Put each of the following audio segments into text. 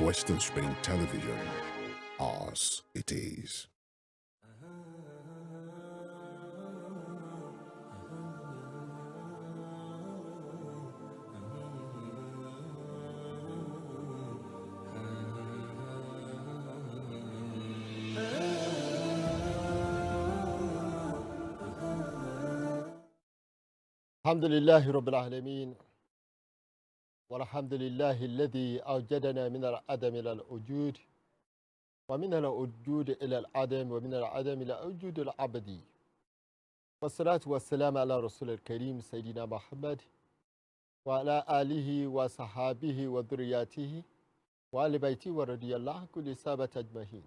Western Spring Television, ours it is. الحمد لله رب العالمين والحمد لله الذي أوجدنا من العدم إلى الوجود ومن الوجود إلى العدم ومن العدم إلى وجود العبدي والصلاة والسلام على رسول الكريم سيدنا محمد وعلى آله وصحابه وذرياته وآل بيته ورضي الله عن كل الصحابة أجمعين.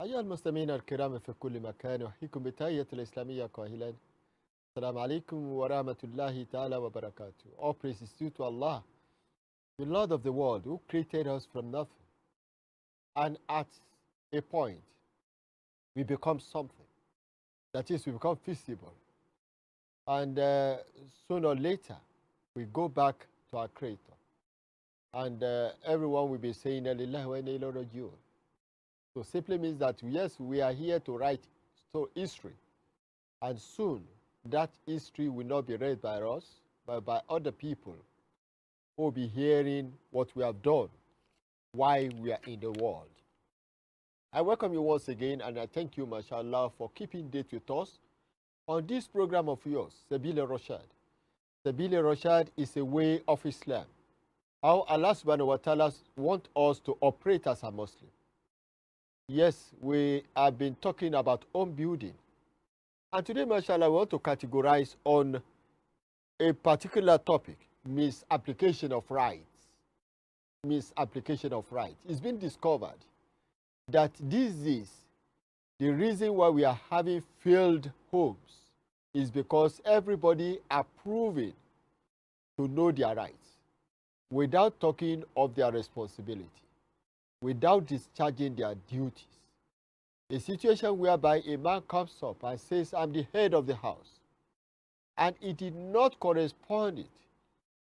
أيها المستمعين الكرام في كل مكان، أحييكم بتحية الإسلامية قائلا Assalamu alaikum wa rahmatullahi ta'ala wa barakatuh. All praise is due to Allah, the Lord of the world, who created us from nothing. And at a point, we become something. That is, we become visible. And sooner or later, we go back to our Creator. And everyone will be saying, Lillahi wa inna ilayhi raji'un. So simply means that, yes, we are here to write history. And soon, that history will not be read by us, but by other people who will be hearing what we have done while we are in the world. I welcome you once again, and I thank you, mashallah, for keeping date with us on this program of yours, Sabila Rashad. Sabila Rashad is a way of Islam. How Allah subhanahu wa ta'ala wants us to operate as a Muslim. Yes, we have been talking about home building. And today, mashallah, we want to categorize on a particular topic, misapplication of rights. Misapplication of rights. It's been discovered that this is the reason why we are having failed homes is because everybody are proving to know their rights without talking of their responsibility, without discharging their duties. A situation whereby a man comes up and says, I'm the head of the house, and it did not correspond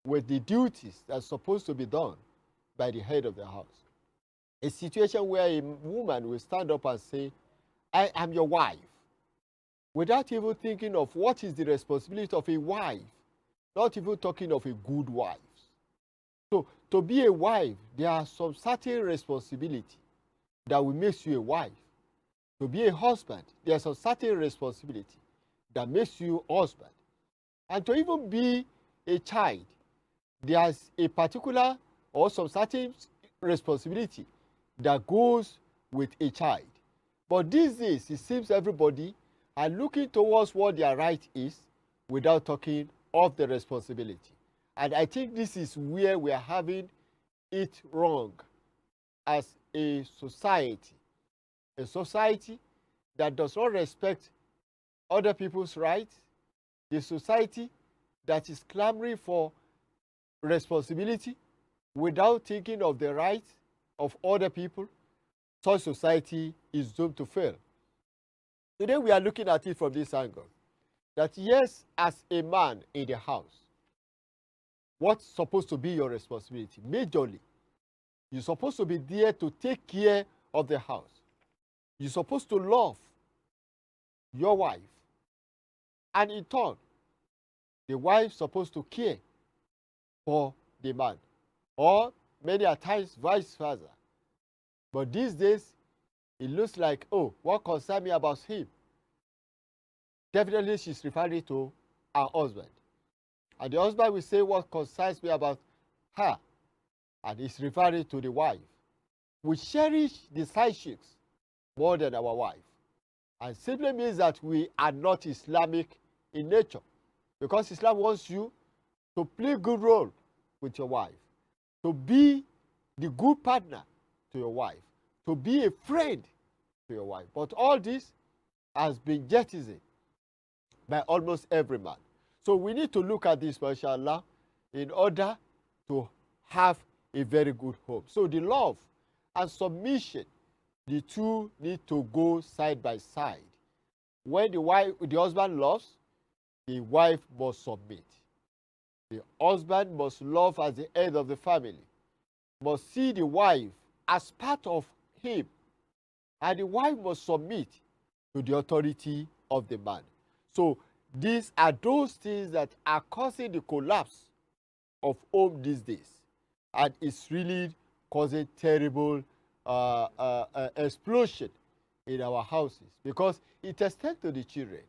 with the duties that are supposed to be done by the head of the house. A situation where a woman will stand up and say, I am your wife, without even thinking of what is the responsibility of a wife, not even talking of a good wife. So to be a wife, there are some certain responsibility that will make you a wife. To be a husband, there's a certain responsibility that makes you a husband. And to even be a child, there's a particular or some certain responsibility that goes with a child. But these days, it seems everybody are looking towards what their right is without talking of the responsibility. And I think this is where we are having it wrong as a society. A society that does not respect other people's rights, a society that is clamoring for responsibility without thinking of the rights of other people, such society is doomed to fail. Today we are looking at it from this angle, that yes, as a man in the house, what's supposed to be your responsibility? Majorly, you're supposed to be there to take care of the house. You're supposed to love your wife. And in turn, the wife is supposed to care for the man. Or many a times vice versa. But these days, it looks like, oh, what concerns me about him? Definitely she's referring to her husband. And the husband will say what concerns me about her. And he's referring to the wife. We cherish the side chicks more than our wife. And simply means that we are not Islamic in nature. Because Islam wants you to play a good role with your wife, to be the good partner to your wife, to be a friend to your wife. But all this has been jettisoned by almost every man. So we need to look at this, mashallah, in order to have a very good home. So the love and submission, the two need to go side by side. When the husband loves, the wife must submit. The husband must love as the head of the family. must see the wife as part of him, and the wife must submit to the authority of the man. So these are those things that are causing the collapse of home these days, and it's really causing terrible explosion in our houses because it extends to the children.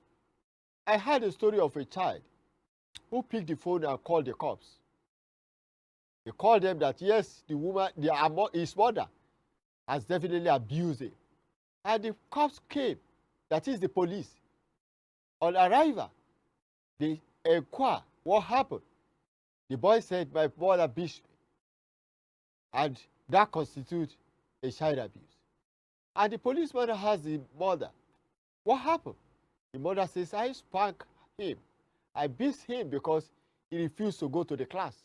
I heard a story of a child who picked the phone and called the cops. He called them that yes, the woman, his mother, has definitely abused him. And the cops came, that is the police. On arrival, they inquired what happened. The boy said, my mother beat me. And that constitutes a child abuse. And the policeman asked the mother, what happened? The mother says, I spanked him. I beat him because he refused to go to the class.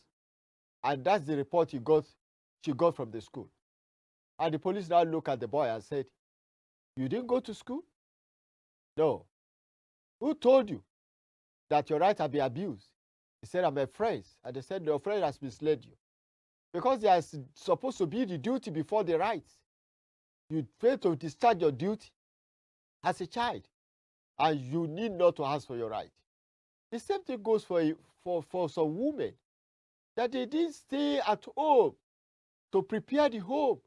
And that's the report she got from the school. And the police now looked at the boy and said, you didn't go to school? No. Who told you that your rights have been abused? He said, I'm a friend. And they said, your friend has misled you. Because there is supposed to be the duty before the rights. You fail to discharge your duty as a child, and you need not to ask for your right. The same thing goes for some women, that they didn't stay at home to prepare the home,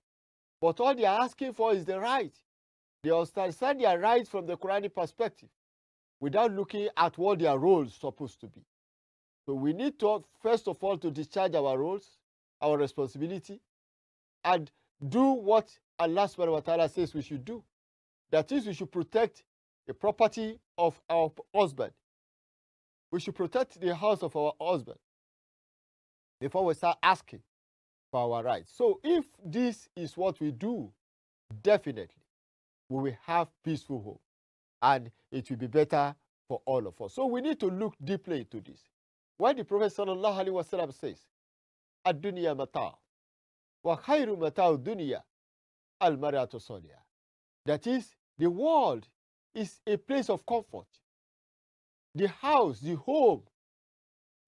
but all they are asking for is the right. They understand their rights from the Quranic perspective without looking at what their role is supposed to be. So we need to, first of all, to discharge our roles, our responsibility, and do what Allah subhanahu wa ta'ala says we should do. That is, we should protect the property of our husband. We should protect the house of our husband before we start asking for our rights. So if this is what we do, definitely we will have peaceful home, and it will be better for all of us. So we need to look deeply into this. When the Prophet sallallahu alaihi wasallam says, "Ad-dunya mata, wa khayru mata dunya al-mar'atu salihah," that is, the world is a place of comfort. The house, the home,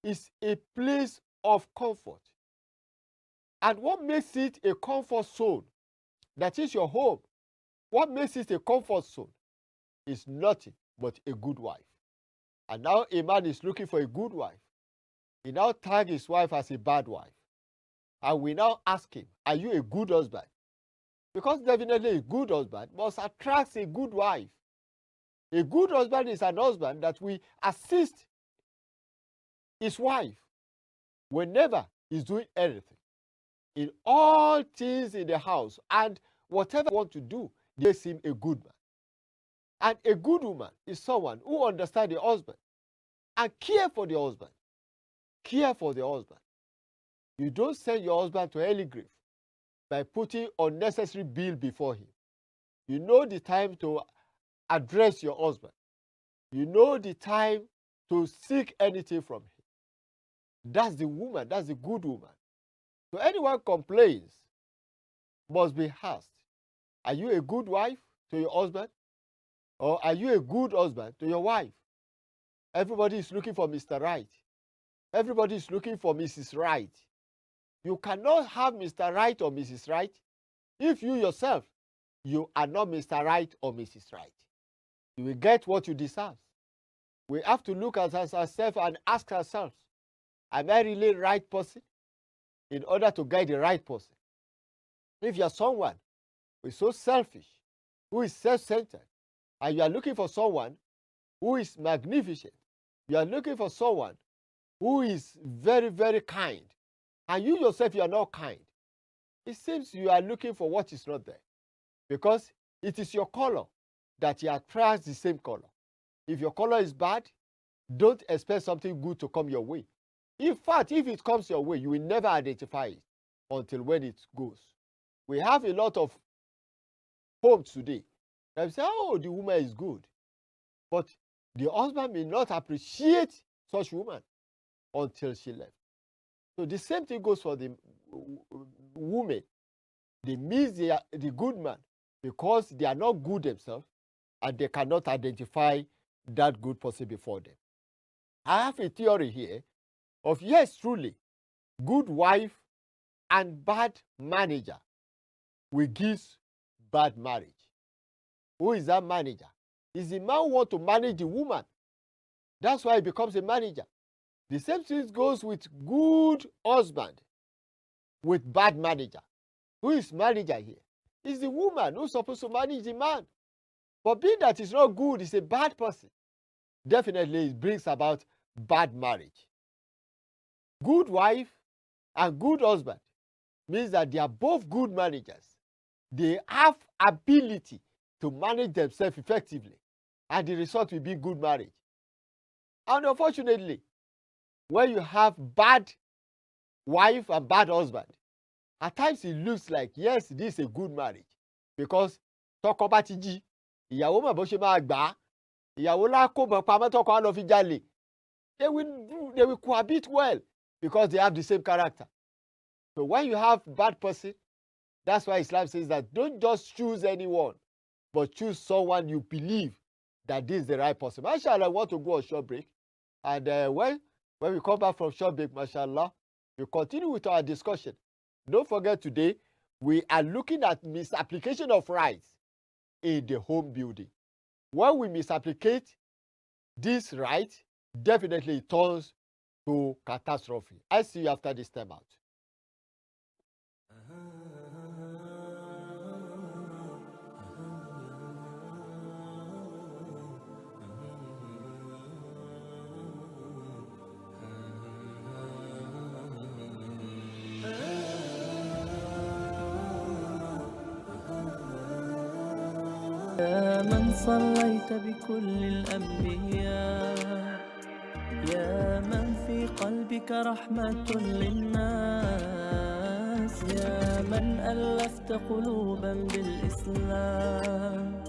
is a place of comfort. And what makes it a comfort zone, that is your home, what makes it a comfort zone is nothing but a good wife. And now a man is looking for a good wife. He now tags his wife as a bad wife. And we now ask him, are you a good husband? Because definitely a good husband must attract a good wife. A good husband is an husband that will assist his wife whenever he's doing anything, in all things in the house, and whatever he wants to do, they seem a good man. And a good woman is someone who understands the husband and care for the husband. Care for the husband. You don't send your husband to early grave by putting unnecessary bill before him. You know the time to address your husband. You know the time to seek anything from him. That's the woman. That's the good woman. So anyone complains must be asked, are you a good wife to your husband? Or are you a good husband to your wife? Everybody is looking for Mr. Right. Everybody is looking for Mrs. Right. You cannot have Mr. Right or Mrs. Right if you yourself, you are not Mr. Right or Mrs. Right. You will get what you deserve. We have to look at ourselves and ask ourselves, am I really the right person? In order to guide the right person. If you are someone who is so selfish, who is self-centered, and you are looking for someone who is magnificent, you are looking for someone who is very, very kind, and you yourself, you are not kind, it seems you are looking for what is not there. Because it is your color that you attract the same color. If your color is bad, don't expect something good to come your way. In fact, if it comes your way, you will never identify it until when it goes. We have a lot of homes today that say, oh, the woman is good. But the husband may not appreciate such woman until she left. So the same thing goes for the women. They miss the good man because they are not good themselves and they cannot identify that good person before them. I have a theory here of, yes, truly, good wife and bad manager will give bad marriage. Who is that manager? Is the man who want to manage the woman. That's why he becomes a manager. The same thing goes with good husband with bad manager. Who is manager here? It's the woman who's supposed to manage the man. But being that it's not good, it's a bad person. Definitely it brings about bad marriage. Good wife and good husband means that they are both good managers. They have ability to manage themselves effectively, and the result will be good marriage. And unfortunately, when you have bad wife and bad husband, at times it looks like, yes, this is a good marriage, because tọkọ bá ti jí, ìyàwó mọ̀ bó ṣe máa gbà á, ìyàwó lákòbọ̀ pamọ́ tọkọ á lọ fi jalè. They will cohabit well because they have the same character. So when you have bad person, that's why Islam says that don't just choose anyone, but choose someone you believe that this is the right person. Mashallah, I want to go on short break. And when we come back from short break, mashallah, we continue with our discussion. Don't forget today, we are looking at misapplication of rights in the home building. When we misapplicate this right, definitely it turns to catastrophe. I see you after this time out. يا من صليت بكل الأنبياء، يا من في قلبك رحمة للناس، يا من ألفت قلوبا بالإسلام،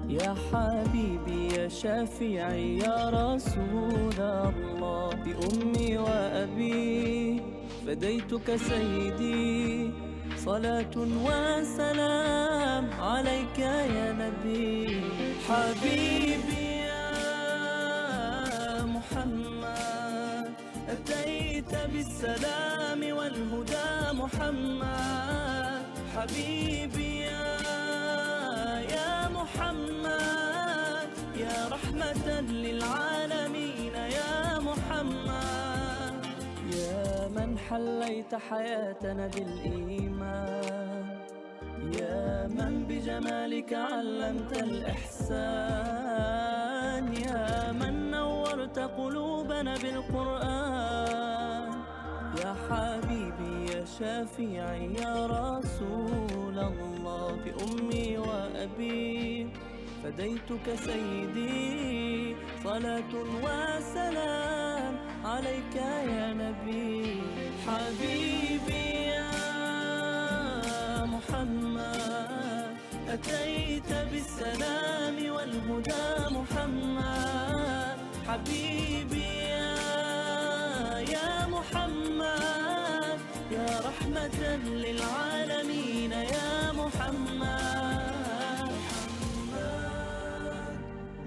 يا حبيبي يا شافعي يا رسول الله، بأمي وأبي فديتك سيدي، صلاة وسلام عليك يا نبي. حبيبي يا محمد أتيت بالسلام والهدى محمد، حبيبي يا محمد يا رحمة للعالمين يا محمد، يا من حليت حياتنا بالإيمان، يا من بجمالك علمت الإحسان، يا من نورت قلوبنا بالقرآن، يا حبيبي يا شافعي يا رسول الله، بأمي وأبي فديتك سيدي، صلاة وسلام عليك يا نبي. حبيبي يا محمد أتيت بالسلام والهدى محمد، حبيبي يا محمد يا رحمة للعالمين يا محمد،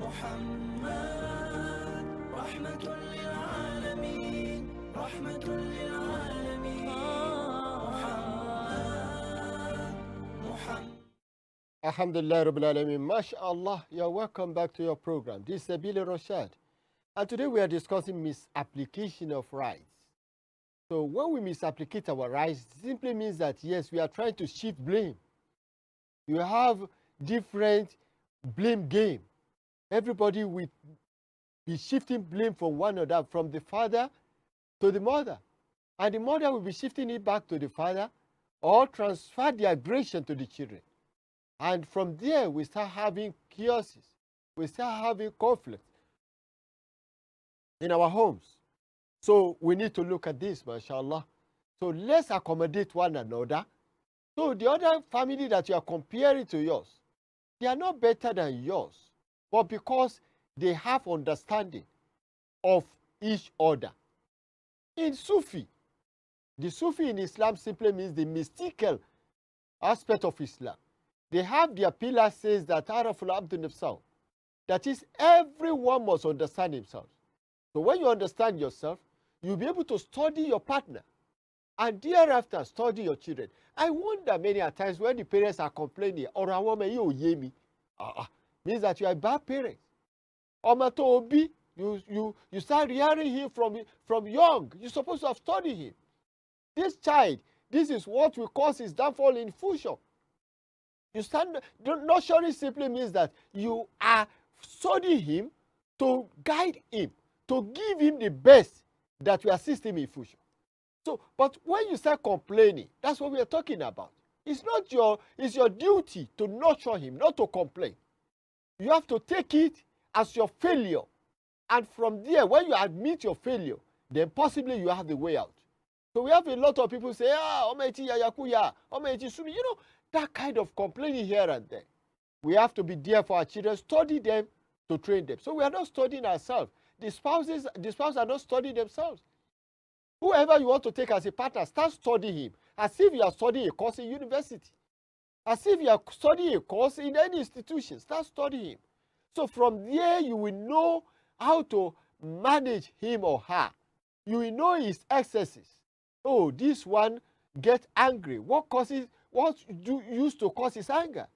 محمد رحمة للعالمين، رحمة للعالمين، محمد. Alhamdulillah Rabbil Alameen. MashaAllah, you're welcome back to your program. This is Sabili Rashad. And today we are discussing misapplication of rights. So when we misapplicate our rights, it simply means that, yes, we are trying to shift blame. You have different blame game. Everybody will be shifting blame from one another, from the father to the mother. And the mother will be shifting it back to the father or transfer the aggression to the children. And from there, we start having chaoses. We start having conflict in our homes. So we need to look at this, mashallah. So let's accommodate one another. So the other family that you are comparing to yours, they are not better than yours, but because they have understanding of each other. In Sufi, the Sufi in Islam simply means the mystical aspect of Islam. They have their pillar says that Araful Abdu Nafsahu. That is, everyone must understand himself. So when you understand yourself, you'll be able to study your partner and thereafter study your children. I wonder many a times when the parents are complaining, or a woman, you hear me, means that you are a bad parent. Ọmọ tó o bí, you start rearing him from young. You're supposed to have studied him. This child, this is what will cause his downfall in future. You start nurturing simply means that you are studying him to guide him, to give him the best that will assist him in future. So, but when you start complaining, that's what we are talking about. It's your duty to nurture him, not to complain. You have to take it as your failure. And from there, when you admit your failure, then possibly you have the way out. So we have a lot of people say, you know, that kind of complaining here and there. We have to be there for our children, study them to train them. So we are not studying ourselves. The spouses are not studying themselves. Whoever you want to take as a partner, start studying him as if you are studying a course in university. As if you are studying a course in any institution. Start studying him. So from there, you will know how to manage him or her. You will know his excesses. Oh, this one gets angry. What used to cause his anger?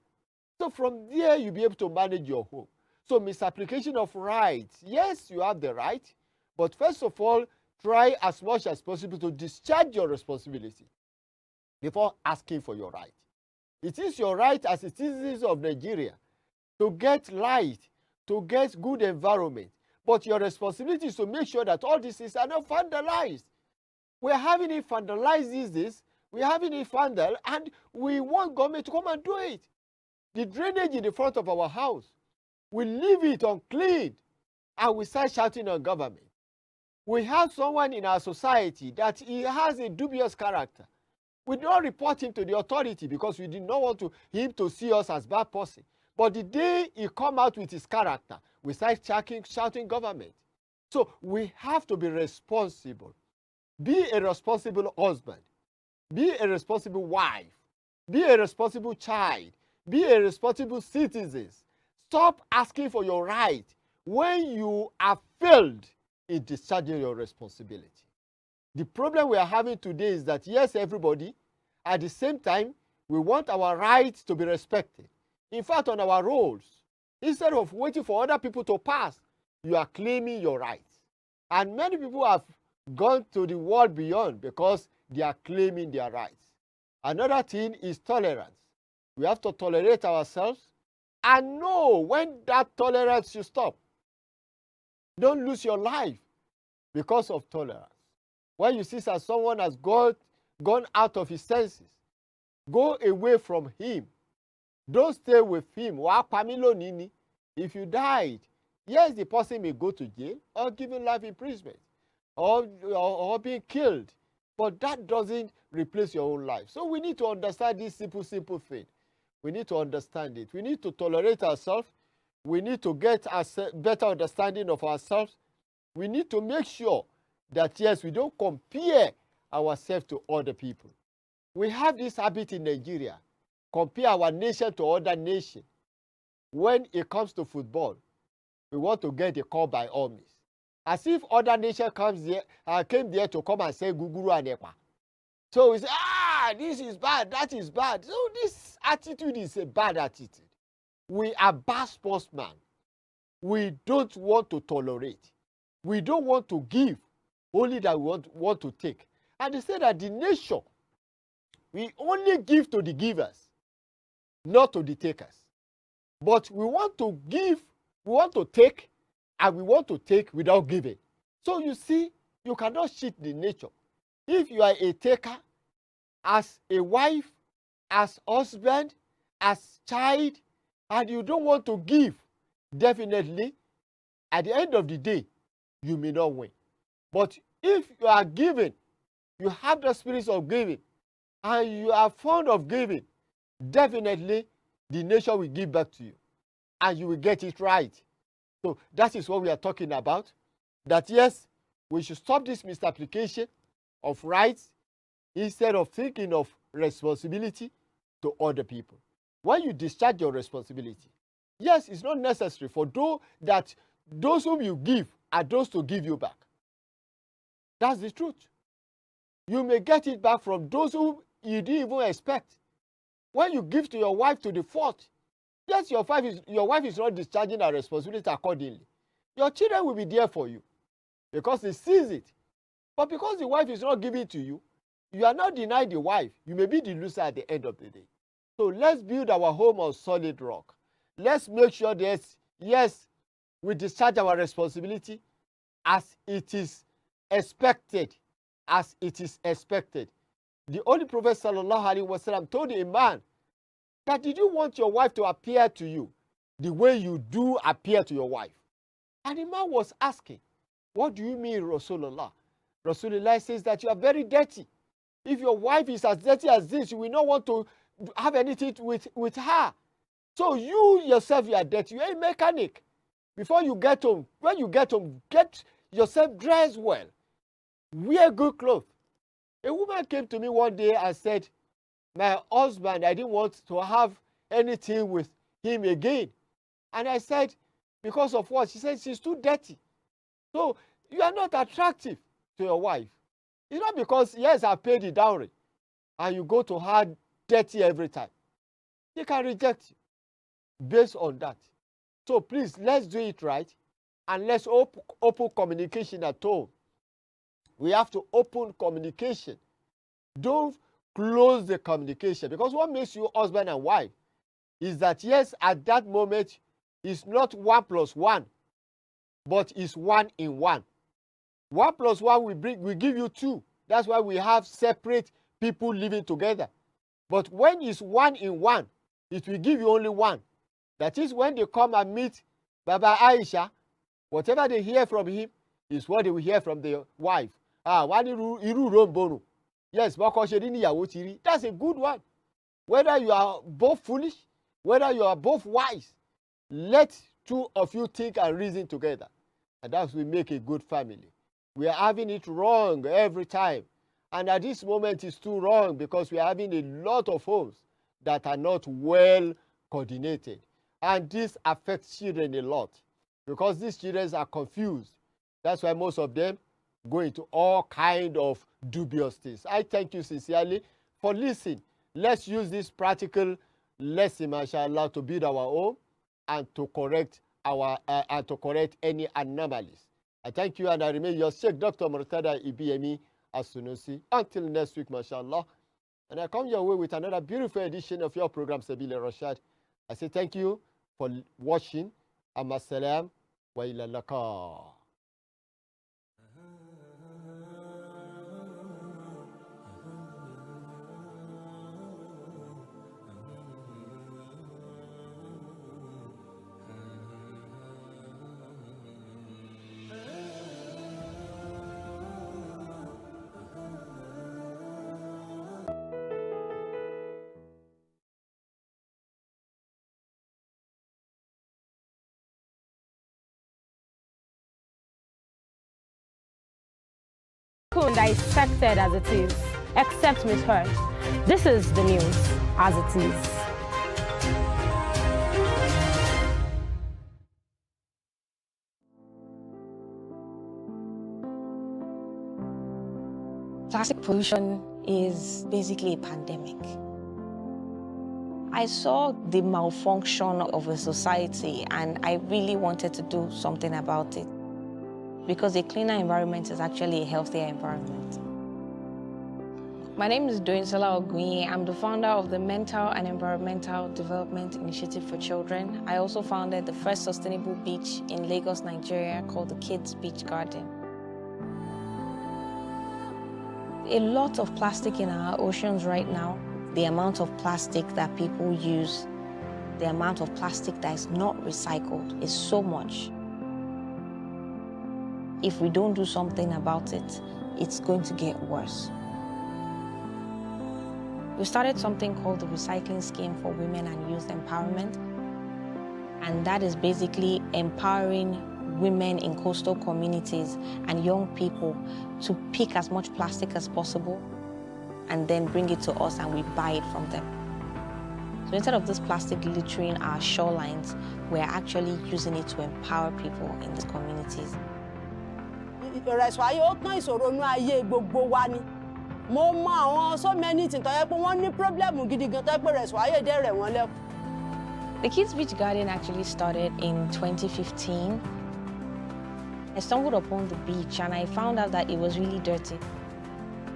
So from there, you'll be able to manage your home. So misapplication of rights. Yes, you have the right. But first of all, try as much as possible to discharge your responsibility before asking for your right. It is your right as a citizen of Nigeria to get light, to get good environment. But your responsibility is to make sure that all these things are not vandalized. We're having it vandalized these days. We're having it vandalized, and we want government to come and do it. The drainage in the front of our house, we leave it unclean, and we start shouting on government. We have someone in our society that he has a dubious character. We don't report him to the authority because we did not want him to see us as bad person. But the day he come out with his character, we start shouting government. So we have to be responsible. Be a responsible husband. Be a responsible wife. Be a responsible child. Be a responsible citizen. Stop asking for your right when you have failed in discharging your responsibility. The problem we are having today is that, yes, everybody, at the same time, we want our rights to be respected. In fact, on our roads, instead of waiting for other people to pass, you are claiming your rights. And many people have gone to the world beyond because they are claiming their rights. Another thing is tolerance. We have to tolerate ourselves and know when that tolerance should stop. Don't lose your life because of tolerance. When you see that someone has gone out of his senses, go away from him. Don't stay with him. If you died, yes, the person may go to jail or given life imprisonment or being killed. But that doesn't replace your own life. So we need to understand this simple thing. We need to understand it. We need to tolerate ourselves. We need to get a better understanding of ourselves. We need to make sure that, yes, we don't compare ourselves to other people. We have this habit in Nigeria, compare our nation to other nations. When it comes to football, we want to get a call by all means. As if other nation came there to come and say Guguru and Ekpa. So we say, this is bad, that is bad. So this attitude is a bad attitude. We are bad sportsmen. We don't want to tolerate. We don't want to give, only that we want to take. And they say that the nation, we only give to the givers, not to the takers. But we want to give, we want to take, and we want to take without giving. So you see, you cannot cheat the nature. If you are a taker, as a wife, as husband, as child, and you don't want to give, definitely, at the end of the day, you may not win. But if you are giving, you have the spirit of giving, and you are fond of giving, definitely, the nation will give back to you, and you will get it right. So that is what we are talking about. That yes, we should stop this misapplication of rights instead of thinking of responsibility to other people. When you discharge your responsibility, yes, it's not necessary for those whom you give are those to give you back. That's the truth. you may get it back from those who you didn't even expect. When you give to your wife to the fault, yes, your wife is not discharging her responsibility accordingly. Your children will be there for you because they sees it. But because the wife is not giving to you, you are not denying the wife. You may be the loser at the end of the day. So let's build our home on solid rock. Let's make sure that, yes, we discharge our responsibility as it is expected. As it is expected. The Holy Prophet sallallahu alaihi wasallam told a man that, did you want your wife to appear to you the way you do appear to your wife? And the man was asking, what do you mean, Rasulullah? Rasulullah says that you are very dirty. If your wife is as dirty as this, you will not want to have anything with her. So you yourself, you are dirty. You are a mechanic. Before you get home, when you get home, get yourself dressed well. Wear good clothes. A woman came to me one day and said, my husband, I didn't want to have anything with him again. And I said, because of what? She said, she's too dirty. So you are not attractive to your wife. It's not because, yes, I paid the dowry, and you go to her dirty every time. She can reject you based on that. So please, let's do it right, and let's open communication at home. We have to open communication. Don't close the communication, because what makes you husband and wife is that, yes, at that moment, it's not 1 + 1, but it's 1 in 1. 1 + 1 we give you 2. That's why we have separate people living together. But when it's 1 in 1, it will give you only 1. That is, when they come and meet Baba Aisha, whatever they hear from him is what they will hear from the wife. Yes, that's a good one. Whether you are both foolish, whether you are both wise, let two of you think and reason together. And that will make a good family. We are having it wrong every time. And at this moment, it's too wrong because we are having a lot of homes that are not well coordinated. And this affects children a lot because these children are confused. That's why most of them go into all kind of dubious things. I thank you sincerely for listening. Let's use this practical lesson, mashallah, to build our home and to correct any anomalies. I thank you, and I remain your Sheikh Dr. Murtada Ibiyemi As-Sunusi. Until next week, mashallah. And I come your way with another beautiful edition of your program, Sabila Rashad. I say thank you for watching. Amma salam wa ila laqa. Dissected as it is, except misheard. This is the news as it is. Plastic pollution is basically a pandemic. I saw the malfunction of a society, and I really wanted to do something about it. Because a cleaner environment is actually a healthier environment. My name is Doyinsala Ogunye. I'm the founder of the Mental and Environmental Development Initiative for Children. I also founded the first sustainable beach in Lagos, Nigeria, called the Kids Beach Garden. A lot of plastic in our oceans right now. The amount of plastic that people use, the amount of plastic that is not recycled is so much. If we don't do something about it, it's going to get worse. We started something called the Recycling Scheme for Women and Youth Empowerment. And that is basically empowering women in coastal communities and young people to pick as much plastic as possible and then bring it to us and we buy it from them. So instead of this plastic littering our shorelines, we're actually using it to empower people in these communities. mo mọ àwọn so many things tó yẹ pé wọ́n ní problem gidi gan tó yẹ pé rẹ̀sùn ayédèrè wọn lẹ́kọ̀ọ́. The Kids Beach Garden actually started in 2015. I stumbled upon the beach and I found out that it was really dirty.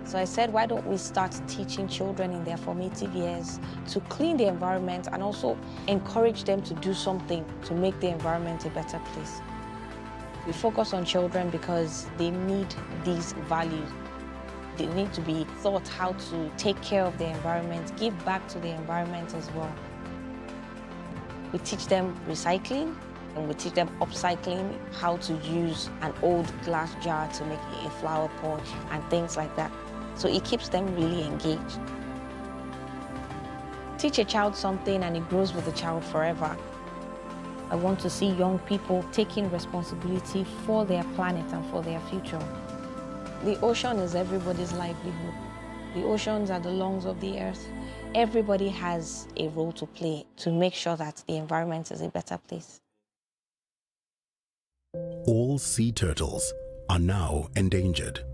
So I said, why don't we start teaching children in their formative years to clean the environment and also encourage them to do something to make the environment a better place. We focus on children because they need these values. They need to be taught how to take care of the environment, give back to the environment as well. We teach them recycling, and we teach them upcycling, how to use an old glass jar to make a flower pot and things like that. So it keeps them really engaged. Teach a child something and it grows with the child forever. I want to see young people taking responsibility for their planet and for their future. The ocean is everybody's livelihood. The oceans are the lungs of the earth. Everybody has a role to play to make sure that the environment is a better place. All sea turtles are now endangered.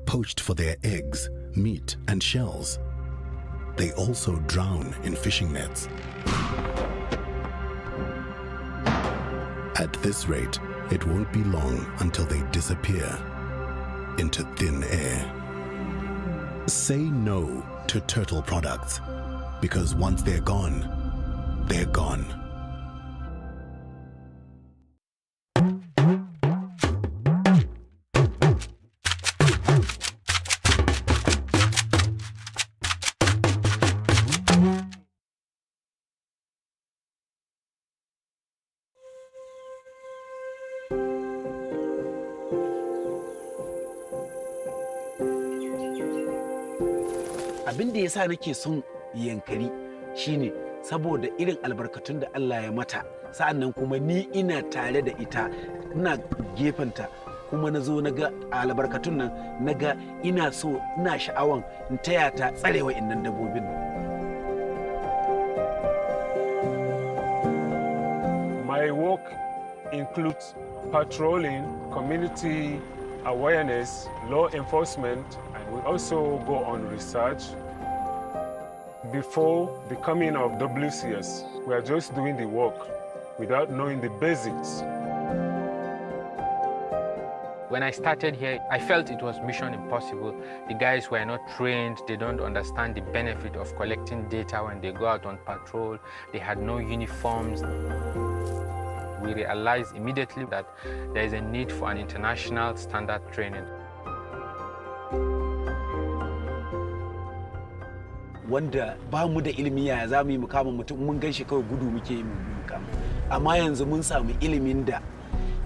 Poached for their eggs, meat, and shells, they also drown in fishing nets. At this rate, it won't be long until they disappear into thin air. Say no to turtle products, because once they're gone, they're gone. Abin da yasa nake son Yankari shine saboda irin albarkatun da Allah ya mata, sa'annan kuma ni ina tare da ita, ina gefenta, kuma na zo na ga albarkatun nan, na ga ina so, ina sha'awan in taya ta tsare wa'innan dabbobin. My work includes patrolling, community awareness, law enforcement, and we also go on research. Before the coming of WCS, we are just doing the work without knowing the basics. When I started here, I felt it was mission impossible. The guys were not trained, they don't understand the benefit of collecting data when they go out on patrol, they had no uniforms. We realized immediately that there is a need for an international standard training. Wanda ba mu da ilimi ya za mu yi mukama mutum mun gan shi kawai gudu muke yi mu mukama. Amma yanzu mun samu ilimin da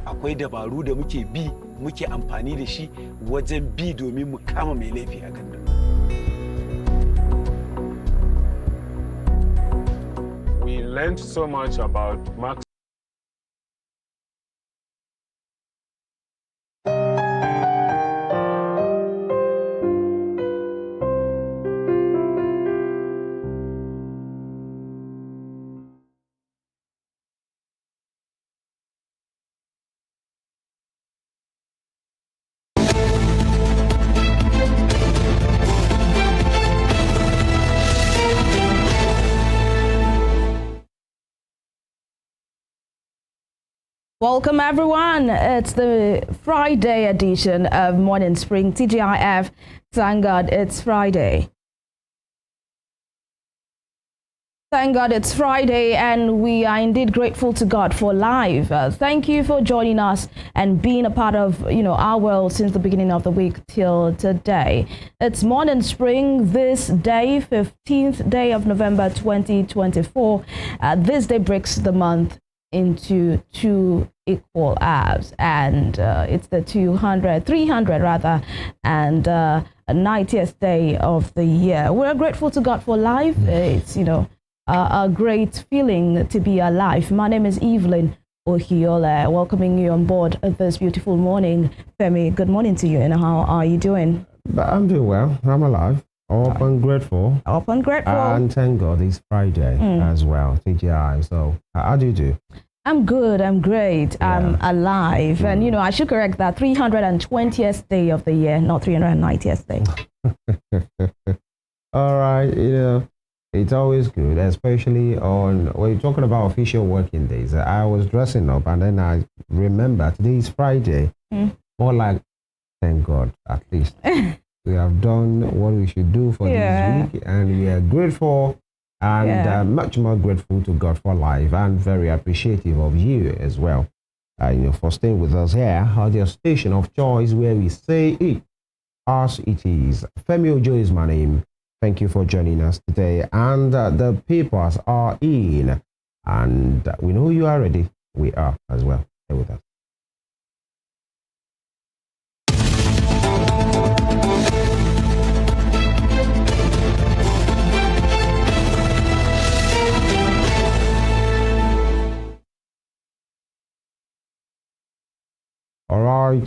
akwai dabaru da muke bi, muke amfani da shi wajen bi domin mu kama mai laifi a gandun. We learned so much about Max. Welcome everyone. It's the Friday edition of Morning Spring TGIF. Thank God it's Friday. Thank God it's Friday, and we are indeed grateful to God for life. Thank you for joining us and being a part of our world since the beginning of the week till today. It's Morning Spring this day, 15th day of November 2024. This day breaks the month into two equal halves, and it's the 300 rather, and 90th day of the year. We're grateful to God for life. It's a great feeling to be alive. My name is Evelyn Ohiola, welcoming you on board this beautiful morning. Femi, good morning to you, and how are you doing? I'm doing well. I'm alive. Up and grateful. Up and grateful. And thank God it's Friday as well, TGI. So how do you do? I'm good. I'm great. I'm alive. And, you know, I should correct that 320th day of the year, not 390th day. All right, you know, it's always good, especially on when you're talking about official working days. I was dressing up and then I remember today is Friday. More like, thank God, at least. We have done what we should do for this week, and we are grateful and much more grateful to God for life, and very appreciative of you as well, you know, for staying with us here at your station of choice where we say it as it is. Femi Ojo is my name. Thank you for joining us today, and the papers are in, and we know you are ready. We are as well. Stay with us. All right,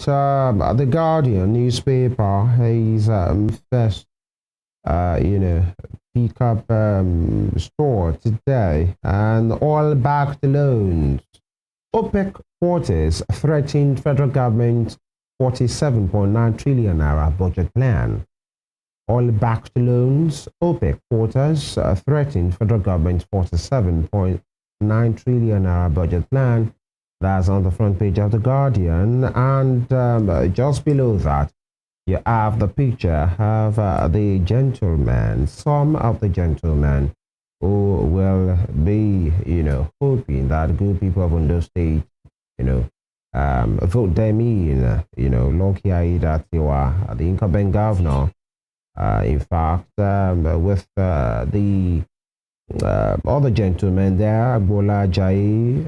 the Guardian newspaper is first, you know, pick up store today, and oil-backed loans. OPEC quarters threatened federal government 47.9 trillion naira budget plan. Oil-backed loans. OPEC quarters threatened federal government 47.9 trillion naira budget plan. That's on the front page of The Guardian. And just below that, you have the picture of the gentlemen, some of the gentlemen who will be, you know, hoping that good people of Ondo State, you know, vote them in, you know, Loki Aiyedatiwa, the incumbent governor. In fact, with the other gentlemen there, Bola Ajayi,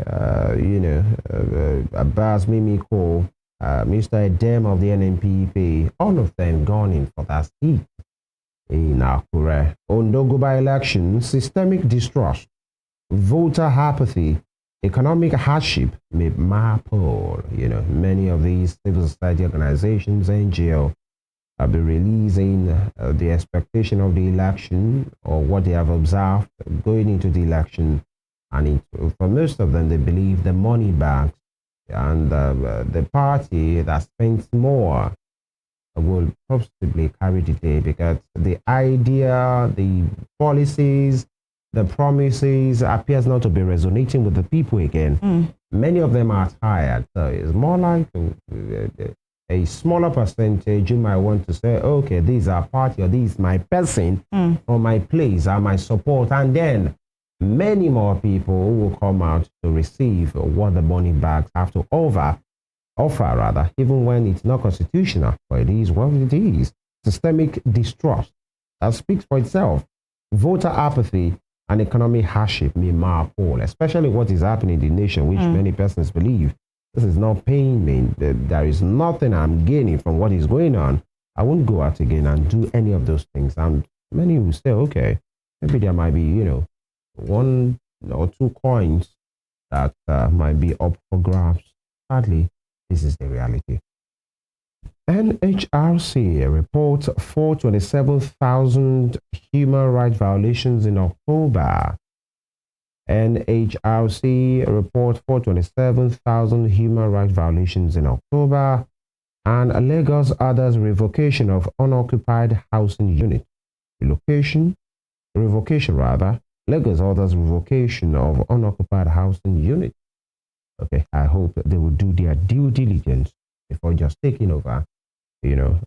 you know, Abbas Mimiko, Mr. Edem of the NNPP, all of them gone in for that seat in Akure. Ondogoba election, systemic distrust, voter apathy, economic hardship may marple. You know, many of these civil society organizations, NGO, have been releasing the expectation of the election or what they have observed going into the election. And for most of them, they believe the money bags and the party that spends more will possibly carry the day, because the idea, the policies, the promises appears not to be resonating with the people again. Many of them are tired. So it's more like a smaller percentage you might want to say, okay, these are party, or this is my person, or my place, or my support. And then many more people will come out to receive what the money bags have to offer, even when it's not constitutional. But it is what it is. Systemic distrust. That speaks for itself. Voter apathy and economic hardship may marple, especially what is happening in the nation, which many persons believe. This is not paying me. There is nothing I'm gaining from what is going on. I won't go out again and do any of those things. And many will say, okay, maybe there might be, you know, 1 or 2 coins that might be up for grabs. Sadly, this is the reality. NHRC reports 427,000 human rights violations in October. NHRC reports 427,000 human rights violations in October, and Lagos orders revocation of unoccupied housing unit. Revocation rather. Lagos orders revocation of unoccupied housing unit. Okay, I hope they will do their due diligence before just taking over, you know,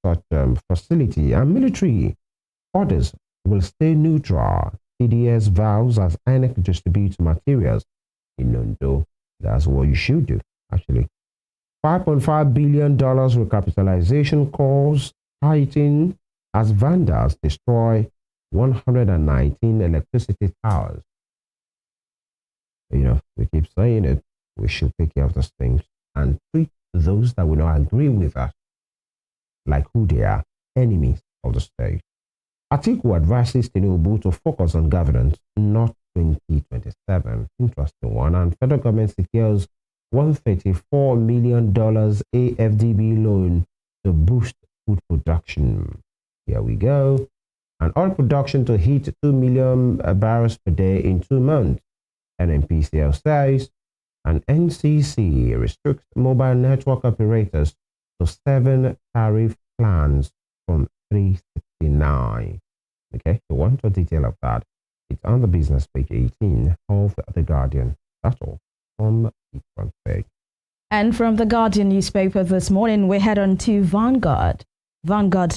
such facility. And military orders will stay neutral. CDS vows as INEC distributes materials in Ondo. That's what you should do, actually. $5.5 billion recapitalization calls heighten as vandals destroy 119 electricity towers. You know, we keep saying it. We should take care of those things and treat those that will not agree with us like who they are, enemies of the state. Atiku advises Tinubu to focus on governance, not 2027. Interesting one. And federal government secures $134 million AFDB loan to boost food production. Here we go. And oil production to hit 2 million barrels per day in 2 months. NNPCL says, and NCC restricts mobile network operators to 7 tariff plans from 369. Okay, you want the detail of that? It's on the business page 18 of The Guardian. That's all from the front page. And from the Guardian newspaper this morning, we head on to Vanguard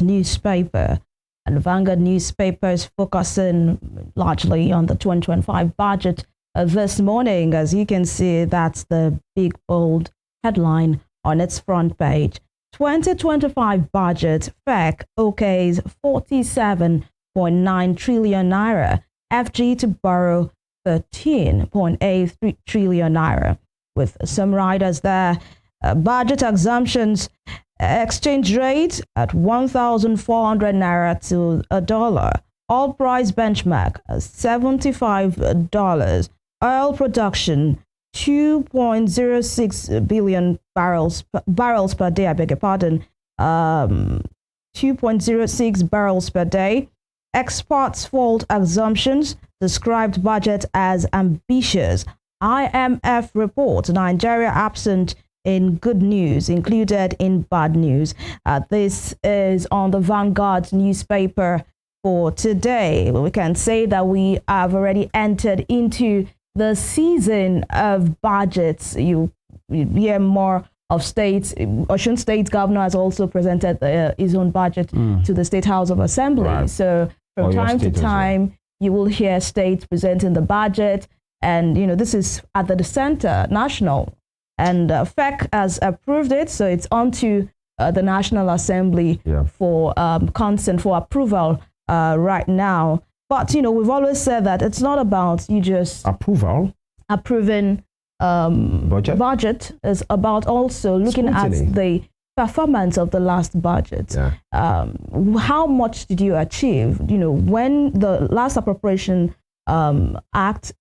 newspaper. And Vanguard newspaper is focusing largely on the 2025 budget this morning. As you can see, that's the big, bold headline on its front page. 2025 budget, FEC okays 47.9 trillion naira. FG to borrow 13.83 trillion naira. With some riders there, budget assumptions, exchange rate at 1,400 naira to a dollar. Oil price benchmark $75. Oil production 2.06 billion barrels per day. I beg your pardon. 2.06 barrels per day. Exports fault assumptions, described budget as ambitious. IMF report, Nigeria absent in good news, included in bad news. This is on the Vanguard newspaper for today. We can say that we have already entered into the season of budgets. You hear more of states. Osun State governor has also presented his own budget to the State House of Assembly. Right. So from time to time, you will hear states presenting the budget. And, this is at the center, national. And FEC has approved it, so it's on to the National Assembly for consent, for approval right now. But, we've always said that it's not about you just approving budget. It's about also looking at the performance of the last budget. How much did you achieve? When the last appropriation act,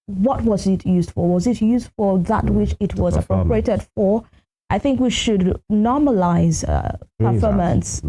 what was it used for? Was it used for that which it was appropriated for? I think we should normalize performance,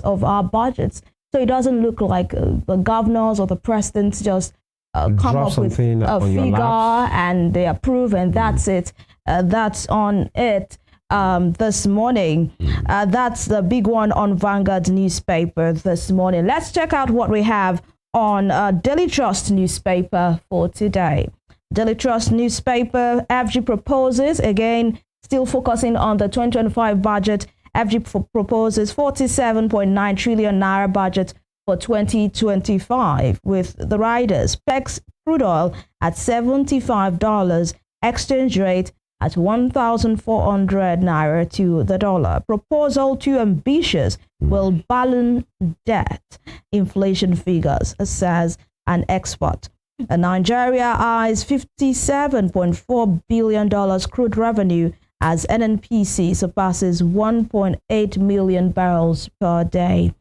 of our budgets, so it doesn't look like the governors or the presidents just come up with a figure and they approve and that's it. That's on it this morning. That's the big one on Vanguard newspaper this morning. Let's check out what we have on Daily Trust newspaper for today. Daily Trust newspaper, FG proposes, again, still focusing on the 2025 budget, FG proposes 47.9 trillion naira budget for 2025, with the riders, PEX crude oil at $75, exchange rate at 1,400 naira to the dollar. Proposal too ambitious, will balloon debt, inflation figures, says an expert. Nigeria eyes $57.4 billion crude revenue as NNPC surpasses 1.8 million barrels per day.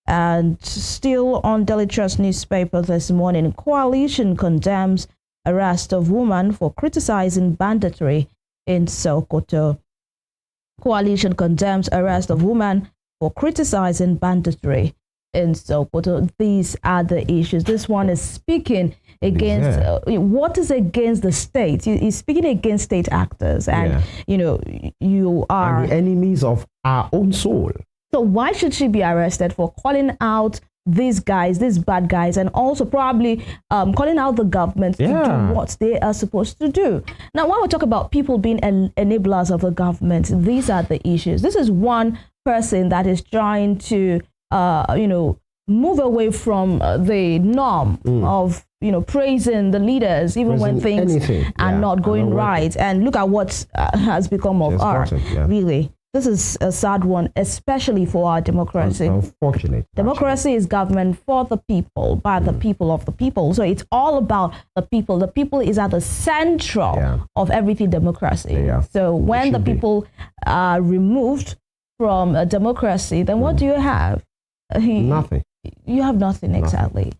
And still on Daily Trust newspaper this morning, coalition condemns arrest of woman for criticizing banditry in Sokoto. Coalition condemns arrest of woman for criticizing banditry in Sokoto. These are the issues. This one is speaking against what is against the state. He's speaking against state actors, and you are and the enemies of our own soul. So why should she be arrested for calling out these guys, these bad guys, and also probably calling out the government to do what they are supposed to do? Now, when we talk about people being enablers of the government, these are the issues. This is one person that is trying to, move away from the norm of, praising the leaders, even when things are not going right. And look at what has become of art, really. This is a sad one, especially for our democracy. Unfortunate. Democracy is government for the people, by the people, of the people. So it's all about the people. The people is at the central of everything democracy. So when the people are removed from a democracy, then what do you have? Nothing. You have nothing, exactly.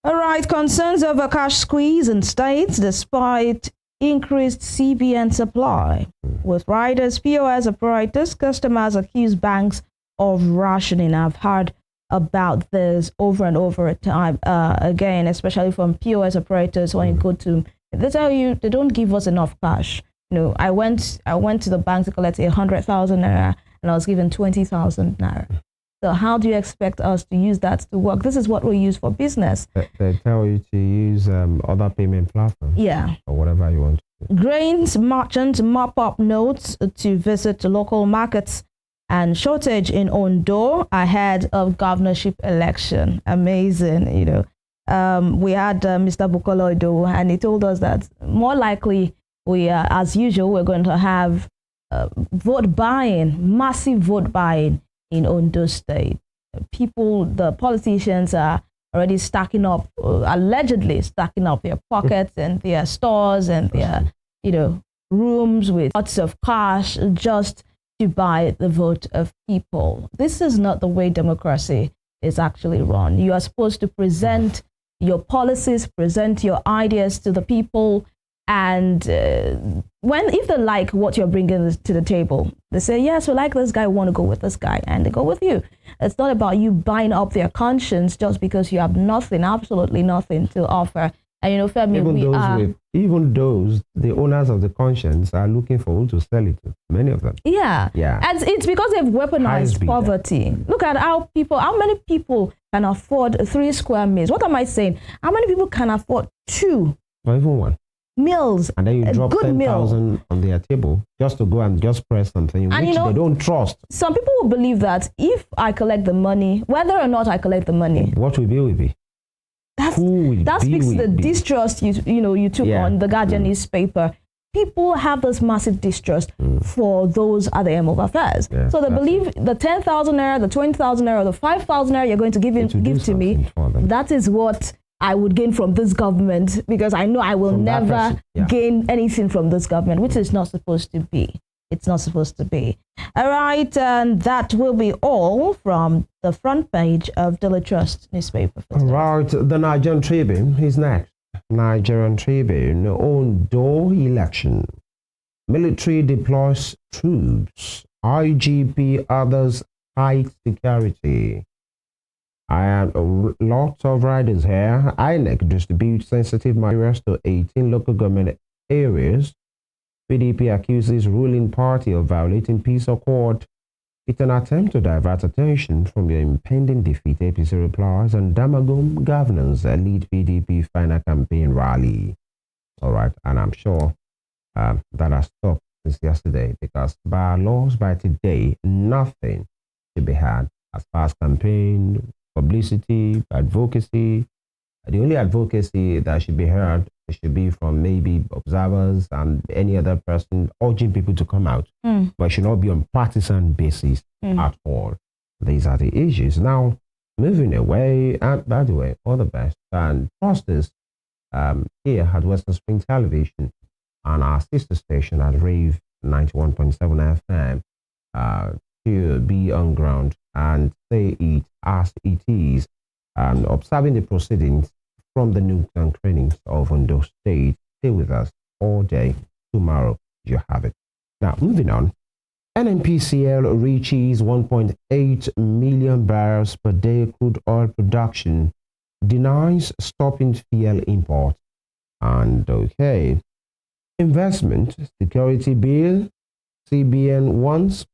All right, concerns over cash squeeze in states despite increased CBN supply. With riders, POS operators, customers accuse banks of rationing. I've heard about this over and over time again, especially from POS operators when you go to They tell you they don't give us enough cash. You know, I went to the bank to collect 100,000 naira, and I was given 20,000 naira. So how do you expect us to use that to work? This is what we use for business. They tell you to use other payment platforms. Yeah. Or whatever you want. Grains merchants mop up notes to visit local markets, and shortage in Ondo ahead of governorship election. Amazing, you know. We had Mr. Bukola Odo, and he told us that more likely as usual, we're going to have vote buying, massive vote buying in Ondo State. The politicians are already stacking up, allegedly stacking up their pockets and their stores and their, rooms with lots of cash just to buy the vote of people. This is not the way democracy is actually run. You are supposed to present your policies, present your ideas to the people, and if they like what you're bringing to the table, they say, yes, we like this guy, we want to go with this guy, and they go with you. It's not about you buying up their conscience just because you have nothing, absolutely nothing to offer. And Femi, even those, the owners of the conscience are looking for who to sell it to. Many of them. Yeah. And it's because they've weaponized poverty. Look at how many people can afford 3 square meals? What am I saying? How many people can afford 2? Or even 1. Meals, and then you drop 10,000 on their table just to go and just press something which they don't trust. Some people will believe that if I collect the money, whether or not I collect the money, what will be? That speaks to the distrust you took on the Guardian newspaper. People have this massive distrust for those at the end of affairs. Yeah, so they believe the 10,000 naira, the 20,000 naira, the 5,000 naira you're going to give to me. That is what I would gain from this government, because I know I will never gain anything from this government, which is not supposed to be. It's not supposed to be. All right, and that will be all from the front page of Daily Trust newspaper. All right, the Nigerian Tribune is next. Nigerian Tribune, Ondo election. Military deploys troops. IGP others fight security. I have lots of riders here. INEC distributes sensitive materials to 18 local government areas. PDP accuses ruling party of violating peace accord. It's an attempt to divert attention from your impending defeat, APC replies, and Damagum governors lead PDP final campaign rally. All right, and I'm sure that has stopped since yesterday, because by laws, by today, nothing should be had as far as campaign, publicity, advocacy. The only advocacy that should be heard should be from maybe observers and any other person urging people to come out, but it should not be on partisan basis at all. These are the issues. Now, moving away, and by the way, all the best. And trusters here at Western Spring Television and our sister station at Rave 91.7 FM to be on ground and say it as it is, observing the proceedings from the nooks and crannies of Ondo State. Stay with us all day. Tomorrow, you have it. Now, moving on. NNPCL reaches 1.8 million barrels per day crude oil production, denies stopping fuel import. And okay, investment security bill, CBN wants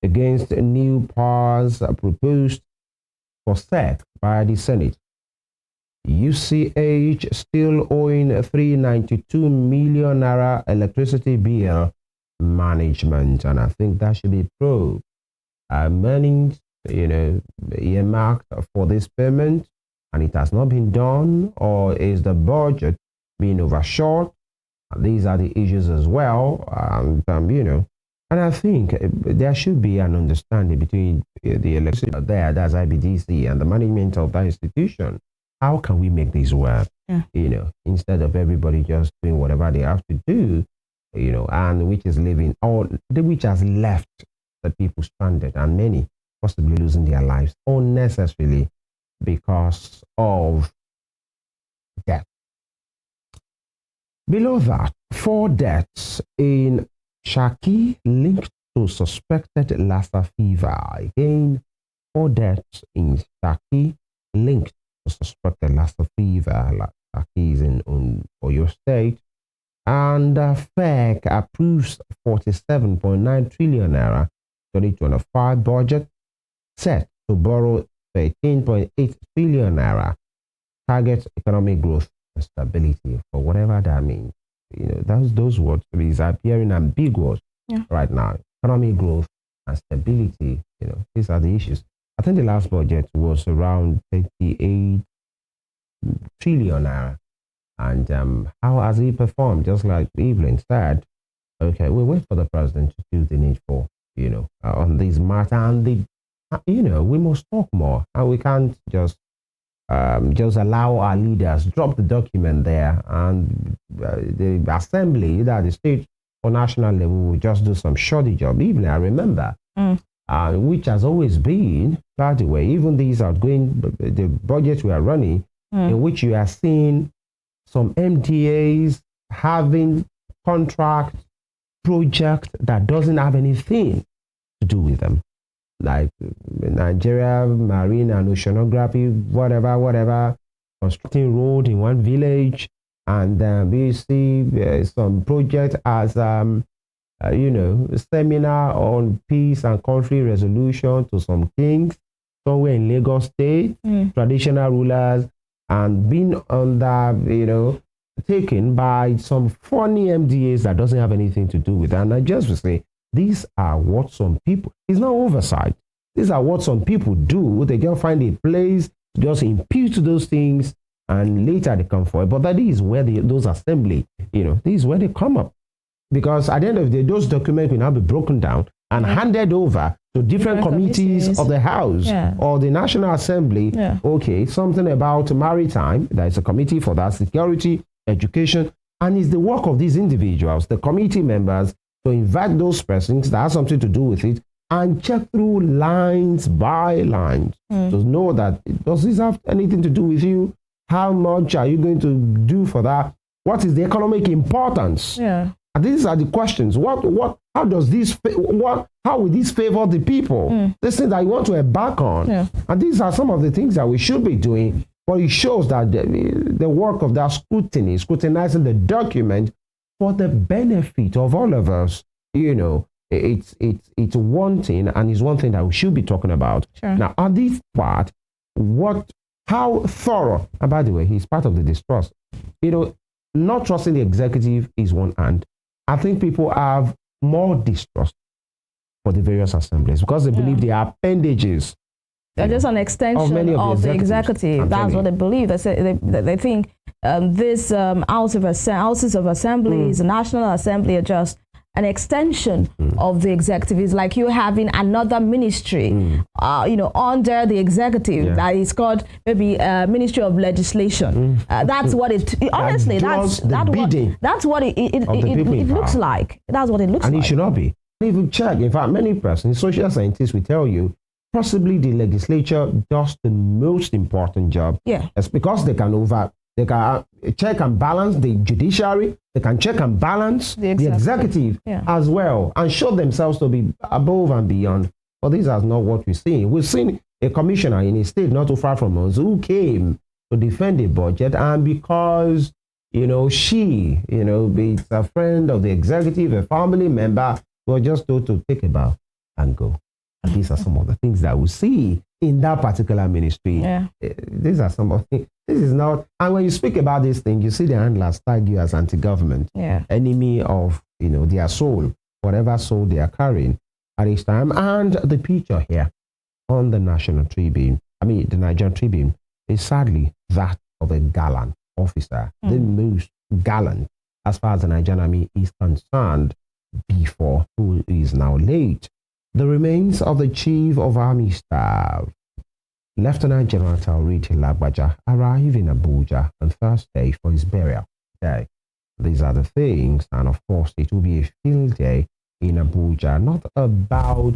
against new powers proposed for SEC by the Senate. UCH still owing 392 million naira electricity bill management, and I think that should be probed. Money, earmarked for this payment, and it has not been done, or is the budget being overshot? These are the issues as well, and and I think there should be an understanding between the electricity there, that's IBDC, and the management of that institution. How can we make this work? Instead of everybody just doing whatever they have to do, and which has left the people stranded, and many possibly losing their lives unnecessarily because of death. Below that, 4 deaths in Shaki linked to suspected Lassa fever. Again, 4 deaths in Shaki linked to suspected Lassa fever. Shaki is in Oyo State. And FEC approves 47.9 trillion naira 2025 budget, set to borrow 13.8 trillion naira, targets economic growth and stability, for whatever that means. You know, those words is appearing ambiguous right now. Economic growth and stability, you know, these are the issues. I think the last budget was around 38 trillion naira. And how has he performed? Just like Evelyn said, okay, we wait for the president to do the needful, you know, on this matter. And you know, we must talk more, and we can't just allow our leaders drop the document there, and the assembly, either the state or national level, will just do some shoddy job. Even I remember, which has always been, by the way, even these outgoing the budgets we are running, in which you are seeing some MDAs having contract project that doesn't have anything to do with them, like Nigeria Marine and Oceanography, whatever, constructing road in one village, and we see some project as you know, seminar on peace and country resolution to some kings somewhere in Lagos State, traditional rulers, and being under, you know, taken by some funny MDAs that doesn't have anything to do with that. And I just would say, these are what some people, it's not oversight. These are what some people do. They just find a place to just impute those things, and later they come for it. But that is where those assembly, you know, this is where they come up. Because at the end of the day, those documents will now be broken down and handed over to different committees of the House or the National Assembly. Okay, something about maritime, there is a committee for that, security, education, and it's the work of these individuals, the committee members, to invite those persons that have something to do with it and check through lines by lines to know that, does this have anything to do with you? How much are you going to do for that? What is the economic importance? And these are the questions. How does this, how will this favor the people? This thing that you want to embark on. And these are some of the things that we should be doing. But it shows that the work of that scrutiny, scrutinizing the document for the benefit of all of us, you know, it's one thing, and it's one thing that we should be talking about. Now, on this part, how thorough, and by the way, he's part of the distrust. You know, not trusting the executive is one hand. I think people have more distrust for the various assemblies because they believe they are appendages. They're just an extension of the executive. That's what they believe. They think this houses of assemblies, the National Assembly, are just an extension of the executive. It's like you having another ministry, you know, under the executive that is called maybe Ministry of Legislation. That's what it. Honestly, that's what it looks like. That's what it looks like. And it should not be. If you check, in fact, many persons, social scientists will tell you, possibly the legislature does the most important job. It's because they can check and balance the judiciary, they can check and balance the executive as well, and show themselves to be above and beyond. But this is not what we're seeing. We've seen a commissioner in a state not too far from us who came to defend the budget, and because, you know, she, you know, it's a friend of the executive, a family member, was just told to take a bow and go. And these are some of the things that we see in that particular ministry. These are some of the things. This is not, and when you speak about this thing, you see the handlers tag you as anti-government, enemy of, you know, their soul, whatever soul they are carrying at each time. And the picture here on the National Tribune, the Nigerian Tribune, is sadly that of a gallant officer, the most gallant as far as the Nigerian Army is concerned, before, who is now late. The remains of the Chief of Army Staff, Lieutenant General Taoriti Lagbaja, arrive in Abuja on Thursday for his burial day. These are the things, and of course, it will be a field day in Abuja, not about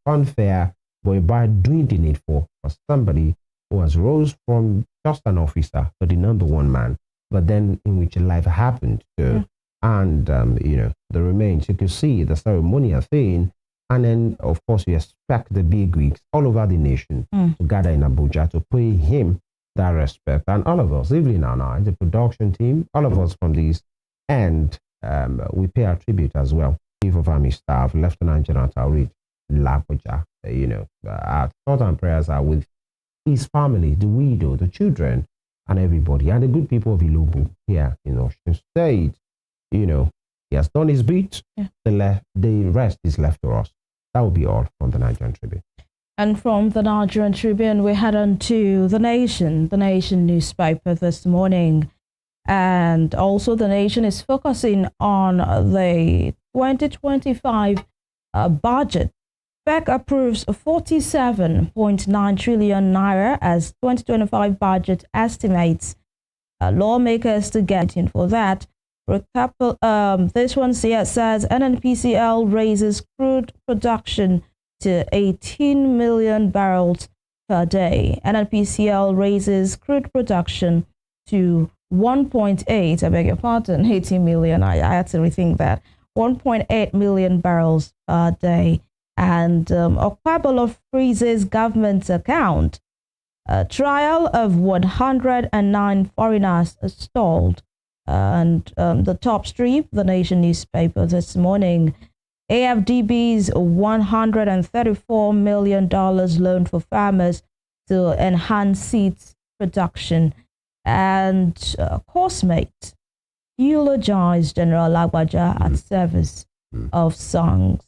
funfair, but about doing the needful for somebody who has rose from just an officer to the #1 man, but then in which life happened to. And, you know, the remains, you can see the ceremonial thing. And then, of course, we expect the big wigs all over the nation to gather in Abuja to pay him that respect. And all of us, even now, the production team, all of us from this end, we pay our tribute as well. Chief of Army Staff, Lieutenant General Taoreed Lagbaja, our thoughts and prayers are with his family, the widow, the children, and everybody, and the good people of Ilobu here in Osun State. He has done his bit. Yeah. The rest is left to us. That will be all from the Nigerian Tribune. And from the Nigerian Tribune, we head on to The Nation newspaper this morning. And also The Nation is focusing on the 2025 budget. FEC approves 47.9 trillion naira as 2025 budget estimates. Lawmakers to get in for that. This one here says NNPCL raises crude production to 18 million barrels per day. NNPCL raises crude production to 1.8, I beg your pardon, 18 million. I had to rethink that. 1.8 million barrels per day. And Okpabolo freezes government's account. A trial of 109 foreigners stalled. And the top strip, The Nation newspaper this morning, AFDB's $134 million loan for farmers to enhance seeds production. And Coursemate eulogized General Lagbaja at service of songs.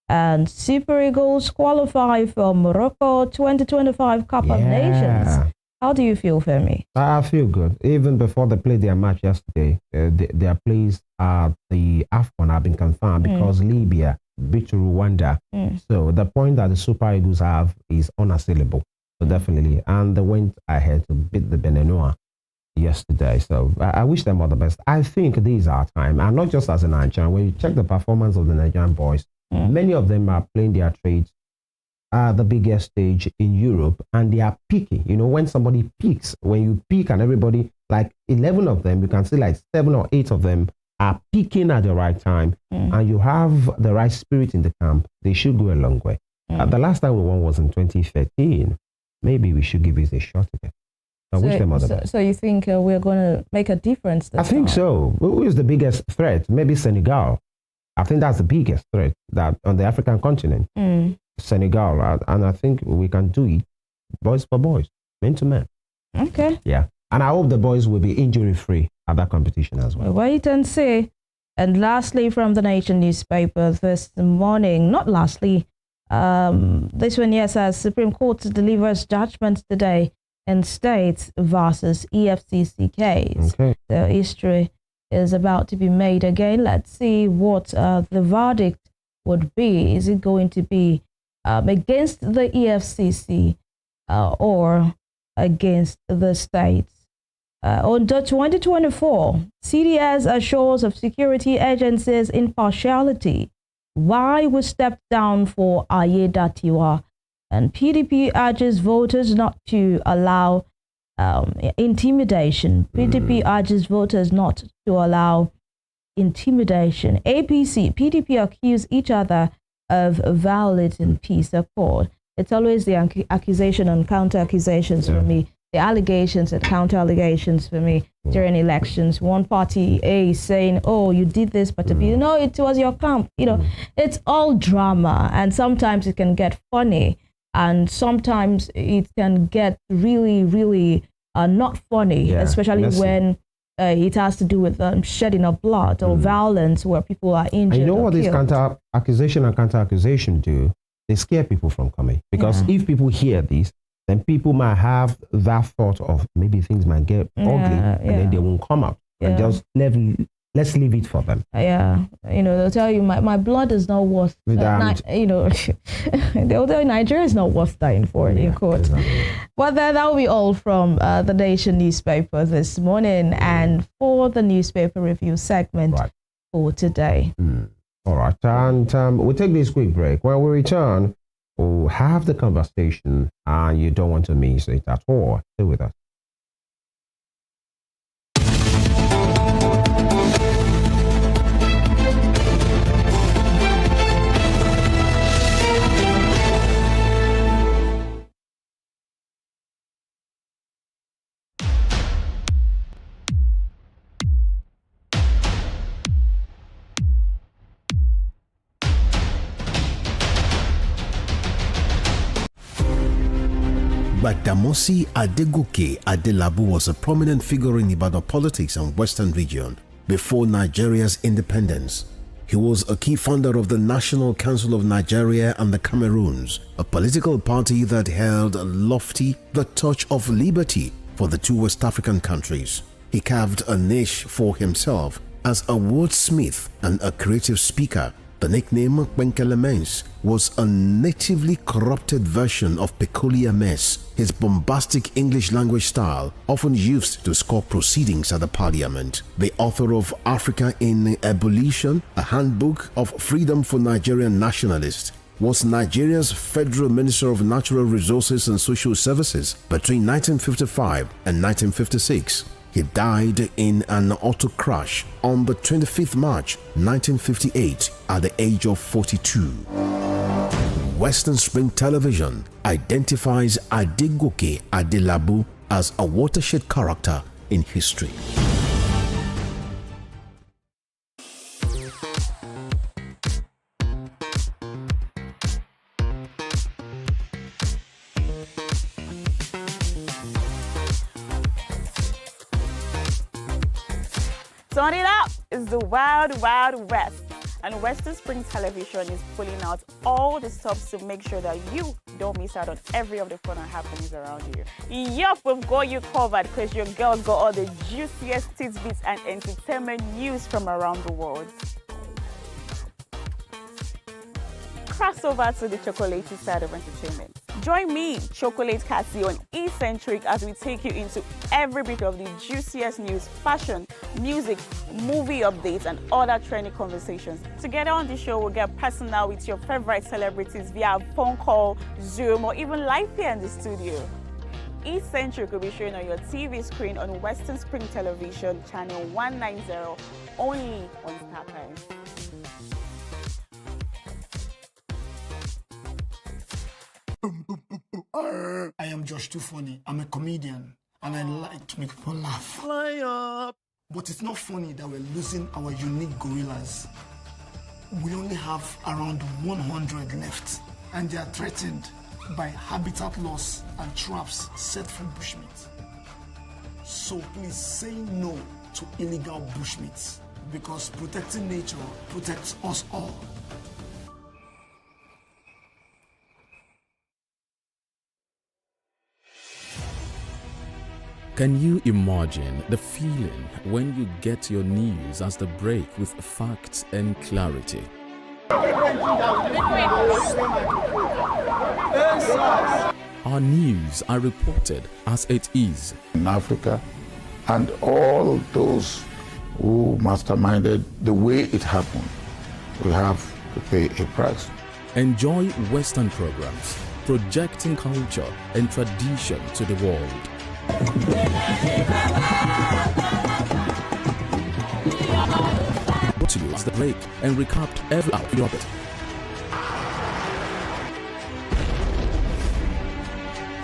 And Super Eagles qualify for Morocco 2025 Cup of Nations. How do you feel, Femi? I feel good. Even before they played their match yesterday, their plays at the AFCON have been confirmed because Libya beat Rwanda. So the point that the Super Eagles have is unassailable. So definitely. And they went ahead to beat the Beninoa yesterday. So I wish them all the best. I think these are time. And not just as a Nigerian. When you check the performance of the Nigerian boys, many of them are playing their trades at the biggest stage in Europe, and they are peaking. When somebody peaks, when you peak and everybody, like 11 of them, you can see like 7 or 8 of them are peaking at the right time, and you have the right spirit in the camp, they should go a long way. The last time we won was in 2013. Maybe we should give it a shot again. I wish them all the best. So you think we're going to make a difference this I think time? so. Who is the biggest threat? Maybe Senegal. I think that's the biggest threat that on the African continent. Senegal, and I think we can do it, boys for boys, men to men. Okay. Yeah, and I hope the boys will be injury-free at that competition as well. Wait and see. And lastly, from The Nation newspaper this morning, not lastly, this one here says Supreme Court delivers judgment today in States versus EFCC case. Okay. The history is about to be made again. Let's see what the verdict would be. Is it going to be against the EFCC or against the states? On the 2024, CDS assures of security agencies' impartiality. Why we stepped down for Ayedatiwa, and PDP urges voters not to allow intimidation. PDP urges voters not to allow intimidation. APC, PDP accuse each other of violating peace accord. It's always the accusation and counter accusations for me, the allegations and counter allegations for me during elections. One party A saying, oh, you did this, but no, it was your camp. It's all drama, and sometimes it can get funny, and sometimes it can get really, really not funny, especially when it has to do with shedding of blood or violence where people are injured. And you know what killed. these counter-accusation and counter-accusation do? They scare people from coming. Because if people hear this, then people might have that thought of maybe things might get ugly, and then they won't come out. And just let's leave it for them. They'll tell you my blood is not worth. They'll tell you Nigeria is not worth dying for in court. Exactly. Well, that will be all from the Nation newspaper this morning, and for the newspaper review segment for today. All right, and we'll take this quick break. When we return, we'll have the conversation, and you don't want to miss it at all. Stay with us. Badamasi Adegoke Adelabu was a prominent figure in Ibadan politics and Western region before Nigeria's independence. He was a key founder of the National Council of Nigeria and the Cameroons, a political party that held lofty the torch of liberty for the two West African countries. He carved a niche for himself as a wordsmith and a creative speaker. The nickname Kwenkele was a natively corrupted version of peculiar mess, his bombastic English language style often used to score proceedings at the parliament. The author of Africa in Ebullition, a handbook of freedom for Nigerian nationalists, was Nigeria's Federal Minister of Natural Resources and Social Services between 1955 and 1956. He died in an auto crash on the 25th March 1958 at the age of 42. Western Spring Television identifies Adegoke Adelabu as a watershed character in history. Turn it up! It's the Wild Wild West, and Western Spring Television is pulling out all the stops to make sure that you don't miss out on every of the fun and happenings around you. Yup, we've got you covered because your girl got all the juiciest tidbits and entertainment news from around the world. Cross over to the chocolatey side of entertainment. Join me, Chocolate Cassie, on Eccentric as we take you into every bit of the juiciest news, fashion, music, movie updates, and other trending conversations. Together on the show, we'll get personal with your favorite celebrities via phone call, Zoom, or even live here in the studio. Eccentric will be shown on your TV screen on Western Spring Television, channel 190, only on Star Times. I am Josh Too Funny. I'm a comedian and I like to make people laugh. Fly up. But it's not funny that we're losing our unique gorillas. We only have around 100 left, and they are threatened by habitat loss and traps set for bushmeat. So please say no to illegal bushmeat, because protecting nature protects us all. Can you imagine the feeling when you get your news as they break with facts and clarity? Our news are reported as it is. In Africa, and all those who masterminded the way it happened, we have to pay a price. Enjoy Western programs, projecting culture and tradition to the world. Brought to you as the break and recapped every hour of it.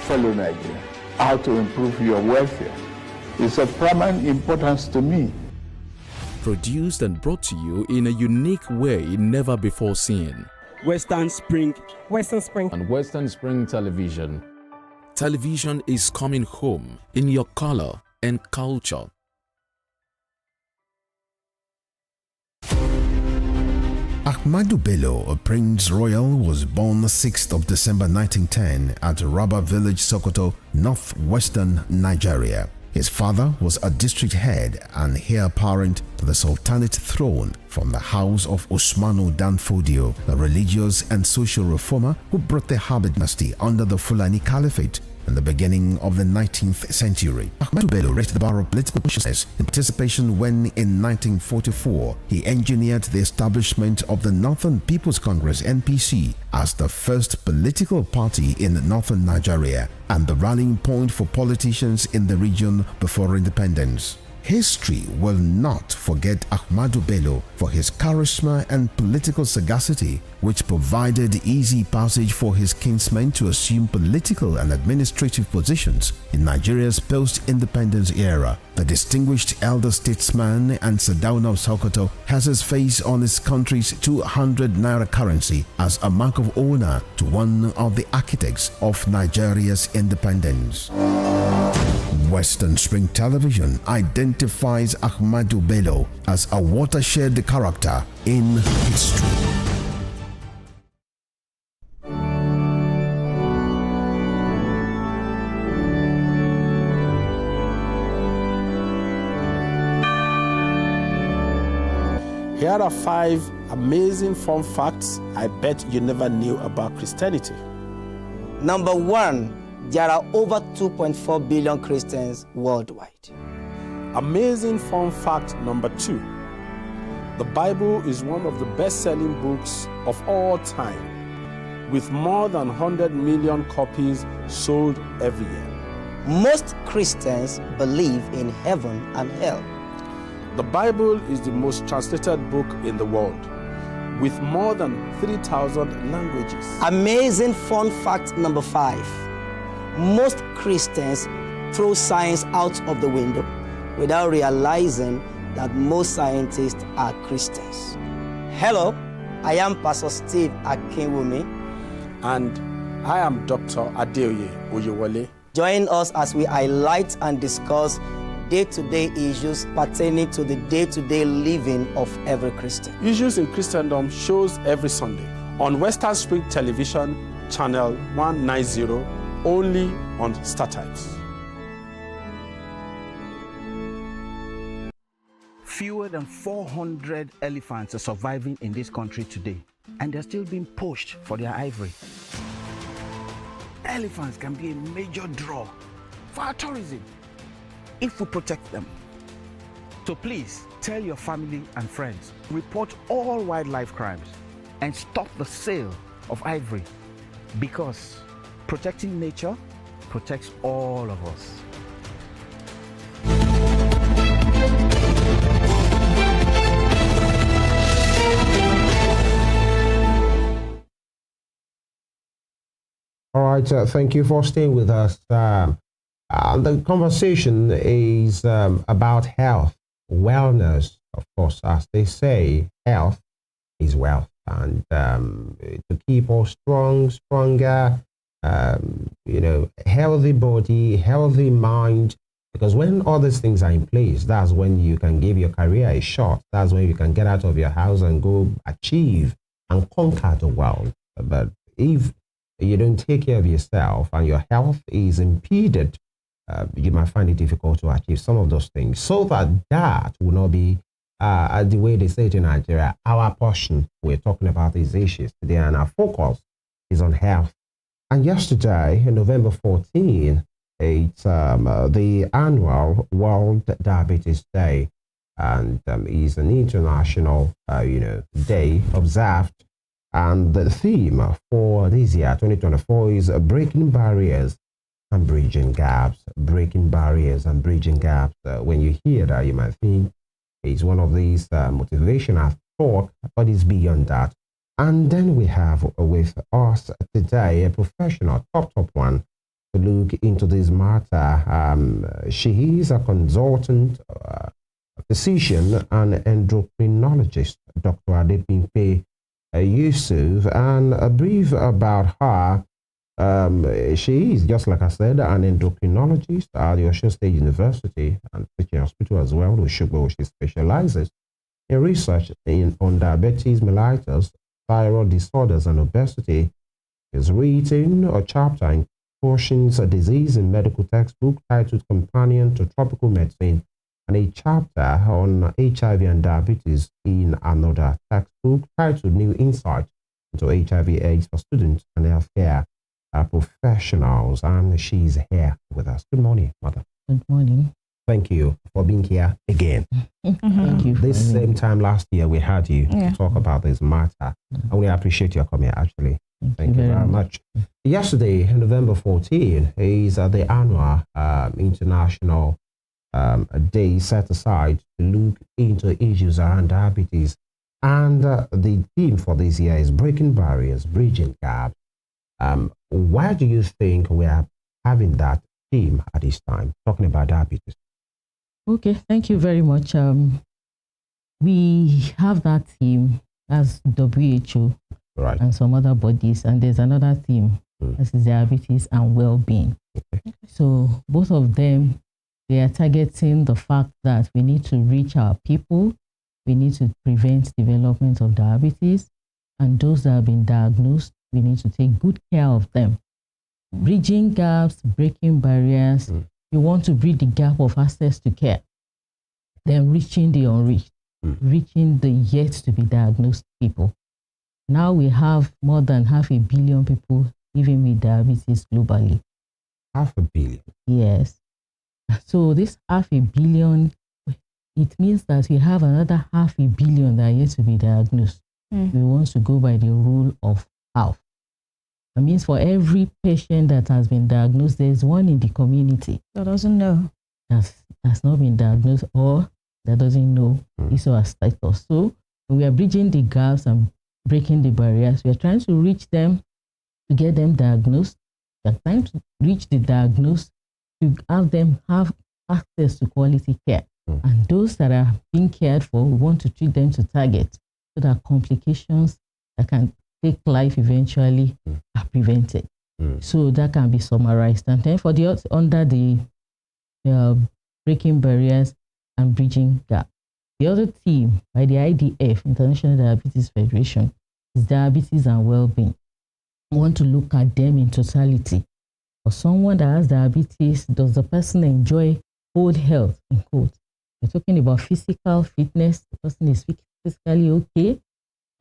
Fellow Nigeria, how to improve your welfare is of paramount importance to me. Produced and brought to you in a unique way never before seen. Western Spring. Western Spring. And Western Spring Television. Television is coming home in your color and culture. Ahmadu Bello, a Prince Royal, was born 6th of December 1910 at Raba Village, Sokoto, northwestern Nigeria. His father was a district head and heir apparent to the Sultanate throne from the house of Usmanu Danfodio, a religious and social reformer who brought the Habib dynasty under the Fulani Caliphate in the beginning of the 19th century. Ahmadu Bello raised the bar of political consciousness in participation when, in 1944, he engineered the establishment of the Northern People's Congress (NPC) as the first political party in northern Nigeria and the rallying point for politicians in the region before independence. History will not forget Ahmadu Bello for his charisma and political sagacity, which provided easy passage for his kinsmen to assume political and administrative positions in Nigeria's post-independence era. The distinguished elder statesman and Sardauna of Sokoto has his face on his country's 200 naira currency as a mark of honor to one of the architects of Nigeria's independence. Western Spring Television identifies Ahmadu Bello as a watershed character in history. Here are 5 amazing fun facts I bet you never knew about Christianity. Number 1. There are over 2.4 billion Christians worldwide. Amazing fun fact number 2. The Bible is one of the best-selling books of all time, with more than 100 million copies sold every year. Most Christians believe in heaven and hell. The Bible is the most translated book in the world, with more than 3,000 languages. Amazing fun fact number 5. Most Christians throw science out of the window without realizing that most scientists are Christians. Hello, I am Pastor Steve Akinwumi. And I am Dr. Adeoye Oyewole. Join us as we highlight and discuss day-to-day issues pertaining to the day-to-day living of every Christian. Issues in Christendom shows every Sunday on Western Spring Television, channel 190, only on StarTimes. Fewer than 400 elephants are surviving in this country today, and they're still being poached for their ivory. Elephants can be a major draw for our tourism if we protect them. So please tell your family and friends, report all wildlife crimes, and stop the sale of ivory, because protecting nature protects all of us. All right, thank you for staying with us. The conversation is about health, wellness. Of course, as they say, health is wealth. And to keep us stronger, healthy body, healthy mind, because when all these things are in place, that's when you can give your career a shot. That's when you can get out of your house and go achieve and conquer the world. But if you don't take care of yourself and your health is impeded, you might find it difficult to achieve some of those things. So that will not be the way they say it in Nigeria, our portion. We're talking about these issues today, and our focus is on health. And yesterday, November 14, it's the annual World Diabetes Day, and is an international, day observed. And the theme for this year, 2024, is breaking barriers and bridging gaps. Breaking barriers and bridging gaps. When you hear that, you might think it's one of these motivational talk, but it's beyond that. And then we have with us today a professional, top one, to look into this matter. She is a consultant, physician, and endocrinologist, Dr. Adebimpe Yusuf. And a brief about her. She is, just like I said, an endocrinologist at the Osun State University and teaching hospital as well, where she specializes in research on diabetes mellitus, thyroid disorders, and obesity. She's written a chapter in Cushing's disease in medical textbook titled Companion to Tropical Medicine, and a chapter on HIV and diabetes in another textbook titled New Insight into HIV/AIDS for Students and Healthcare Professionals. And she's here with us. Good morning, Mother. Good morning. Thank you for being here again. Thank you. This same time last year, we had you to talk about this matter. And we appreciate your coming, actually. Thank you very much. Yesterday, November 14, is the annual International a day set aside to look into issues around diabetes. And the theme for this year is breaking barriers, bridging gaps. Why do you think we are having that theme at this time, talking about diabetes? Okay, thank you very much. We have that theme as WHO and some other bodies, and there's another theme, this is diabetes and well-being. So both of them, they are targeting the fact that we need to reach our people, we need to prevent development of diabetes, and those that have been diagnosed, we need to take good care of them. Bridging gaps, breaking barriers, you want to bridge the gap of access to care, then reaching the unreached, reaching the yet to be diagnosed people. Now we have more than 500 million people living with diabetes globally. 500 million? Yes. So this 500 million, it means that we have another 500 million that are yet to be diagnosed. We want to go by the rule of half. That means for every patient that has been diagnosed, there's one in the community that doesn't know, that's not been diagnosed, or that doesn't know his or her status. So we are bridging the gaps and breaking the barriers. We are trying to reach them, to get them diagnosed. We are trying to reach the diagnosed, to have them have access to quality care. And those that are being cared for, we want to treat them to target, so that complications that can take life eventually are prevented. So that can be summarized. And then for the under the breaking barriers and bridging gap, the other theme by the IDF, International Diabetes Federation, is diabetes and well-being. We want to look at them in totality. For someone that has diabetes, does the person enjoy good health, in quotes? We're talking about physical fitness. The person is physically okay. The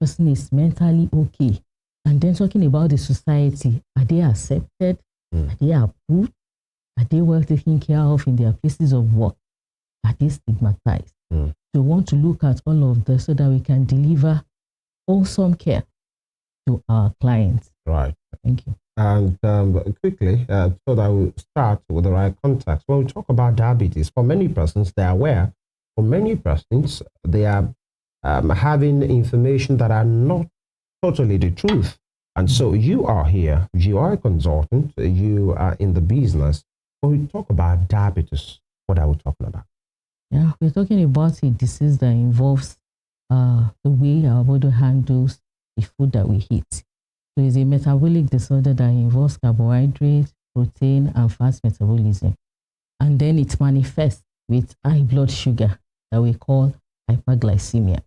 person is mentally okay. And then talking about the society, are they accepted? Are they approved? Are they well taken care of in their places of work? Are they stigmatized? So we want to look at all of this so that we can deliver wholesome care to our clients. Right. Thank you. And quickly, so that we start with the right context. When we talk about diabetes, for many persons, they are aware. For many persons, they are having information that are not totally the truth. And so you are here, you are a consultant, you are in the business. When we talk about diabetes, what are we talking about? Yeah, we're talking about a disease that involves the way our body handles the food that we eat. So it's a metabolic disorder that involves carbohydrate, protein, and fat metabolism. And then it manifests with high blood sugar that we call hyperglycemia.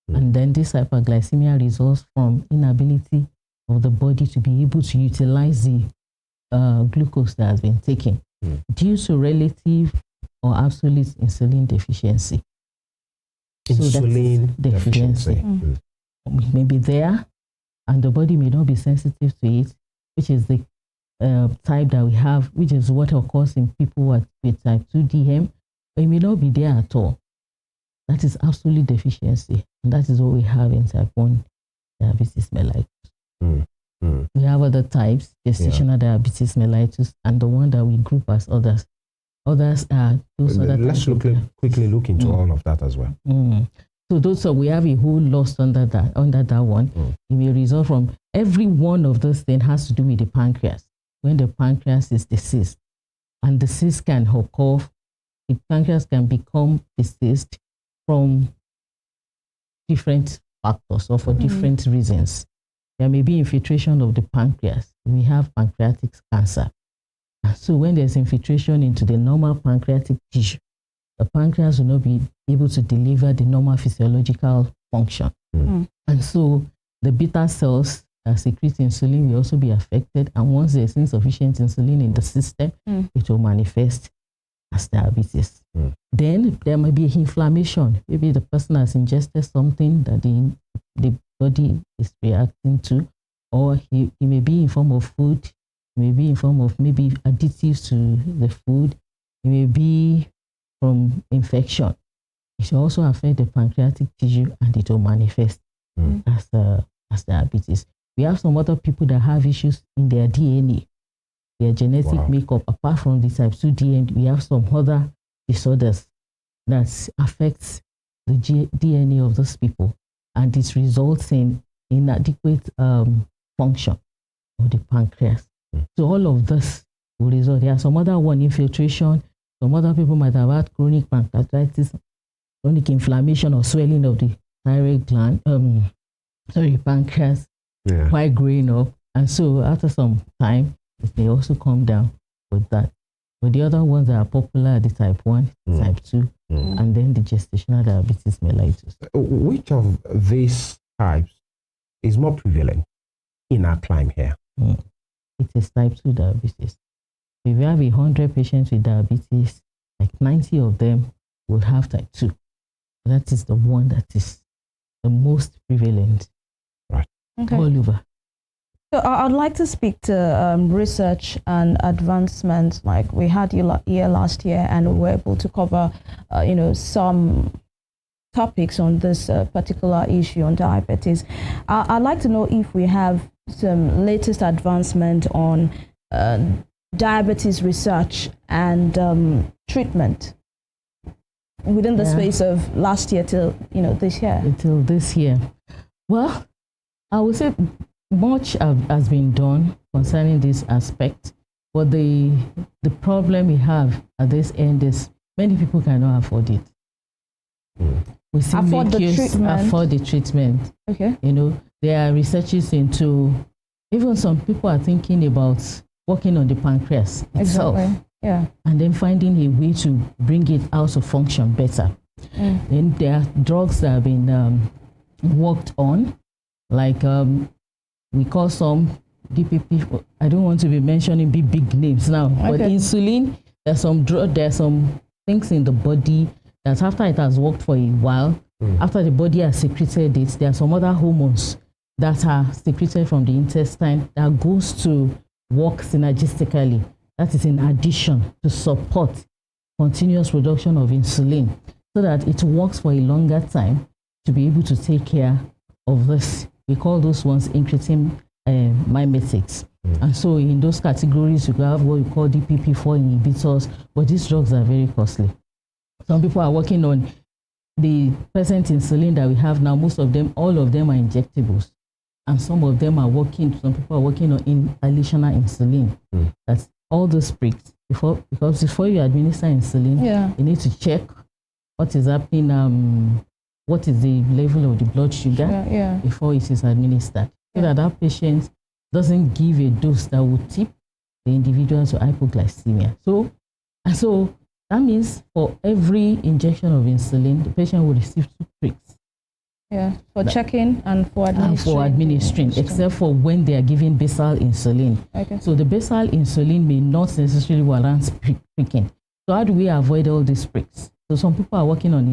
And then this hyperglycemia results from inability of the body to be able to utilize the glucose that has been taken due to relative or absolute insulin deficiency. Insulin deficiency. May be there, and the body may not be sensitive to it, which is the type that we have, which is what occurs in people with type 2 DM, but it may not be there at all. That is absolute deficiency, and that is what we have in type 1 diabetes mellitus. We have other types, gestational diabetes mellitus, and the one that we group as others. Others are those other types. Let's quickly look into all of that as well. So those we have a whole loss under that one. It may result from every one of those things has to do with the pancreas. When the pancreas is diseased, and the cyst can occur, the pancreas can become diseased from different factors or for different reasons. There may be infiltration of the pancreas. We have pancreatic cancer. So when there's infiltration into the normal pancreatic tissue, the pancreas will not be able to deliver the normal physiological function. And so the beta cells that secrete insulin will also be affected. And once there's insufficient insulin in the system, it will manifest as diabetes. Then there may be inflammation. Maybe the person has ingested something that the body is reacting to, or it may be in form of food, it may be in form of maybe additives to the food, it may be from infection. It will also affect the pancreatic tissue, and it will manifest as diabetes. We have some other people that have issues in their DNA, their genetic makeup. Apart from the type 2 DNA, we have some other disorders that affects the DNA of those people, and it results in inadequate function of the pancreas. So all of this will result. There are some other one, infiltration. Some other people might have had chronic pancreatitis, chronic inflammation or swelling of the thyroid gland, pancreas, while growing up. And so after some time, it may also come down with that. But the other ones that are popular are the type 1, type 2, and then the gestational diabetes mellitus. Which of these types is more prevalent in our climate here? It is type 2 diabetes. If you have 100 patients with diabetes, like 90 of them will have type 2. That is the one that is the most prevalent all over. So I'd like to speak to research and advancement. Like we had you here last year, and we were able to cover, some topics on this particular issue on diabetes. I'd like to know if we have some latest advancement on diabetes research and treatment within the space of last year till this year. Until this year. Well, I would say much has been done concerning this aspect, but the problem we have at this end is many people cannot afford it. We see Afford the treatment. Okay. There are researches into, even some people are thinking about working on the pancreas itself. Exactly. Yeah. And then finding a way to bring it out to function better. Then there are drugs that have been worked on, like we call some DPP. I don't want to be mentioning big names now, but insulin. There's some things in the body that after it has worked for a while, after the body has secreted it, there are some other hormones that are secreted from the intestine that goes to work synergistically. That is in addition to support continuous production of insulin, so that it works for a longer time to be able to take care of this. We call those ones incretin mimetics. And so in those categories, you have what we call DPP-4 inhibitors, but these drugs are very costly. Some people are working on the present insulin that we have now. Most of them, all of them are injectables. And some of them are some people are working on inhalational insulin. That's all those pricks. Because before you administer insulin, you need to check what is happening, what is the level of the blood sugar before it is administered. So that patient doesn't give a dose that would tip the individual to hypoglycemia. So that means for every injection of insulin, the patient will receive 2 pricks. Yeah, for checking and for administering. Except for when they are giving basal insulin. Okay. So the basal insulin may not necessarily warrant pricking. So how do we avoid all these pricks? So some people are working on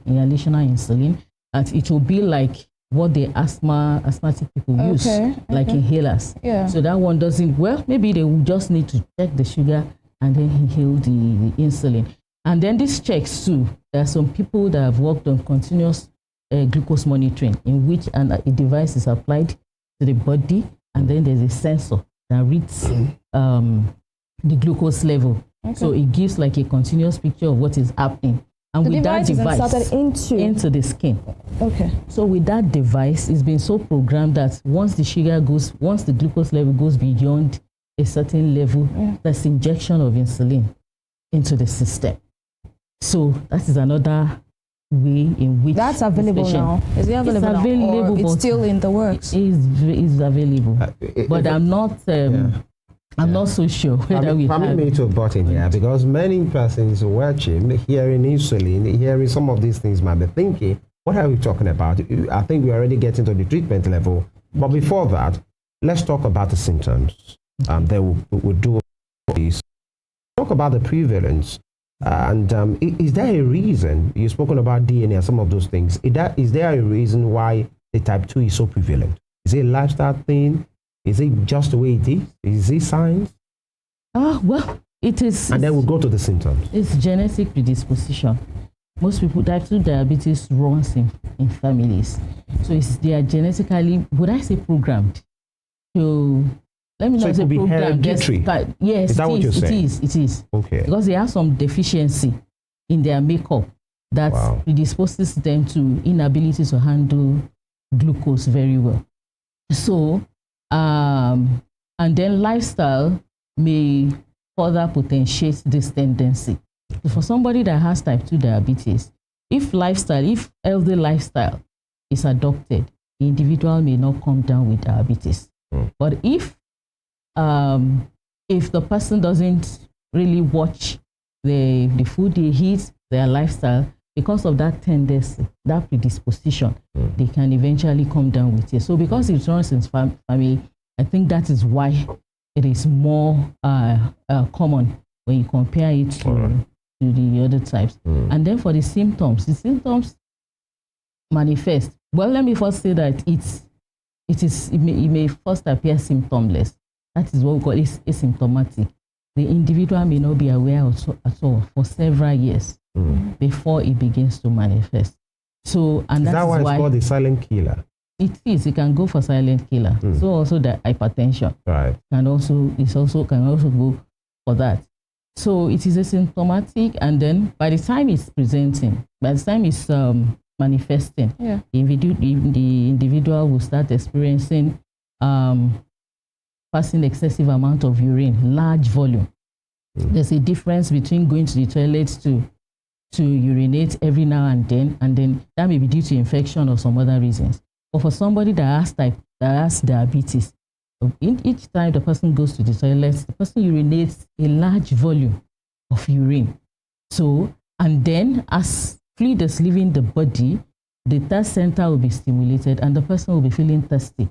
inhalational insulin, and it will be like what the asthmatic people use, like inhalers. Yeah. So that one doesn't, maybe they will just need to check the sugar and then inhale the insulin. And then these checks too, there are some people that have worked on continuous glucose monitoring, in which a device is applied to the body, and then there's a sensor that reads the glucose level. So it gives like a continuous picture of what is happening. And the with that device, is inserted into the skin. Okay. So with that device, it's been so programmed that once the glucose level goes beyond a certain level, there's injection of insulin into the system. So that is another way in which that's available now. Is it available, now, or it's still in the works? It is available, but I'm not. I'm not so sure whether we have. Permit me to butt in here, because many persons watching, hearing insulin, hearing some of these things, might be thinking, what are we talking about? I think we're already getting to the treatment level. But before that, let's talk about the symptoms. Then we'll do this. Talk about the prevalence. And is there a reason, you've spoken about DNA and some of those things, is there a reason why the type 2 is so prevalent? Is it a lifestyle thing? Is it just the way it is? Is it science? Well, it is. And then we'll go to the symptoms. It's genetic predisposition. Most people, type 2 diabetes runs in families. So they are genetically, would I say programmed? So let me not say programmed. Hereditary. Yes, is that what you're saying? It is. Okay. Because they have some deficiency in their makeup that predisposes them to inability to handle glucose very well. So, and then lifestyle may further potentiate this tendency. So for somebody that has type 2 diabetes, if healthy lifestyle is adopted, the individual may not come down with diabetes. But if the person doesn't really watch the food they eat, their lifestyle, because of that tendency, that predisposition, they can eventually come down with it. So because it runs in family, I think that is why it is more common when you compare it to the other types. And then for the symptoms manifest. Well, let me first say that it may first appear symptomless. That is what we call asymptomatic. The individual may not be aware at all for several years before it begins to manifest. So, and is that why it's called the silent killer? It is. It can go for silent killer. So also the hypertension can also go for that. So it is asymptomatic, and then by the time it's presenting, by the time it's manifesting, the individual will start experiencing passing excessive amount of urine, large volume. There's a difference between going to the toilet to urinate every now and then that may be due to infection or some other reasons. But for somebody that has diabetes, each time the person goes to the toilet, the person urinates a large volume of urine. So, and then as fluid is leaving the body, the thirst center will be stimulated and the person will be feeling thirsty.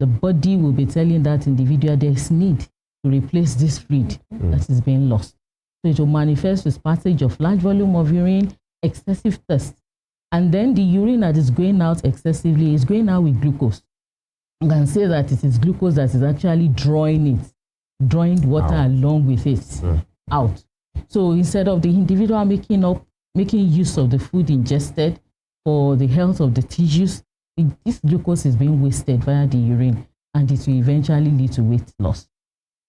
The body will be telling that individual there's need to replace this fluid that is being lost. So it will manifest with passage of large volume of urine, excessive thirst. And then the urine that is going out excessively is going out with glucose. You can say that it is glucose that is actually drawing water along with it out. So instead of the individual making use of the food ingested for the health of the tissues, this glucose is being wasted via the urine, and it will eventually lead to weight loss.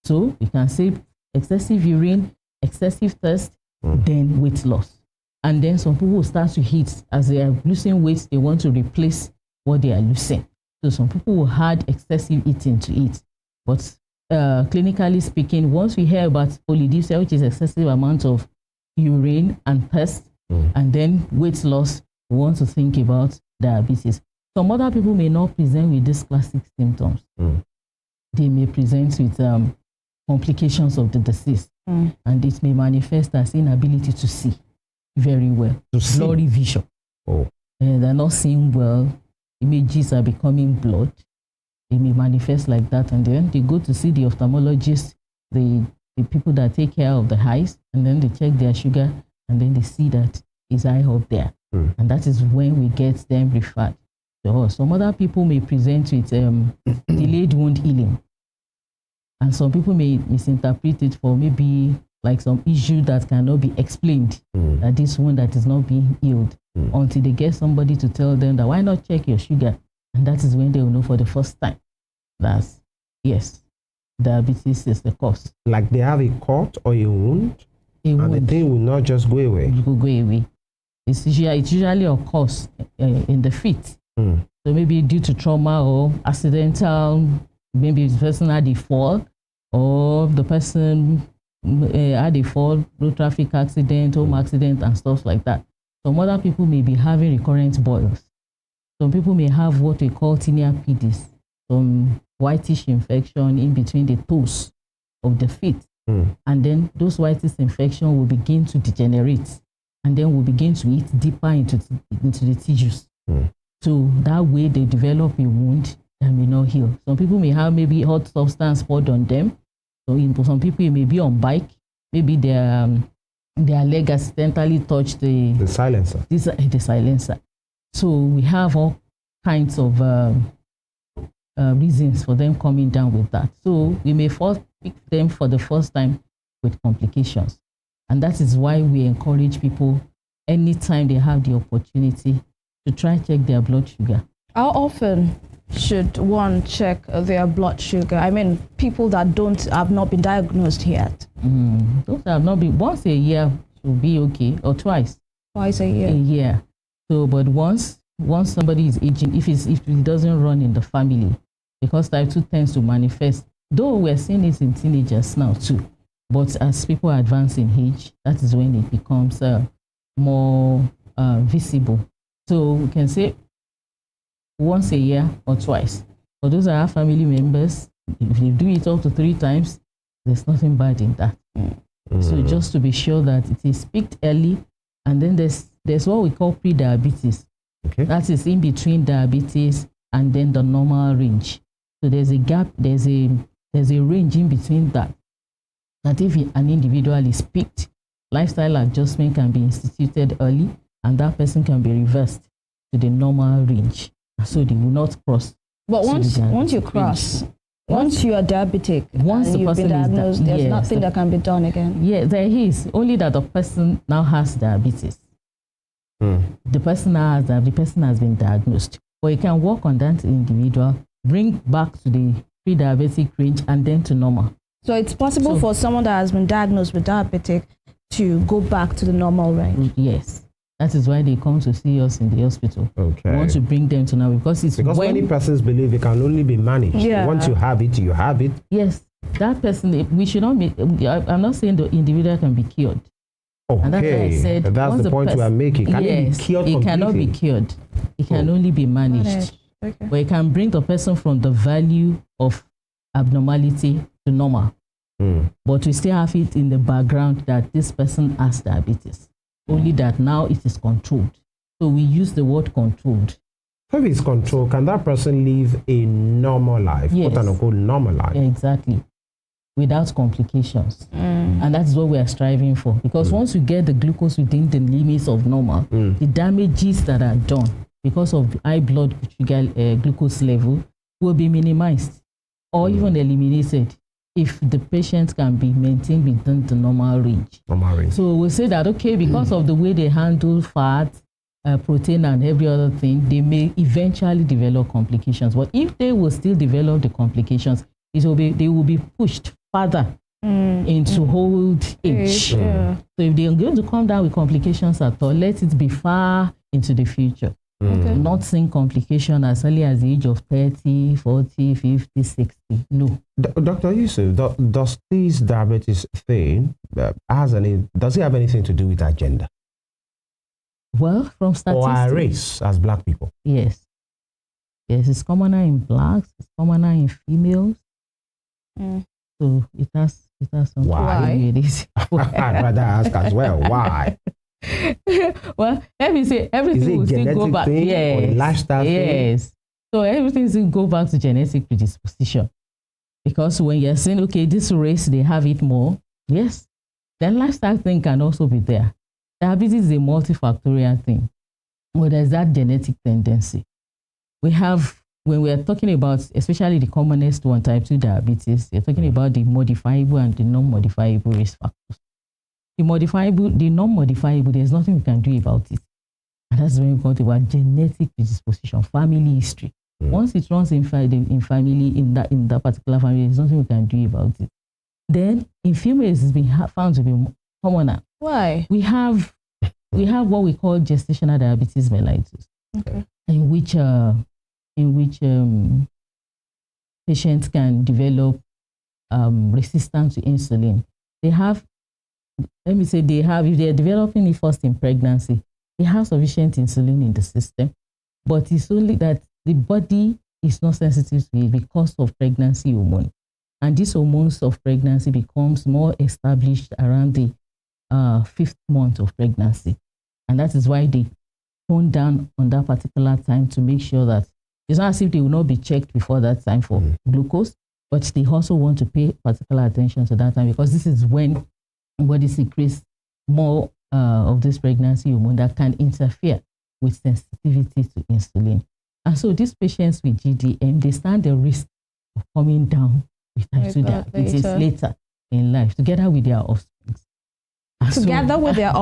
So we can say excessive urine, excessive thirst, then weight loss. And then some people will start to eat. As they are losing weight, they want to replace what they are losing. So some people will add excessive eating to it. But clinically speaking, once we hear about polydipsia, which is excessive amount of urine and thirst, and then weight loss, we want to think about diabetes. Some other people may not present with these classic symptoms. They may present with complications of the disease, and it may manifest as inability to see very well, blurry vision. They're not seeing well. Images are becoming blurred. They may manifest like that, and then they go to see the ophthalmologist, the people that take care of the eyes, and then they check their sugar, and then they see that it's high up there, and that is when we get them referred. So some other people may present with delayed wound healing, and some people may misinterpret it for maybe like some issue that cannot be explained, that this wound that is not being healed, until they get somebody to tell them that why not check your sugar, and that is when they will know for the first time that yes, diabetes is the cause. Like they have a cut or a wound, and the thing will not just go away. It will go away. It usually occurs in the feet. So maybe due to trauma or accidental, maybe the person had a fall, or the person had a fall, road traffic accident, home accident, and stuff like that. Some other people may be having recurrent boils. Some people may have what we call tinea pedis, some whitish infection in between the toes of the feet. And then those whitish infection will begin to degenerate, and then will begin to eat deeper into the tissues. So that way they develop a wound that may not heal. Some people may have maybe hot substance poured on them. So some people may be on bike, maybe their leg accidentally touched the silencer. The silencer. So we have all kinds of reasons for them coming down with that. So we may first pick them for the first time with complications. And that is why we encourage people anytime they have the opportunity to try check their blood sugar. How often should one check their blood sugar? I mean, people that have not been diagnosed yet. Those have not been, once a year will be okay, or twice. Twice a year. A year. So, but once somebody is aging, if it doesn't run in the family, because type 2 tends to manifest, though we're seeing it in teenagers now too, but as people advance in age, that is when it becomes more visible. So we can say once a year or twice. For those are our family members, if they do it up to 3 times, there's nothing bad in that. So just to be sure that it is picked early, and then there's what we call pre-diabetes. Okay. That is in between diabetes and then the normal range. So there's a gap, there's a range in between that. That if an individual is picked, lifestyle adjustment can be instituted early, and that person can be reversed to the normal range. So they will not cross. But once you cross, once you are diabetic, once and the you've person been is diagnosed, there's yes, nothing that can be done again. Yeah, there is. Only that the person now has diabetes. The person now has the person has been diagnosed. But you can work on that individual, bring back to the pre-diabetic range, and then to normal. So it's possible for someone that has been diagnosed with diabetic to go back to the normal range? Yes. That is why they come to see us in the hospital. Okay. We want to bring them to now because many persons believe it can only be managed. Yeah. Once you have it, you have it. Yes. That person, we should not be, I'm not saying the individual can be cured. Okay. And that's why I said, that's the point we are making. Can it be cured completely? It cannot be cured. It can only be managed. Okay. But it can bring the person from the value of abnormality to normal. But we still have it in the background that this person has diabetes. Only that now it is controlled. So we use the word controlled. So if it's controlled, can that person live a normal life? Yes. Quote unquote normal life? Yeah, exactly. Without complications. And that's what we are striving for. Because once we get the glucose within the limits of normal, the damages that are done because of high blood sugar glucose level will be minimized or even eliminated if the patient can be maintained within the normal range. So we say that, okay, because of the way they handle fat, protein and every other thing, they may eventually develop complications. But if they will still develop the complications, they will be pushed further into old age. So if they are going to come down with complications at all, let it be far into the future. Not seeing complication as early as the age of 30, 40, 50, 60. No. Dr. Yusuf, does this diabetes thing does it have anything to do with our gender? Well, from statistics. Or our race as black people? Yes. Yes, it's commoner in blacks, it's commoner in females. So it has something Why? to do with it. I'd rather ask as well, why? Well, let me say everything will still go back. Thing or a lifestyle thing? Yes. So everything will go back to genetic predisposition. Because when you're saying, okay, this race, they have it more, yes, then lifestyle thing can also be there. Diabetes is a multifactorial thing. But there's that genetic tendency. We have, when we are talking about, especially the commonest one, type 2 diabetes, we're talking about the modifiable and the non-modifiable risk factors. The non-modifiable, there's nothing we can do about it. And that's when we talk about genetic predisposition, family history. Once it runs in family, in that particular family, there's nothing we can do about it. Then in females, it's been found to be commoner. Why? We have what we call gestational diabetes mellitus, in which patients can develop resistance to insulin. If they are developing it first in pregnancy, they have sufficient insulin in the system, but it's only that the body is not sensitive to it because of pregnancy hormone. And these hormones of pregnancy becomes more established around the 5th month of pregnancy. And that is why they tone down on that particular time to make sure that it's not as if they will not be checked before that time for glucose, but they also want to pay particular attention to that time because this is when the body secretes more of this pregnancy hormone that can interfere with sensitivity to insulin. And so these patients with GDM, they stand the risk of coming down with type 2 diabetes later in life, together with their offspring. Together with their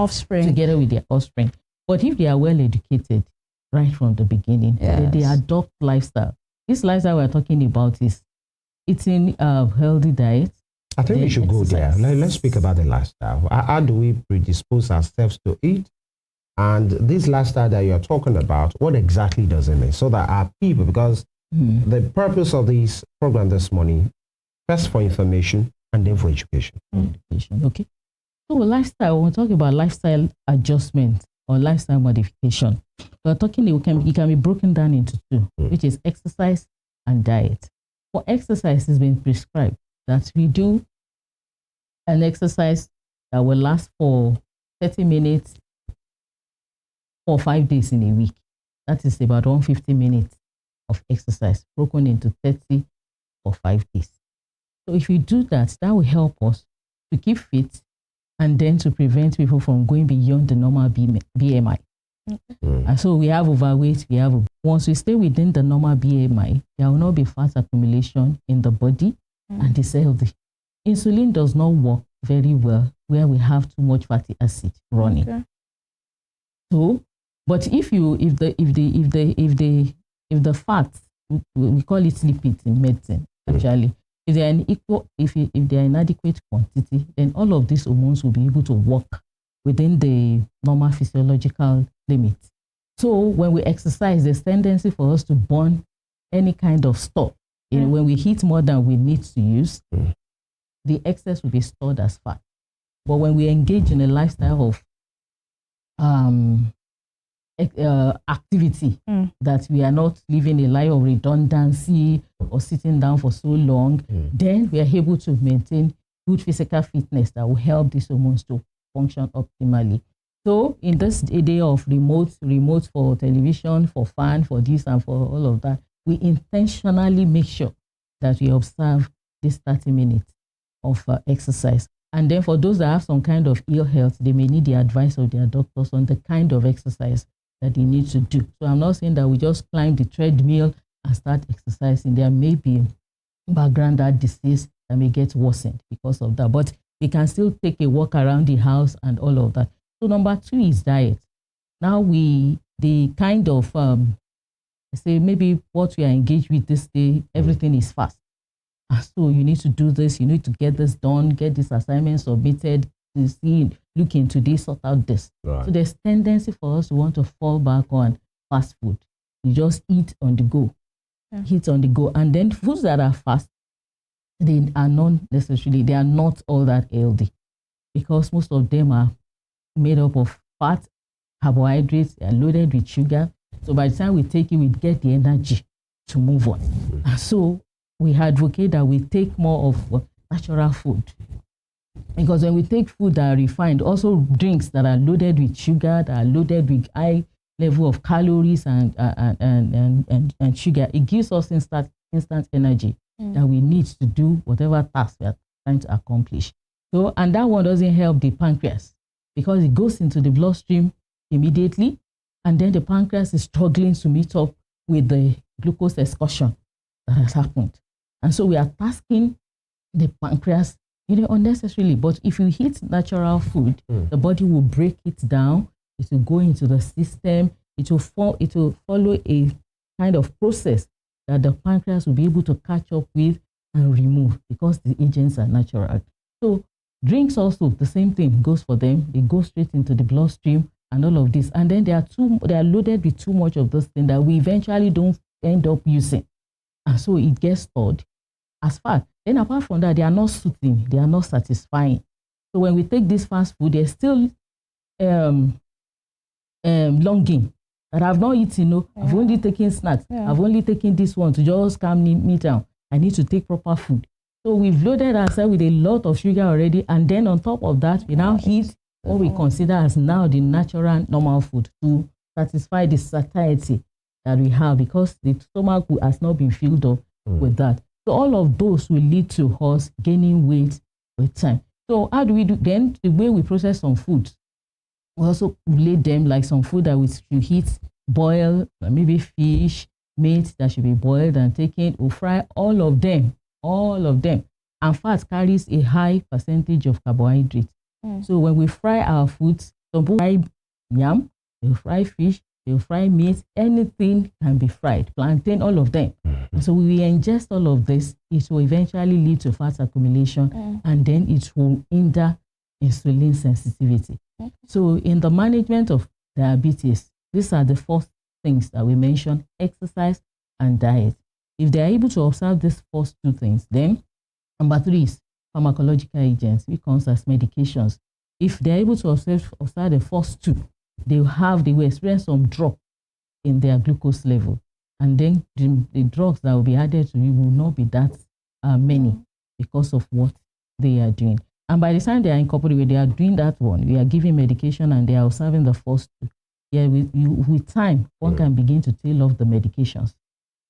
offspring. But if they are well educated right from the beginning, then they adopt lifestyle. This lifestyle we're talking about is eating a healthy diet, I think we should go there. Let's speak about the lifestyle. How do we predispose ourselves to it? And this lifestyle that you're talking about, what exactly does it mean? So that our people, because the purpose of this program this morning, first for information and then for education. Okay. So lifestyle, when we're talking about lifestyle adjustment or lifestyle modification, we're talking, it can be broken down into two, which is exercise and diet. For exercise, it's been prescribed that we do an exercise that will last for 30 minutes for 5 days in a week. That is about 150 minutes of exercise broken into 30 for 5 days. So if we do that, that will help us to keep fit and then to prevent people from going beyond the normal BMI. And so we have overweight, once we stay within the normal BMI, there will not be fat accumulation in the body and it's healthy. Insulin does not work very well where we have too much fatty acid running. Okay. So, but if the fat, we call it lipids in medicine, actually, if they are if they are in adequate quantity, then all of these hormones will be able to work within the normal physiological limit. So when we exercise, there's tendency for us to burn any kind of stuff. When we eat more than we need to use, the excess will be stored as fat. But when we engage in a lifestyle of activity, that we are not living a life of redundancy or sitting down for so long, then we are able to maintain good physical fitness that will help these hormones to function optimally. So in this day of remote for television, for fan, for this and for all of that, we intentionally make sure that we observe this 30 minutes of exercise. And then for those that have some kind of ill health, they may need the advice of their doctors on the kind of exercise that they need to do. So I'm not saying that we just climb the treadmill and start exercising. There may be background heart disease that may get worsened because of that. But we can still take a walk around the house and all of that. So number 2 is diet. Now the kind of, say maybe what we are engaged with this day, everything is fast. So you need to do this, you need to get this done, get this assignment submitted, to see, look into this, sort out this. Right. So there's tendency for us to want to fall back on fast food. You just eat on the go. Eat on the go. And then foods that are fast, they are not all that healthy because most of them are made up of fat, carbohydrates, they are loaded with sugar. So by the time we take it, we get the energy to move on. And so we advocate that we take more of natural food. Because when we take food that are refined, also drinks that are loaded with sugar, that are loaded with high level of calories and sugar, it gives us instant energy that we need to do whatever task we are trying to accomplish. So, and that one doesn't help the pancreas because it goes into the bloodstream immediately, and then the pancreas is struggling to meet up with the glucose excursion that has happened. And so we are tasking the pancreas unnecessarily. But if you eat natural food, the body will break it down. It will go into the system. It will follow a kind of process that the pancreas will be able to catch up with and remove because the agents are natural. So drinks also, the same thing goes for them. They go straight into the bloodstream and all of this. And then they are loaded with too much of those things that we eventually don't end up using. And so it gets stored as fat. Then apart from that, they are not soothing, they are not satisfying. So when we take this fast food, there's still longing that I've not eaten, I've only taken snacks. I've only taken this one to just calm me down. I need to take proper food. So we've loaded ourselves with a lot of sugar already, and then on top of that, we now eat what we consider as now the natural, normal food to satisfy the satiety that we have because the stomach has not been filled up with that. So all of those will lead to us gaining weight with time. So how do we do? Then the way we process some foods, we also relate them like some food that we should eat, boil, maybe fish, meat that should be boiled and taken. We'll fry all of them. And fat carries a high percentage of carbohydrates. So when we fry our foods, some people fry yam, they fry fish, They'll fry meat, anything can be fried, plantain, all of them. So we ingest all of this, it will eventually lead to fat accumulation, and then it will hinder insulin sensitivity. So in the management of diabetes, these are the first things that we mentioned: exercise and diet. If they are able to observe these first two things, then number 3 is pharmacological agents, which comes as medications. If they're able to observe the first two, they will experience some drop in their glucose level. And then the drugs that will be added to it will not be that many because of what they are doing. And by the time they are incorporated, they are doing that one, we are giving medication and they are observing the first two. Yeah, with time, one can begin to tail off the medications,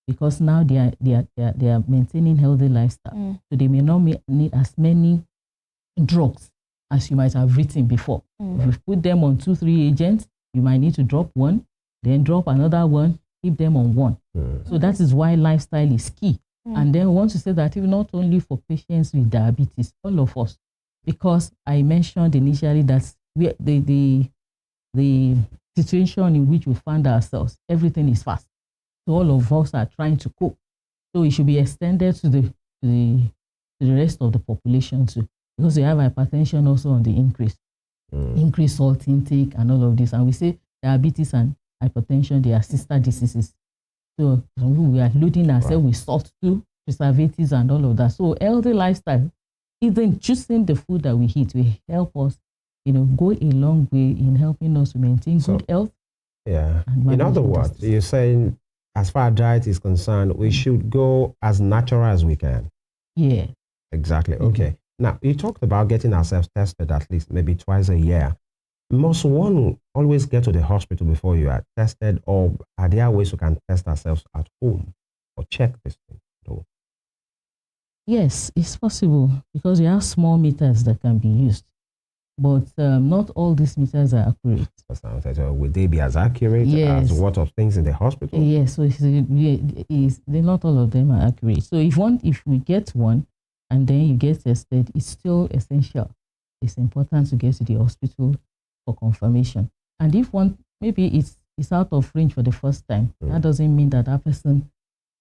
because now they are maintaining healthy lifestyle. So they may not need as many drugs as you might have written before. If you put them on 2-3 agents, you might need to drop one, then drop another one, keep them on one. So that is why lifestyle is key. And then we want to say that even not only for patients with diabetes, all of us, because I mentioned initially that the situation in which we find ourselves, everything is fast. So all of us are trying to cope. So it should be extended to the rest of the population too, because we have hypertension also on the increase, increased salt intake and all of this. And we say diabetes and hypertension, they are sister diseases. So we are loading ourselves with salt too, preservatives and all of that. So healthy lifestyle, even choosing the food that we eat, will help us, go a long way in helping us to maintain good health. Yeah. In other words, you're saying, as far as diet is concerned, we should go as natural as we can. Yeah. Exactly. Okay. Now, you talked about getting ourselves tested at least maybe twice a year. Must one always get to the hospital before you are tested, or are there ways we can test ourselves at home or check this thing at home? Yes, it's possible, because you have small meters that can be used. But not all these meters are accurate. Would they be as accurate as what of things in the hospital? Yes, so not all of them are accurate. So if we get one and then you get tested, it's still essential. It's important to get to the hospital for confirmation. And if one, maybe it's out of range for the first time, that doesn't mean that person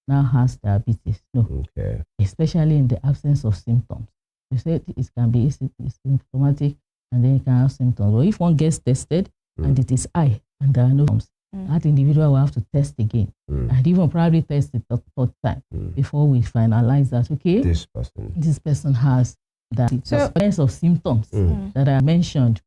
now has diabetes. No. Okay. Especially in the absence of symptoms. You said it can be symptomatic, and then it can have symptoms. But if one gets tested and it is high and there are no symptoms, that individual will have to test again. And even probably test it the third time before we finalize that, okay, this person has that. So, the of symptoms that I mentioned,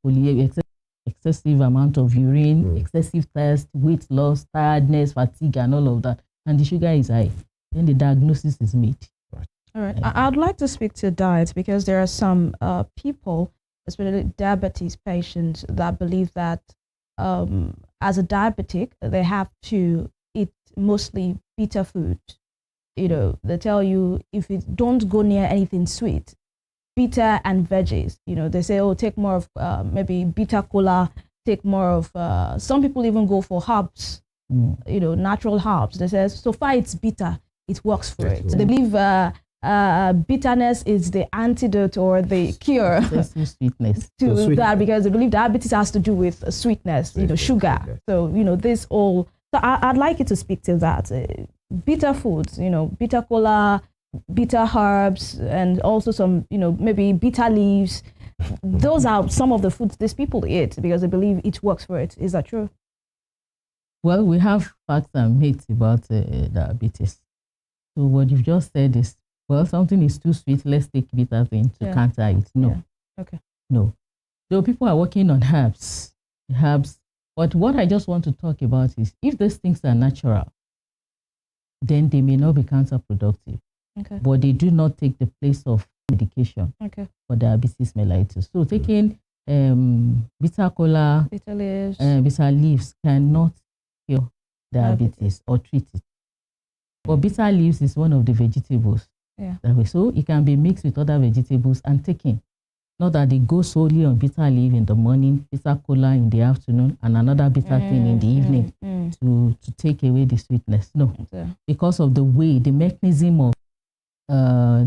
excessive amount of urine, excessive thirst, weight loss, tiredness, fatigue, and all of that, and the sugar is high, then the diagnosis is made. All right. I'd like to speak to diet, because there are some people, especially diabetes patients, that believe that as a diabetic, they have to eat mostly bitter food. They tell you, if you don't go near anything sweet, bitter and veggies, they say, oh, take more of maybe bitter cola, take more of, some people even go for herbs, natural herbs. They say, so far it's bitter, it works for it. So they believe bitterness is the antidote or the cure sweetness to that, because they believe diabetes has to do with sweetness, sugar. So, this all. So I'd like you to speak to that. Bitter foods, bitter cola, bitter herbs, and also some, maybe bitter leaves. Those are some of the foods these people eat because they believe it works for it. Is that true? Well, we have facts and myths about diabetes. So what you've just said is, well, something is too sweet, let's take bitter thing to counter it. No. Yeah. Okay. No. So people are working on herbs. But what I just want to talk about is, if these things are natural, then they may not be counterproductive. Okay. But they do not take the place of medication for diabetes mellitus. So taking bitter cola, bitter leaves cannot cure diabetes or treat it. But bitter leaves is one of the vegetables. Yeah. So it can be mixed with other vegetables and taken. Not that they go solely on bitter leaf in the morning, bitter cola in the afternoon, and another bitter thing in the evening to take away the sweetness. No. Yeah. Because of the way, the mechanism of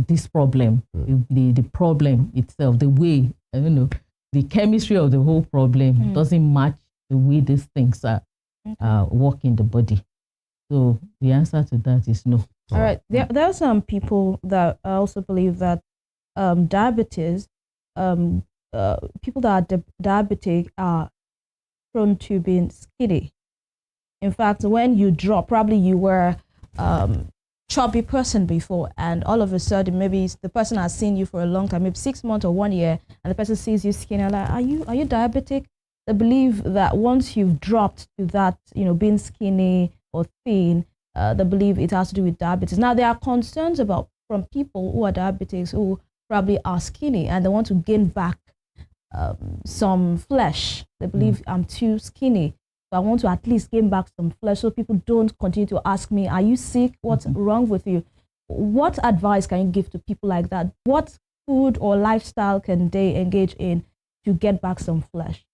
this problem, the problem itself, the way, the chemistry of the whole problem doesn't match the way these things are. work in the body. So the answer to that is no. All right. There are some people that also believe that diabetes, people that are diabetic are prone to being skinny. In fact, when you drop, probably you were chubby person before, and all of a sudden, maybe the person has seen you for a long time, maybe 6 months or 1 year, and the person sees you skinny, like, are you diabetic? They believe that once you've dropped to that, being skinny or thin, they believe it has to do with diabetes. Now, there are concerns from people who are diabetics who probably are skinny and they want to gain back some flesh. They believe I'm too skinny, so I want to at least gain back some flesh so people don't continue to ask me, are you sick? What's wrong with you? What advice can you give to people like that? What food or lifestyle can they engage in to get back some flesh?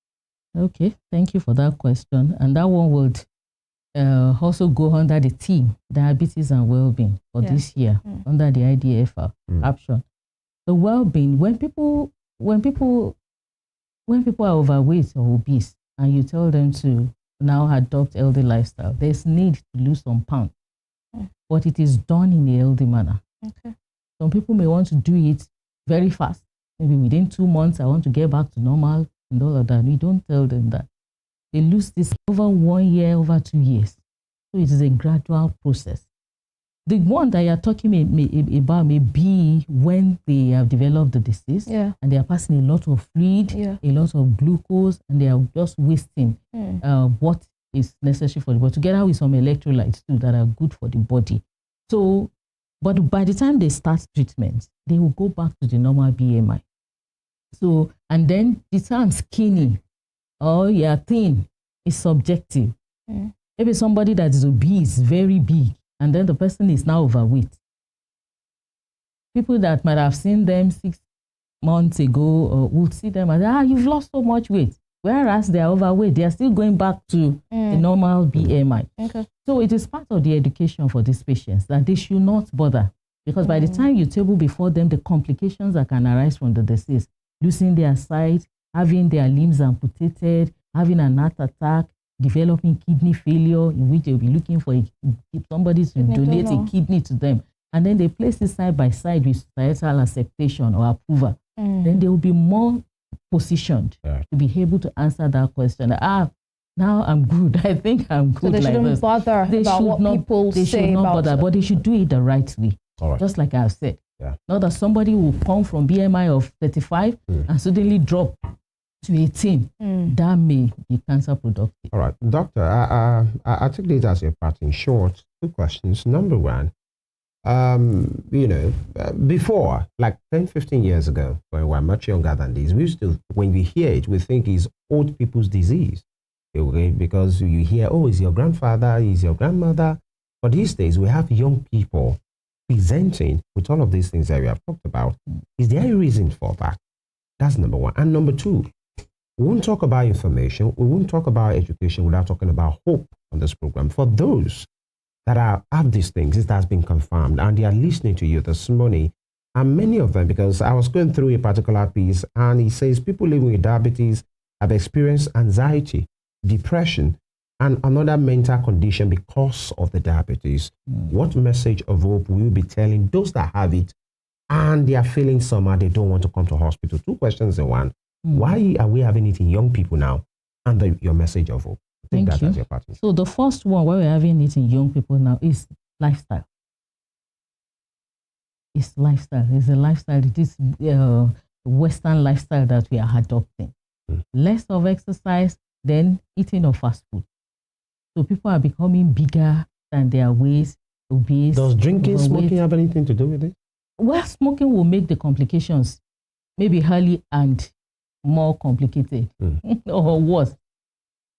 Okay, thank you for that question. And that one would also go under the theme, diabetes and well-being for this year, under the IDFR option. The well-being, when people are overweight or obese and you tell them to now adopt healthy lifestyle, there's need to lose some pounds, but it is done in a healthy manner. Okay. Some people may want to do it very fast. Maybe within 2 months, I want to get back to normal and all of that. We don't tell them that. They lose this over 1 year, over 2 years. So it is a gradual process. The one that you're talking about may be when they have developed the disease and they are passing a lot of fluid, a lot of glucose, and they are just wasting what is necessary for the body, together with some electrolytes too that are good for the body. So, but by the time they start treatment, they will go back to the normal BMI. So, and then the term skinny or thin is subjective. Maybe somebody that is obese, very big, and then the person is now overweight. People that might have seen them 6 months ago would see them and you've lost so much weight. Whereas they are overweight, they are still going back to the normal BMI. Okay. So it is part of the education for these patients that they should not bother. Because by the time you table before them the complications that can arise from the disease, losing their sight, having their limbs amputated, having an heart attack, developing kidney failure, in which they'll be looking for somebody to donate a kidney to them. And then they place it side by side with societal acceptation or approval. Then they will be more positioned to be able to answer that question. Now I'm good. I think I'm good. So they shouldn't bother about what people say. They should not bother, but they should do it the right way. Just like I've said. Not that somebody will come from BMI of 35 and suddenly drop to 18. That may be cancer productive. All right, doctor, I take this as a part. In short, 2 questions. Number one, before, like 10, 15 years ago, when we were much younger than this, we used to, when we hear it, we think it's old people's disease. Okay? Because you hear, it's your grandfather, it's your grandmother. But these days, we have young people presenting with all of these things that we have talked about. Is there a reason for that? That's number one. And number two, we won't talk about information, we won't talk about education without talking about hope on this program. For those that have these things, it has been confirmed, and they are listening to you this morning, and many of them, because I was going through a particular piece, and it says people living with diabetes have experienced anxiety, depression, and another mental condition because of the diabetes. What message of hope will you be telling those that have it and they are feeling somehow they don't want to come to hospital? 2 questions in one. Why are we having it in young people now? And your message of hope. Thank you. As your partner. So the first one, why we're having it in young people now, is lifestyle. It's lifestyle. It's a lifestyle. It is Western lifestyle that we are adopting. Less of exercise than eating of fast food. So people are becoming bigger than their weight, obese. Does drinking, smoking have anything to do with it? Well, smoking will make the complications maybe early and more complicated or worse.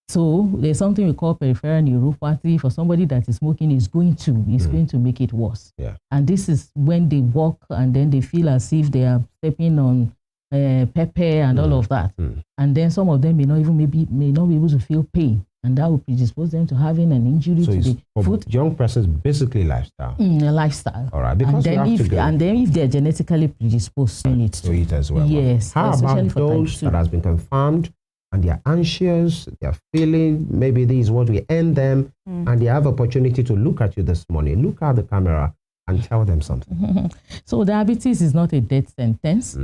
So there's something we call peripheral neuropathy. For somebody that is smoking, is going to make it worse. And this is when they walk and then they feel as if they are stepping on pepper and all of that. And then some of them may not be able to feel pain, and that will predispose them to having an injury to the foot. Young persons, basically lifestyle. Lifestyle. All right, because and then if they're genetically predisposed to it as well. Yes. How about those that has been confirmed and they are anxious, they are feeling maybe this is what will end them, and they have opportunity to look at you this morning, look at the camera and tell them something. So diabetes is not a death sentence.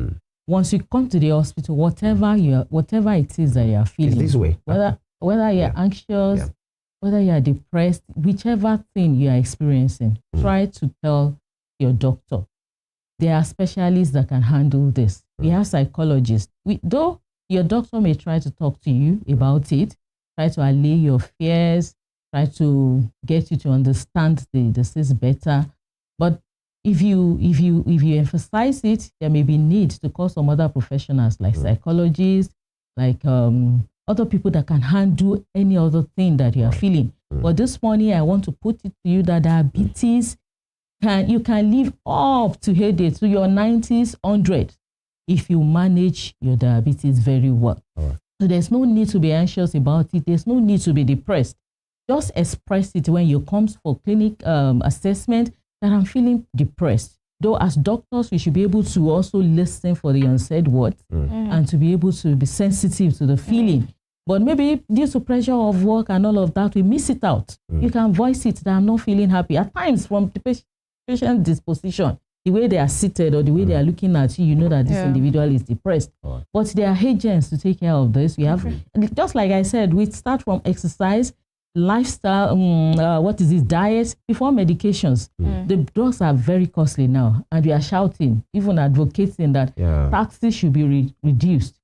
Once you come to the hospital, whatever it is that you are feeling, it's this way. whether you're anxious, whether you are depressed, whichever thing you are experiencing, try to tell your doctor. There are specialists that can handle this. We have psychologists. Though your doctor may try to talk to you about it, try to allay your fears, try to get you to understand the disease better. But if you emphasize it, there may be need to call some other professionals like psychologists, like other people that can handle any other thing that you are feeling. But this morning, I want to put it to you that diabetes, you can live up to heyday, to your 90s, 100, if you manage your diabetes very well. So there's no need to be anxious about it. There's no need to be depressed. Just express it when you come for clinic assessment that I'm feeling depressed. Though as doctors, we should be able to also listen for the unsaid words and to be able to be sensitive to the feeling. But maybe due to pressure of work and all of that, we miss it out. You can voice it that I'm not feeling happy. At times, from the patient's disposition, the way they are seated or the way they are looking at you, you know that this individual is depressed. But there are agents to take care of this. We have, just like I said, we start from exercise, lifestyle, diet, before medications. The drugs are very costly now, and we are shouting, even advocating that taxes should be reduced.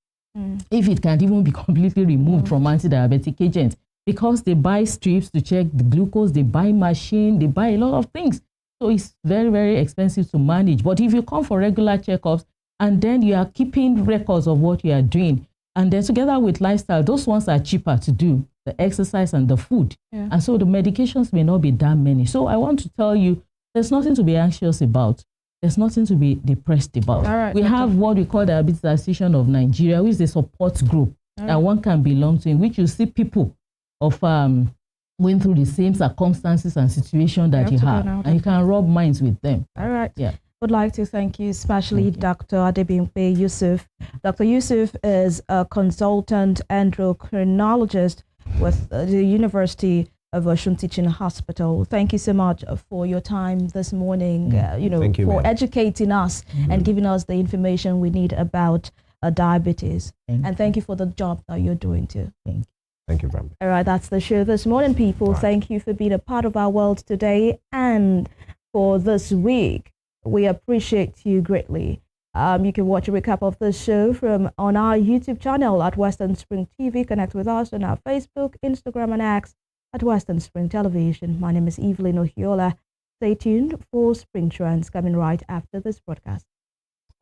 If it can even be completely removed from anti-diabetic agents, because they buy strips to check the glucose, they buy machine, they buy a lot of things. So it's very, very expensive to manage. But if you come for regular checkups and then you are keeping records of what you are doing, and then together with lifestyle, those ones are cheaper to do, the exercise and the food. And so the medications may not be that many. So I want to tell you, there's nothing to be anxious about. There's nothing to be depressed about. We have what we call the Diabetes Association of Nigeria, which is a support group that one can belong to, in which you see people of going through the same circumstances and situation that you have, and you can rub minds with them. All right. Would like to thank you, especially Dr. Adebimpe Yusuf. Dr. Yusuf is a consultant endocrinologist with the University of Osun Teaching Hospital. Thank you so much for your time this morning, for educating us and giving us the information we need about diabetes. And thank you for the job that you're doing too. Thank you very much. All right, that's the show this morning, people. Thank you for being a part of our world today and for this week. We appreciate you greatly. You can watch a recap of the show on our YouTube channel at Western Spring TV. Connect with us on our Facebook, Instagram, and X at Western Spring Television. My name is Evelyn Ohiola. Stay tuned for Spring Trends coming right after this broadcast.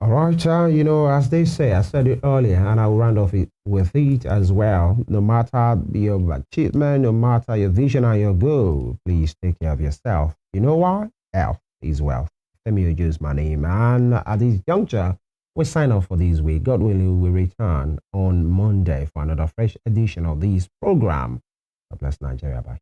All right, as they say, I said it earlier, and I'll round off with it as well. No matter your achievement, no matter your vision and your goal, please take care of yourself. You know why? Health is wealth. Femi Ojo is my name, and at this juncture, we sign off for this week. God willing, we return on Monday for another fresh edition of this program. God bless Nigeria. Bye.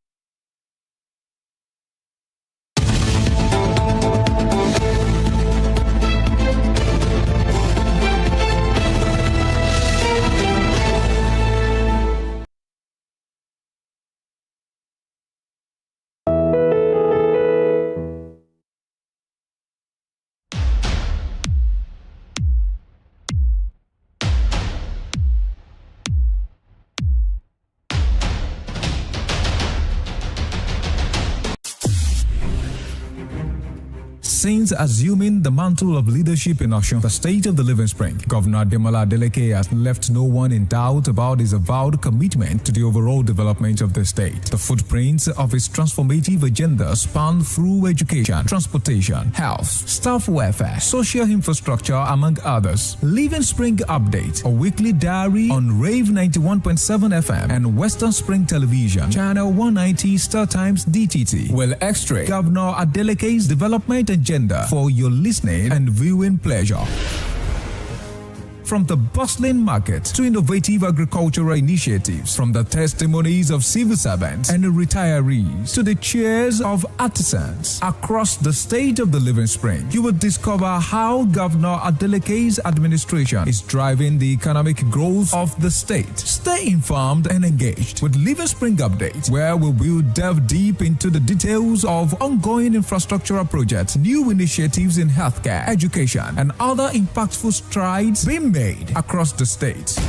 Since assuming the mantle of leadership in Osun, the state of the Living Spring, Governor Ademola Adeleke has left no one in doubt about his avowed commitment to the overall development of the state. The footprints of his transformative agenda span through education, transportation, health, staff welfare, social infrastructure, among others. Living Spring Update, a weekly diary on Rave 91.7 FM and Western Spring Television, Channel 190 Star Times DTT, will extract Governor Adeleke's development agenda for your listening and viewing pleasure. From the bustling market to innovative agricultural initiatives, from the testimonies of civil servants and retirees to the cheers of artisans across the state of the Living Spring, you will discover how Governor Adeleke's administration is driving the economic growth of the state. Stay informed and engaged with Living Spring Update, where we will delve deep into the details of ongoing infrastructural projects, new initiatives in healthcare, education, and other impactful strides being made across the state.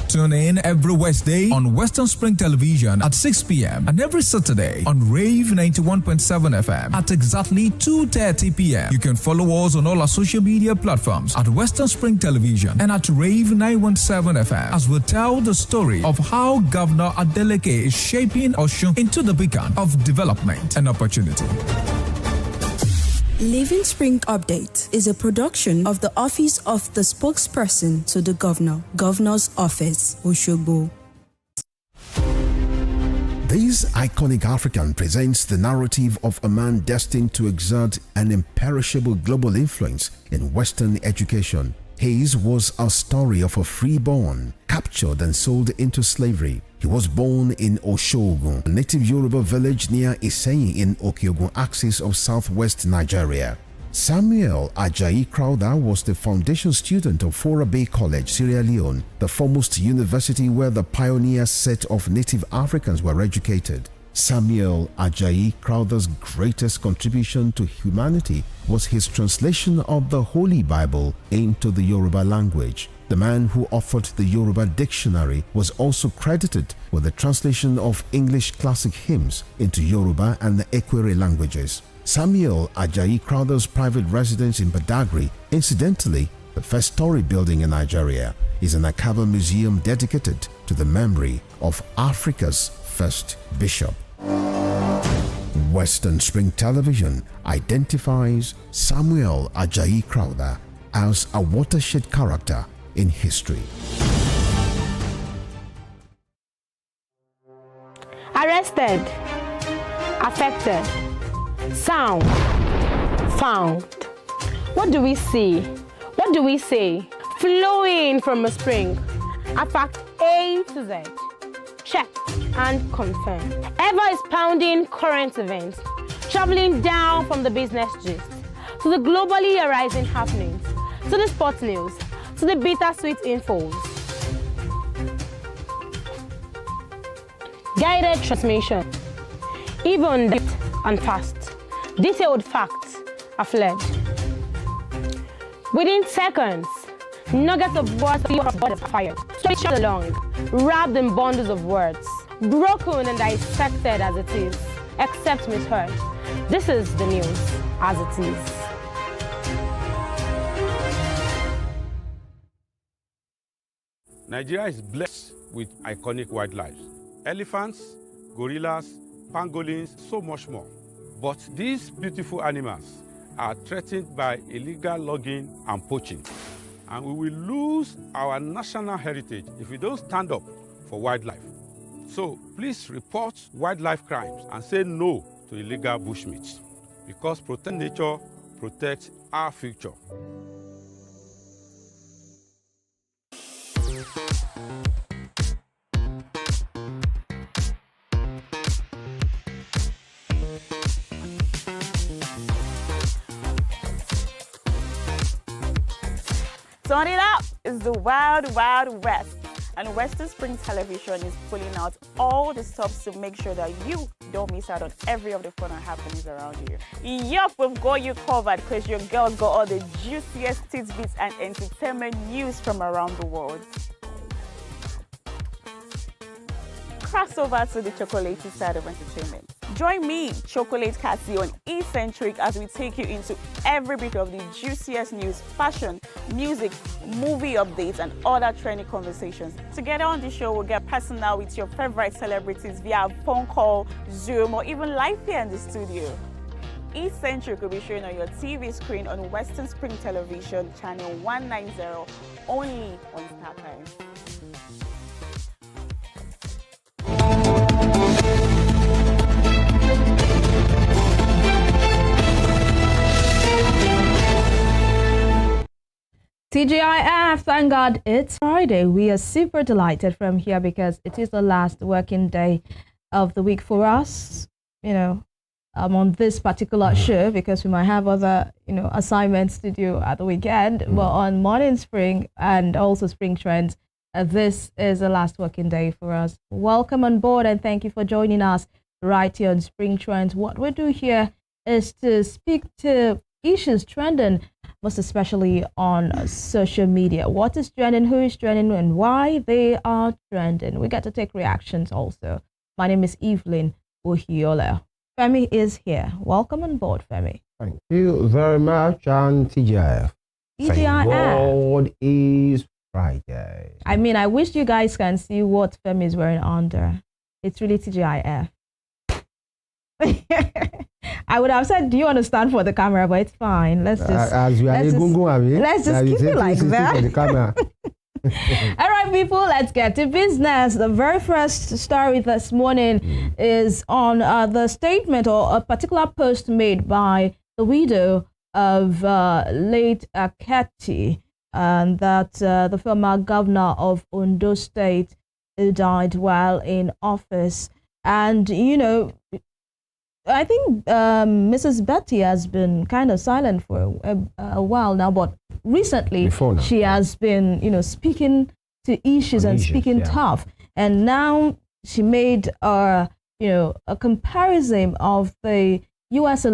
Tune in every Wednesday on Western Spring Television at 6 p.m. and every Saturday on Rave 91.7 FM at exactly 2:30 p.m. You can follow us on all our social media platforms at Western Spring Television and at Rave 917 FM as we tell the story of how Governor Adeleke is shaping Osun into the beacon of development and opportunity. Living Spring Update is a production of the Office of the Spokesperson to the Governor, Governor's Office, Oshogbo. This iconic African presents the narrative of a man destined to exert an imperishable global influence in Western education. His was a story of a freeborn, captured and sold into slavery. He was born in Oshogun, a native Yoruba village near Iseyin in Okeogun axis of southwest Nigeria. Samuel Ajayi Crowther was the foundation student of Fora Bay College, Sierra Leone, the foremost university where the pioneer set of native Africans were educated. Samuel Ajayi Crowther's greatest contribution to humanity was his translation of the Holy Bible into the Yoruba language. The man who authored the Yoruba dictionary was also credited with the translation of English classic hymns into Yoruba and the Ekwere languages. Samuel Ajayi Crowther's private residence in Badagry, incidentally the first story building in Nigeria, is an Akaba museum dedicated to the memory of Africa's first bishop. Western Spring Television identifies Samuel Ajayi Crowther as a watershed character in history. Arrested, affected, sound, found. What do we see? What do we say? Flowing from a spring. A fact A to Z. Check and confirm. Ever is pounding current events, traveling down from the business gist to the globally arising happenings, to the sports news, to the bittersweet infos. Guided transmission, even deep and fast. Detailed facts are fled. Within seconds, nuggets of words are fired, stretched along, wrapped in bundles of words, broken and dissected as it is, except misheard. This is the news as it is. Nigeria is blessed with iconic wildlife. Elephants, gorillas, pangolins, so much more. But these beautiful animals are threatened by illegal logging and poaching. And we will lose our national heritage if we don't stand up for wildlife. So please report wildlife crimes and say no to illegal bushmeat, because protect nature protects our future. Turn it up! It's the Wild Wild West, and Western Spring Television is pulling out all the stops to make sure that you don't miss out on every of the fun and happenings around you. Yup, we've got you covered because your girls got all the juiciest tidbits and entertainment news from around the world. Cross over to the chocolatey side of entertainment. Join me, Chocolate Cassie, on Eccentric as we take you into every bit of the juiciest news, fashion, music, movie updates, and other trending conversations. Together on the show, we'll get personal with your favorite celebrities via phone call, Zoom, or even live here in the studio. Eccentric will be shown on your TV screen on Western Spring Television, channel 190, only on Star Times. TGIF, thank God it's Friday. We are super delighted from here because it is the last working day of the week for us, on this particular show, because we might have other, assignments to do at the weekend. But on Morning Spring and also Spring Trends, this is the last working day for us. Welcome on board and thank you for joining us right here on Spring Trends. What we do here is to speak to issues trending, most especially on social media. What is trending, who is trending, and why they are trending. We get to take reactions also. My name is Evelyn Ohiola. Femi is here. Welcome on board, Femi. Thank you very much, and TGIF. Thank God is Friday. I mean, I wish you guys can see what Femi is wearing under. It's really TGIF. I would have said, do you understand for the camera? But it's fine. Let's just keep it like that. All right, people, let's get to business. The very first story this morning is on the statement or a particular post made by the widow of late Aketi, and that the former governor of Ondo State who died while in office. And, I think Mrs. Betty has been kind of silent for a while now, but recently she has been, speaking to issues and speaking tough. And now she made, a comparison of the U.S.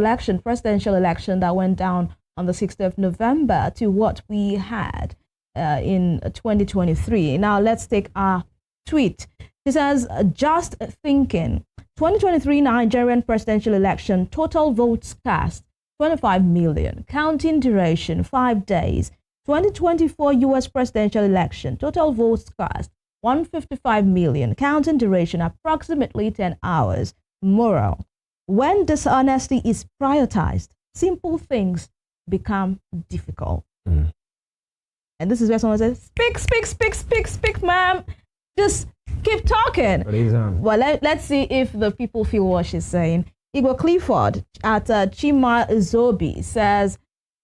presidential election that went down on the 6th of November to what we had in 2023. Now let's take our tweet. She says, just thinking, 2023 Nigerian presidential election, total votes cast, 25 million, counting duration, 5 days. 2024 U.S. presidential election, total votes cast, 155 million, counting duration, approximately 10 hours. Moral, when dishonesty is prioritized, simple things become difficult. And this is where someone says, speak, ma'am. Just keep talking. Well, let's see if the people feel what she's saying. Igor Clifford at Chima Zobi says,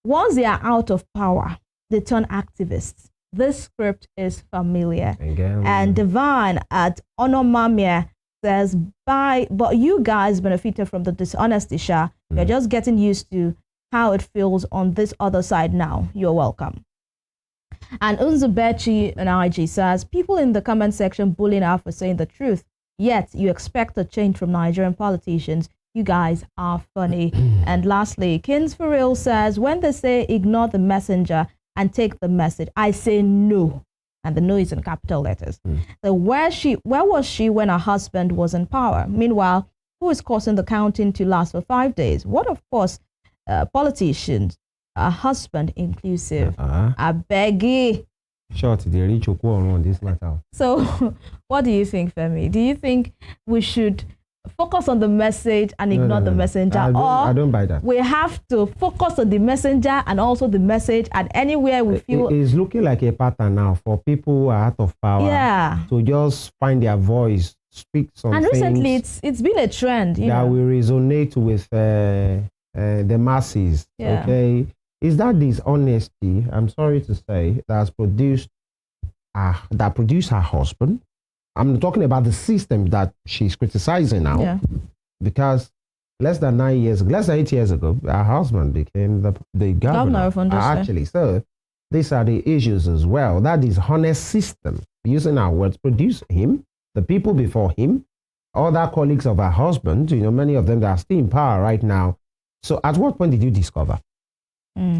once they are out of power, they turn activists. This script is familiar. And Divine at Onomamia says, but you guys benefited from the dishonesty, Sha. You're just getting used to how it feels on this other side now. You're welcome. And Unzubechi and IG says, people in the comment section bullying her for saying the truth, yet you expect a change from Nigerian politicians. You guys are funny. And lastly, Kins for Real says, when they say ignore the messenger and take the message, I say no. And the no is in capital letters. So where was she when her husband was in power? Meanwhile, who is causing the counting to last for 5 days? What, of course, politicians, a husband inclusive. I beg you. Short, they reach on this matter. So, what do you think, Femi? Do you think we should focus on the message and ignore the messenger? I don't buy that. We have to focus on the messenger and also the message, and anywhere we feel... It's looking like a pattern now for people who are out of power to just find their voice, speak something. And recently, it's been a trend. That will resonate with the masses, okay? Is that dishonesty, I'm sorry to say, that produced her husband? I'm talking about the system that she's criticizing now. Because less than 8 years ago, her husband became the governor of Ondo State. Actually, so these are the issues as well. That dishonest system, using our words, produced him, the people before him, other colleagues of her husband, many of them that are still in power right now. So at what point did you discover?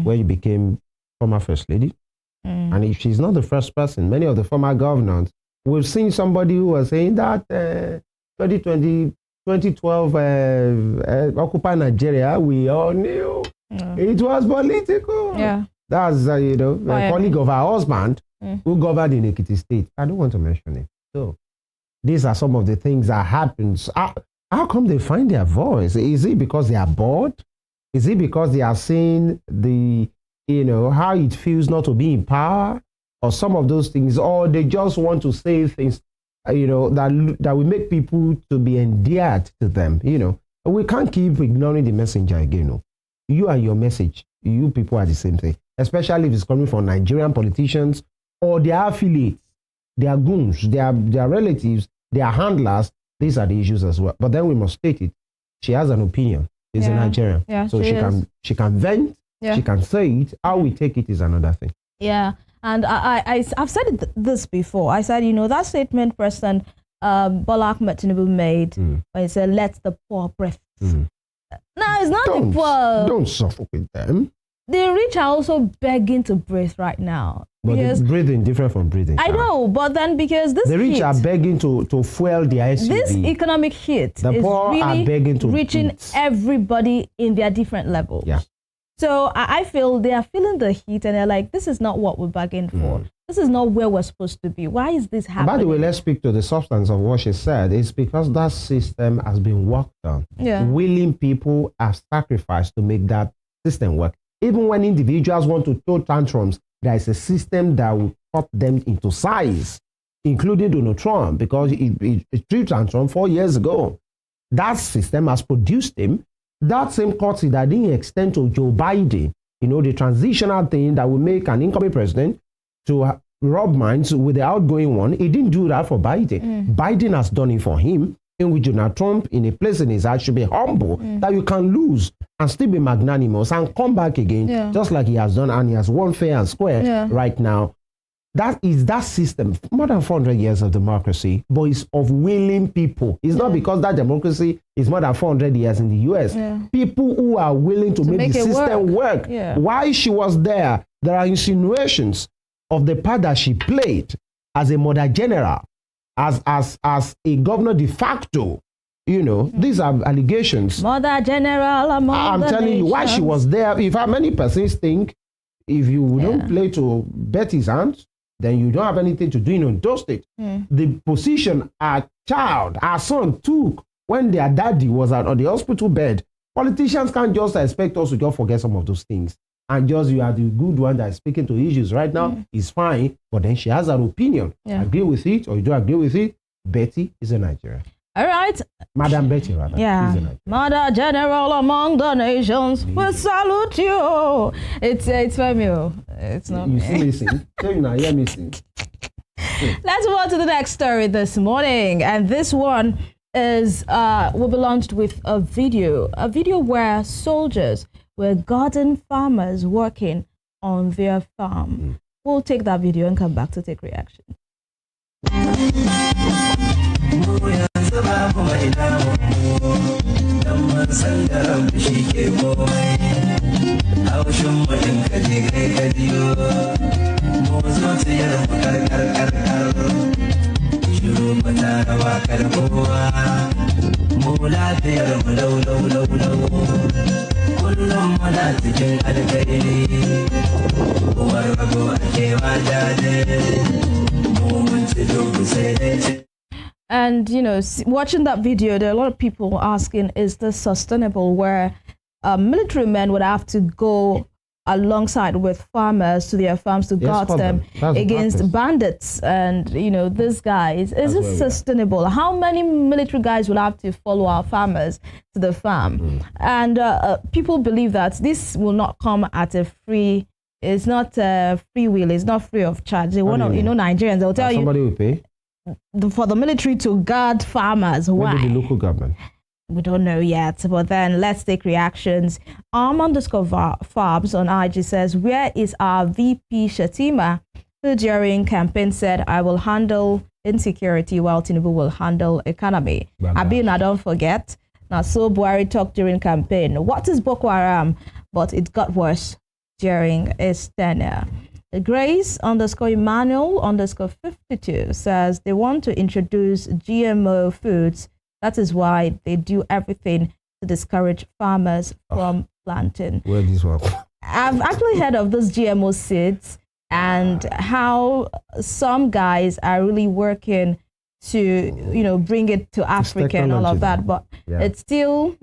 Where you became former first lady? And if she's not the first person, many of the former governors, we've seen somebody who was saying that 2012 Occupy Nigeria, we all knew it was political. That's a colleague of her husband who governed in Ekiti State. I don't want to mention it. So these are some of the things that happens. How come they find their voice? Is it because they are bored? Is it because they are seeing how it feels not to be in power, or some of those things, or they just want to say things, that will make people to be endeared to them. We can't keep ignoring the messenger again. You and your message, you people are the same thing. especially if it's coming from Nigerian politicians or their affiliates, their goons, their relatives, their handlers. These are the issues as well. But then we must state it. She has an opinion. She's a Nigerian. Yeah, so she can vent, she can say it. How we take it is another thing. Yeah. And I've said this before. I said, that statement President Bola Ahmed Tinubu made when he said, let the poor breathe. No, it's not the poor. Don't suffocate them. The rich are also begging to breathe right now. But breathing different from breathing. I know, but then because the rich are begging to fuel their SUV. This economic hit the is poor really are begging to reaching eat. everybody in their different levels. Yeah. So I feel they are feeling the heat and they're like, this is not what we bargained for. This is not where we're supposed to be. Why is this happening? By the way, let's speak to the substance of what she said. It's because that system has been worked on. Yeah. Willing people have sacrificed to make that system work. Even when individuals want to throw tantrums, there is a system that will cut them into size, including Donald Trump, because he threw tantrum 4 years ago. That system has produced him. That same courtesy that didn't extend to Joe Biden, the transitional thing that will make an incoming president to rub minds with the outgoing one, he didn't do that for Biden. Biden has done it for him, in which Donald Trump, in a place in his heart, should be humble, that you can lose and still be magnanimous and come back again, just like he has done, and he has won fair and square right now. That is that system, more than 400 years of democracy, but it's of willing people. It's not because that democracy is more than 400 years in the US. People who are willing to make the system work. While she was there are insinuations of the part that she played as a mother general, as a governor de facto. These are allegations. Mother general among I'm the telling you, while she was there, if how many persons think if you don't play to Betty's hands, then you don't have anything to do in those states. The position our son took when their daddy was on the hospital bed, politicians can't just expect us to just forget some of those things. And just you are the good one that is speaking to issues right now is fine, but then she has her opinion. Agree with it or you don't agree with it, Betty is a Nigerian. All right. Madam Betty, rather. Yeah. Mother General among the nations, we salute you. It's Femi. It's not you me. see me sing. Tell you now, hear me sing. Let's move on to the next story this morning. And this one is will be launched with a video where soldiers were garden farmers working on their farm. We'll take that video and come back to take reaction. And watching that video, there are a lot of people asking, is this sustainable, where military men would have to go alongside with farmers to their farms to guard them against bandits and these guys? Is this sustainable? How many military guys will have to follow our farmers to the farm? And people believe that this will not come at a free. It's not free will. It's not free of charge. They want Nigerians. They'll tell somebody will pay for the military to guard farmers. Why? Maybe the local government. We don't know yet, but then let's take reactions. _Farbs on IG says, where is our VP Shatima, who during campaign said, I will handle insecurity while Tinubu will handle economy? Abina, don't forget. Now, so Buhari talked during campaign. What is Boko Haram? But it got worse during his tenure. Grace _Emmanuel _52 says they want to introduce GMO foods. That is why they do everything to discourage farmers from planting. Where this one? I've actually heard of those GMO seeds and how some guys are really working to, bring it to Africa and all of that. But it's still,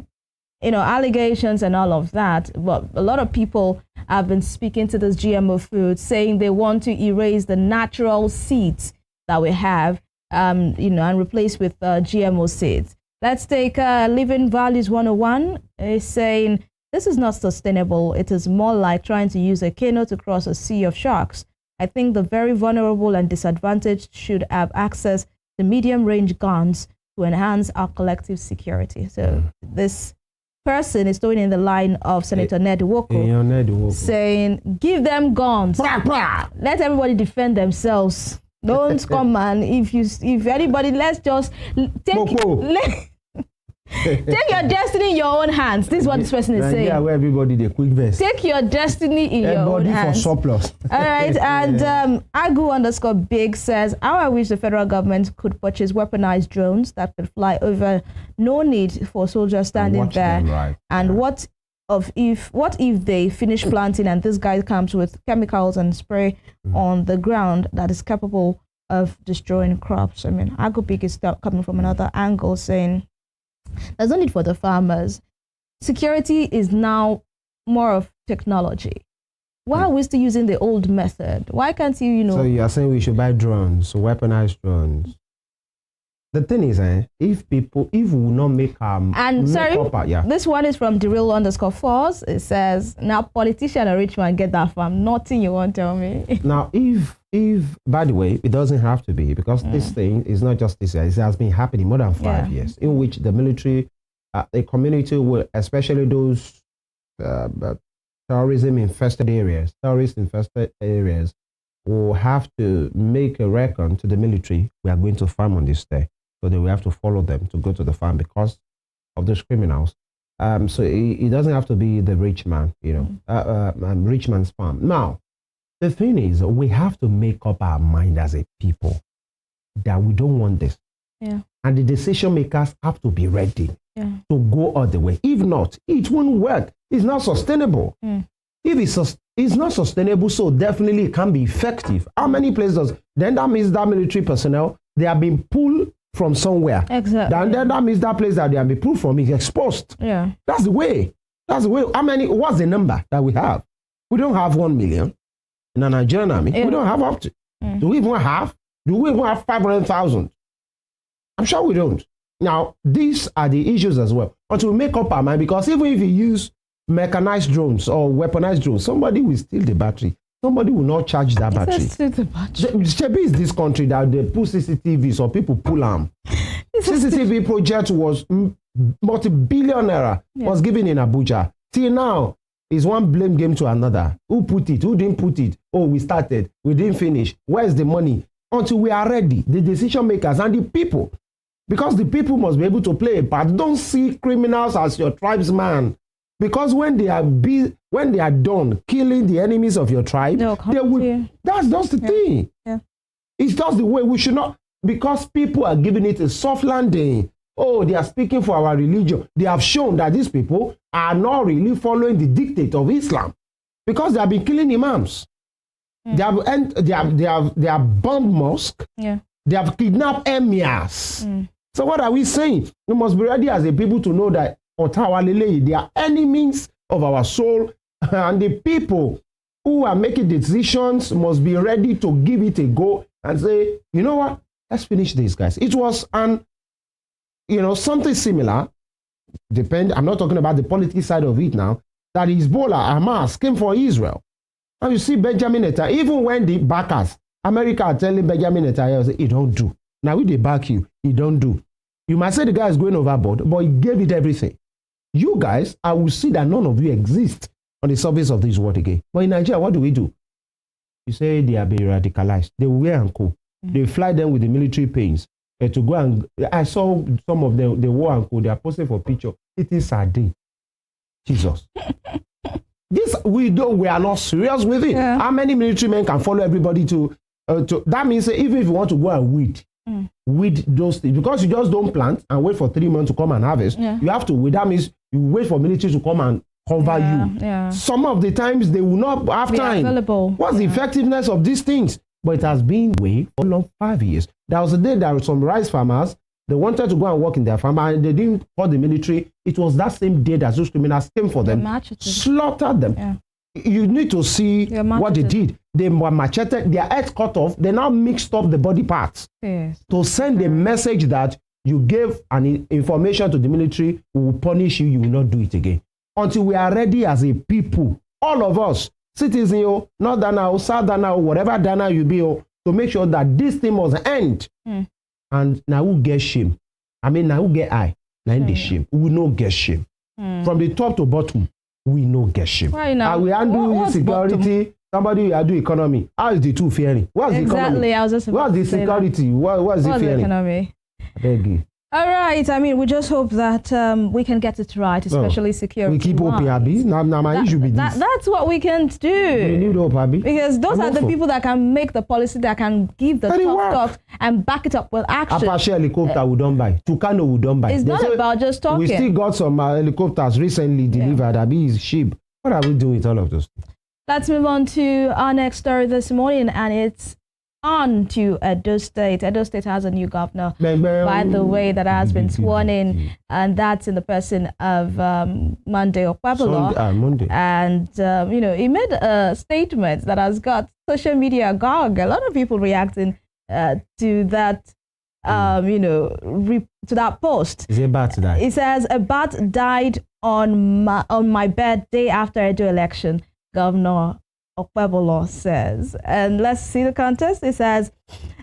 allegations and all of that. But a lot of people have been speaking to this GMO food, saying they want to erase the natural seeds that we have, and replace with GMO seeds. Let's take Living Values 101. Is saying this is not sustainable. It is more like trying to use a canoe to cross a sea of sharks. I think the very vulnerable and disadvantaged should have access to medium-range guns to enhance our collective security. So this person is throwing in the line of Senator Ned Nwoko, saying, give them guns. Let everybody defend themselves. Don't come and if anybody, let's just take take your destiny in your own hands. This is what this person is saying. Yeah, where everybody the quick vest. Take your destiny in your own hands. For surplus. All right, and Agu_Big says, how I wish the federal government could purchase weaponized drones that could fly over. No need for soldiers standing there. Right. And what if they finish planting and this guy comes with chemicals and spray on the ground that is capable of destroying crops? I mean, Agu_Big is coming from another angle, saying there's no need for the farmers. Security is now more of technology. Why are we still using the old method? Why can't you, So you are saying we should buy drones, weaponized drones. The thing is, if we will not make this one is from _Force. It says, now politician or rich man get that farm. Nothing you won't tell me. Now, if by the way, it doesn't have to be, because this thing is not just this year. It has been happening more than 5 years, in which the military, the community will, especially those terrorist-infested areas, will have to make a reckon to the military. We are going to farm on this day. So they will have to follow them to go to the farm because of those criminals. So it doesn't have to be the rich man, rich man's farm. Now, the thing is, we have to make up our mind as a people that we don't want this. Yeah. And the decision makers have to be ready to go all the way. If not, it won't work. It's not sustainable. If it's not sustainable, so definitely it can be effective. How many places? Then that means that military personnel, they have been pulled from somewhere. Exactly. Then that means that place that they have been pulled from is exposed. Yeah. That's the way. How many? What's the number that we have? We don't have 1 million in a Nigerian army. We don't have up to. Do we even have 500,000? I'm sure we don't. Now, these are the issues as well. But we make up our mind, because even if you use mechanized drones or weaponized drones, somebody will steal the battery. Somebody will not charge that battery. Shebi is this country that they put CCTV, so people pull them. CCTV project was multi-billion naira, was given in Abuja. Till now, it's one blame game to another. Who put it? Who didn't put it? Oh, we started. We didn't finish. Where's the money? Until we are ready, the decision makers and the people. Because the people must be able to play a part. Don't see criminals as your tribesman. Because when they are done killing the enemies of your tribe, they will. That's just the thing. Yeah. It's just the way we should not. Because people are giving it a soft landing. Oh, they are speaking for our religion. They have shown that these people are not really following the dictate of Islam, because they have been killing imams. They have bombed mosques. Yeah. They have kidnapped emirs. So what are we saying? We must be ready as a people to know that they are enemies of our soul, and the people who are making decisions must be ready to give it a go and say, you know what? Let's finish this, guys. It was something similar. I'm not talking about the political side of it now. That Hezbollah, Hamas came for Israel. And you see Benjamin Netanyahu, even when the backers, America are telling Benjamin Netanyahu, he don't do. Now if they back you, he don't do. You might say the guy is going overboard, but he gave it everything. You guys, I will see that none of you exist on the surface of this world again. But in Nigeria, what do? You say they are being radicalized. They wear and co. They fly them with the military planes to go and. I saw some of them. They wore and co. They are posting for picture. It is sardine. Jesus. This we are not serious with it. Yeah. How many military men can follow everybody to that means even if you want to go and weed those things, because you just don't plant and wait for 3 months to come and harvest. You have to weed. That means you wait for military to come and cover you. Yeah. Some of the times they will not have time. Available. What's the effectiveness of these things? But it has been way for long 5 years. There was a day there were some rice farmers. They wanted to go and work in their farm, and they didn't call the military. It was that same day that those criminals came for them, slaughtered them. Yeah. You need to see what they did. They were macheted, their heads cut off. They now mixed up the body parts to send a message that you gave an information to the military, we will punish you, you will not do it again. until we are ready as a people, all of us, citizens, northerner, southerner, whatever Dana you be, to make sure that this thing must end. And now we get shame. I mean, now we get eye. Now in the shame. We no get shame. From the top to bottom, we no get shame. Why now? And we handle security. Somebody will do economy. How is the two faring? What's the economy? I was just what's the security? What's the faring? Economy? I beg you. All right. I mean, we just hope that we can get it right, especially security. We keep hoping, Abby. Now my issue be this. That's what we can do. We need hope, Abby. Because those are the people that can make the policy, that can give the tough talk and back it up with action. Apache helicopter we don't buy. Tucano we don't buy. It's not about just talking. We still got some helicopters recently delivered. Abby is cheap. What are we doing with all of those? Let's move on to our next story this morning, and it's on to Edo State. Edo State has a new governor, by the way, that has been sworn in, and that's in the person of Monday Okpebolo. And, he made a statement that has got social media agog. A lot of people reacting to that, to that post. Is it about to die? It says, a bat died on my bed day after Edo election, Governor Okpebolo says. And let's see the context. It says,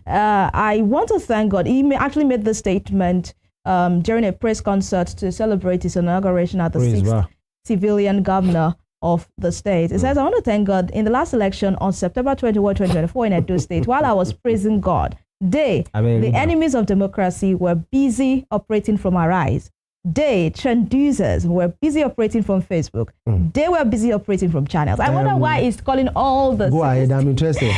I want to thank God. He actually made the statement during a press concert to celebrate his inauguration as the sixth civilian governor of the state. It says, I want to thank God. In the last election on September 21, 2024 in Edo State, while I was praising God, the enemies of democracy were busy operating from our eyes. Trend users were busy operating from Facebook. They were busy operating from channels. I wonder why he's calling all the... Go ahead, I'm interested.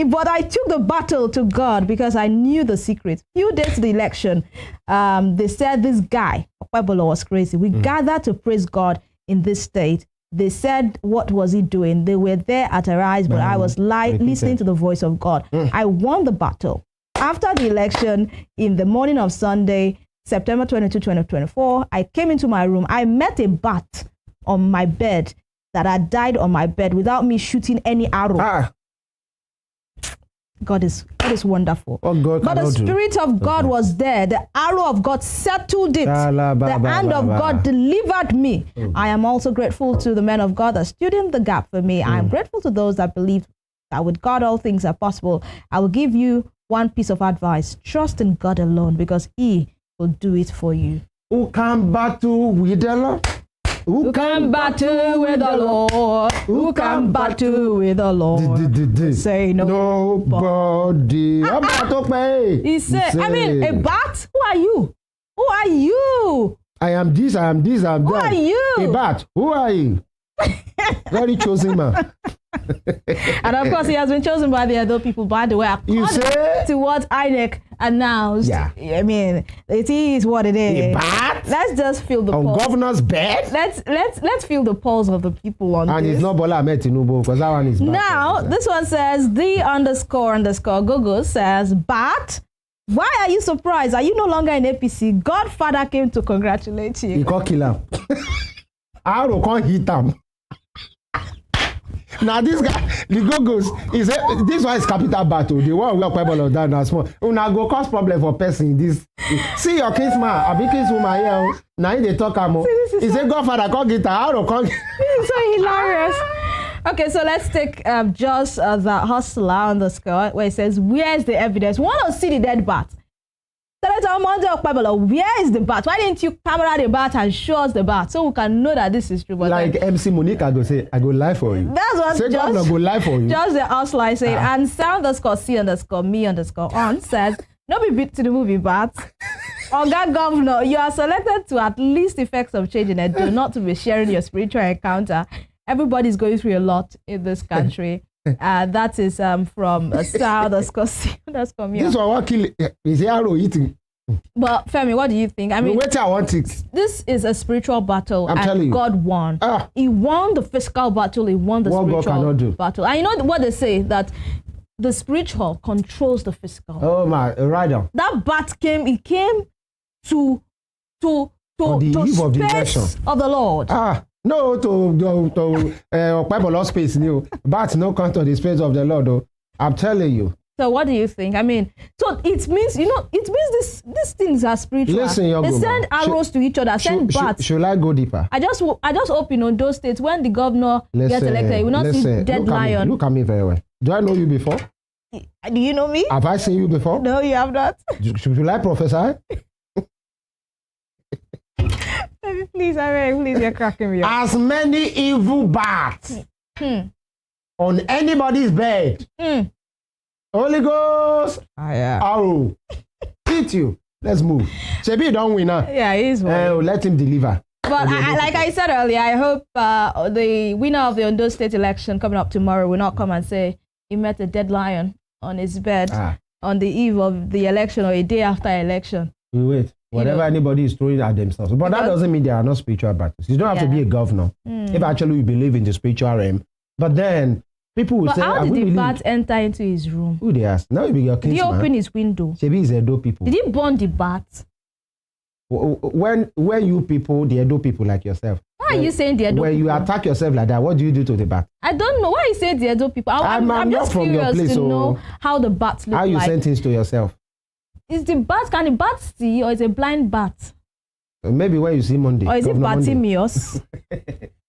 But I took the battle to God because I knew the secret. Few days to the election, they said this guy, Okpebolo, was crazy. We gathered to praise God in this state. They said, what was he doing? They were there at our eyes, but I was listening to the voice of God. I won the battle. After the election, in the morning of Sunday, September 22, 2024, I came into my room. I met a bat on my bed that had died on my bed without me shooting any arrow. God is wonderful. But the Spirit of God was there. The arrow of God settled it. The hand of God delivered me. I am also grateful to the men of God that stood in the gap for me. I am grateful to those that believe that with God all things are possible. I will give you one piece of advice. Trust in God alone, because He will do it for you. Who can battle with the Lord? Who can battle with the Lord? Who can battle with the Lord? Say no. Nobody. He said, I mean, a bat? Who are you? Who are you? I am this, I am this, I am that. Who are you? A bat. Who are you? Very chosen man. And of course, he has been chosen by the other people, by the way, according to what INEC announced. Yeah. I mean, it is what it is. A bat? Let's just feel the pulse. Governor's bed? Let's feel the pulse of the people on and this. It's not Bola Ahmed Tinubu, because that one is bad. Now, this one says, __Gogo says, bat? Why are you surprised? Are you no longer in APC? Godfather came to congratulate you. He can't kill him. I can't hit him. Now this guy, the Gogos, this one is capital battle. The one we are people of that now small. Una go cause problem for person. This see your case man, a big case woman here. Now they talk about. He say Godfather can't get out. This is so hilarious. Okay, so let's take just the hustler on the score where it says, "Where's the evidence? We want to see the dead bat." Where is the bat? Why didn't you camera the bat and show us the bat so we can know that this is true? But like MC Monique, I go say, I go lie for you. That's what say just go lie for you. Just the hustler said. And sound_C_me_on says, no be beat to the movie bat. Oga Governor, you are selected to at least effect some change in it. Do not to be sharing your spiritual encounter. Everybody's going through a lot in this country. That is from sound_C_me. This one what kill is arrow eating. But Femi, what do you think? I mean, wait, I want it. This is a spiritual battle, and God won. He won the physical battle. He won the spiritual battle. And you know what they say, that the spiritual controls the physical. Oh my, right on. That bat came. It came to the eve of the election of the Lord. No, to Okpebolo space new. But no come to the space of the Lord. Though. I'm telling you. So what do you think? I mean, so it means, these things are spiritual. Listen, they send arrows to each other, send bats. Should I go deeper? I just hope in those states, when the governor gets elected, you will not see dead lion. Look at me very well. Do I know you before? Do you know me? Have I seen you before? No, you have not. Should I prophesy? Please, you're cracking me up. As many evil bats on anybody's bed. Holy Ghost, arrow, hit you. Let's move. Shebi don't win now. Yeah, he is one. Let him deliver. But like I said earlier, I hope the winner of the Ondo State election coming up tomorrow will not come and say he met a dead lion on his bed on the eve of the election or a day after election. Wait. Whatever anybody is throwing at themselves. But that doesn't mean they are not spiritual battles. You don't have to be a governor if actually you believe in the spiritual realm. But then people will say, how did the bat enter into his room? Who they ask? Now he be your kinsman. Did he open his window? Shebi is Edo people. Did he burn the bat? When you people, the Edo people like yourself. Why are you saying the Edo people? When you attack yourself like that, what do you do to the bat? I don't know. Why you say the Edo people? I'm just from curious your place, to know how the bats look like. How you send things to yourself? Can the bat see, or is it a blind bat? Maybe when you see Monday. Or is it Batimius?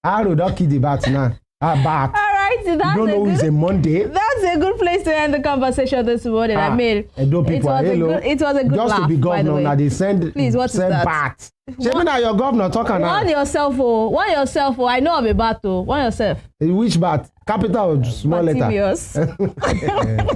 I don't kill the bat now. Bat. All right, so that's you don't know it's a Monday. That's a good place to end the conversation this morning. I mean, it was a good just laugh, to be governor, by the way. Now they send that? Bat. Shebi na your governor talking now. Warn yourself, I know of a bat, oh. Warn yourself. Which bat? Capital or small Batimius. letter?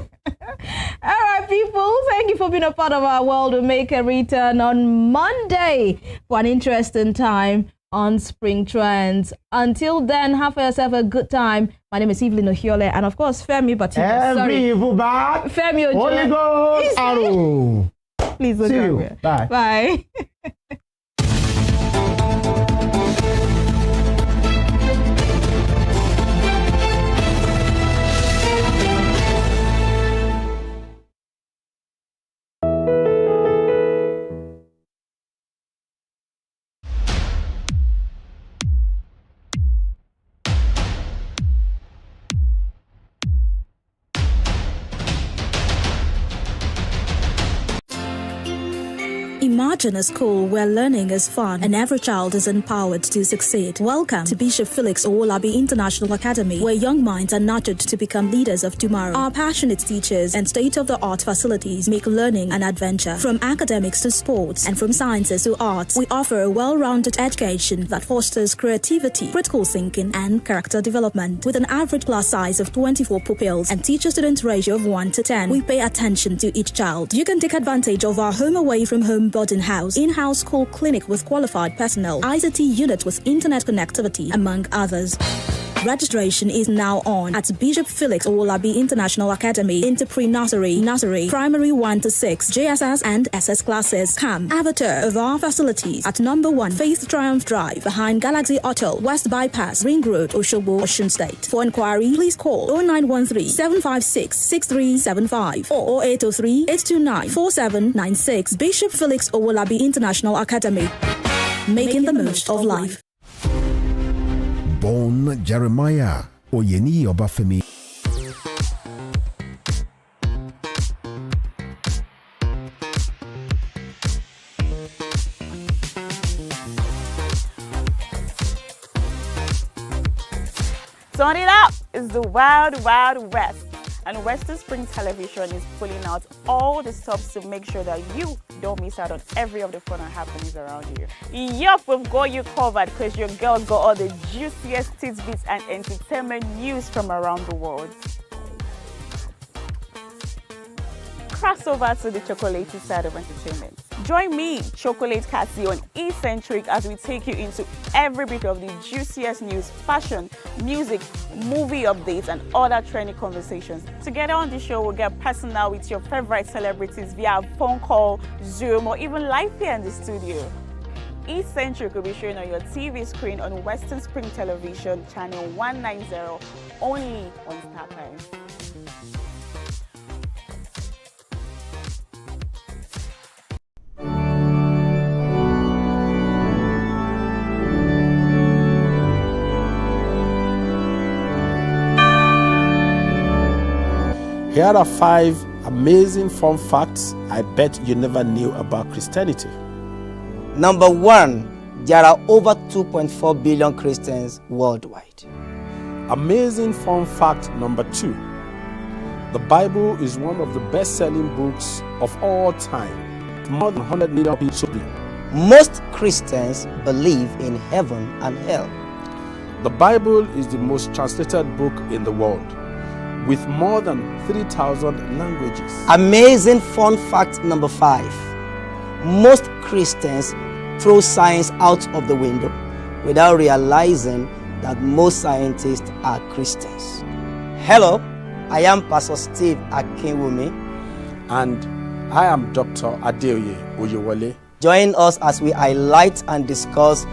All right, people, thank you for being a part of our world. We'll make a return on Monday for an interesting time on Spring Trends. Until then, have yourself a good time. My name is Evelyn Ohiole, and of course, Femi Batimius. Evil bat. Femi Ojo. Holy Ghost, arrow. Please look See at you. me. Bye. Bye. Imagine a school where learning is fun and every child is empowered to succeed. Welcome to Bishop Felix Owolabi International Academy, where young minds are nurtured to become leaders of tomorrow. Our passionate teachers and state-of-the-art facilities make learning an adventure. From academics to sports and from sciences to arts, we offer a well-rounded education that fosters creativity, critical thinking, and character development. With an average class size of 24 pupils and teacher-student ratio of 1 to 10, we pay attention to each child. You can take advantage of our home away from home boarding house, in-house school clinic with qualified personnel, ICT unit with internet connectivity, among others. Registration is now on at Bishop Felix Owolabi International Academy into pre-nursery, nursery, primary 1 to 6, JSS and SS classes. Come, avatar of our facilities at number 1 Faith Triumph Drive behind Galaxy Hotel, West Bypass, Ring Road, Osogbo, Osun State. For inquiry, please call 0913-756-6375 or 0803-829-4796. Bishop Felix Owolabi International Academy, making the most of life. Born Jeremiah Oyeni Obafemi. Turn it up! It's the Wild Wild West. And Western Spring Television is pulling out all the stops to make sure that you don't miss out on every of the fun and happenings around you. Yup, we've got you covered because your girl got all the juiciest tidbits and entertainment news from around the world. Cross over to the chocolatey side of entertainment. Join me, Chocolate Cassie, on Eccentric as we take you into every bit of the juiciest news, fashion, music, movie updates, and other trending conversations. Together on the show, we'll get personal with your favorite celebrities via phone call, Zoom, or even live here in the studio. Eccentric will be showing on your TV screen on Western Spring Television, channel 190, only on StarTimes. Here are 5 Amazing fun facts I bet you never knew about Christianity. Number 1, there are over 2.4 billion Christians worldwide. Amazing fun fact number 2. The Bible is one of the best-selling books of all time. More than 100 million people read. Most Christians believe in heaven and hell. The Bible is the most translated book in the world, with more than 3,000 languages. Amazing fun fact number 5. Most Christians throw science out of the window without realizing that most scientists are Christians. Hello, I am Pastor Steve Akinwumi. And I am Dr. Adeoye Oyewole. Join us as we highlight and discuss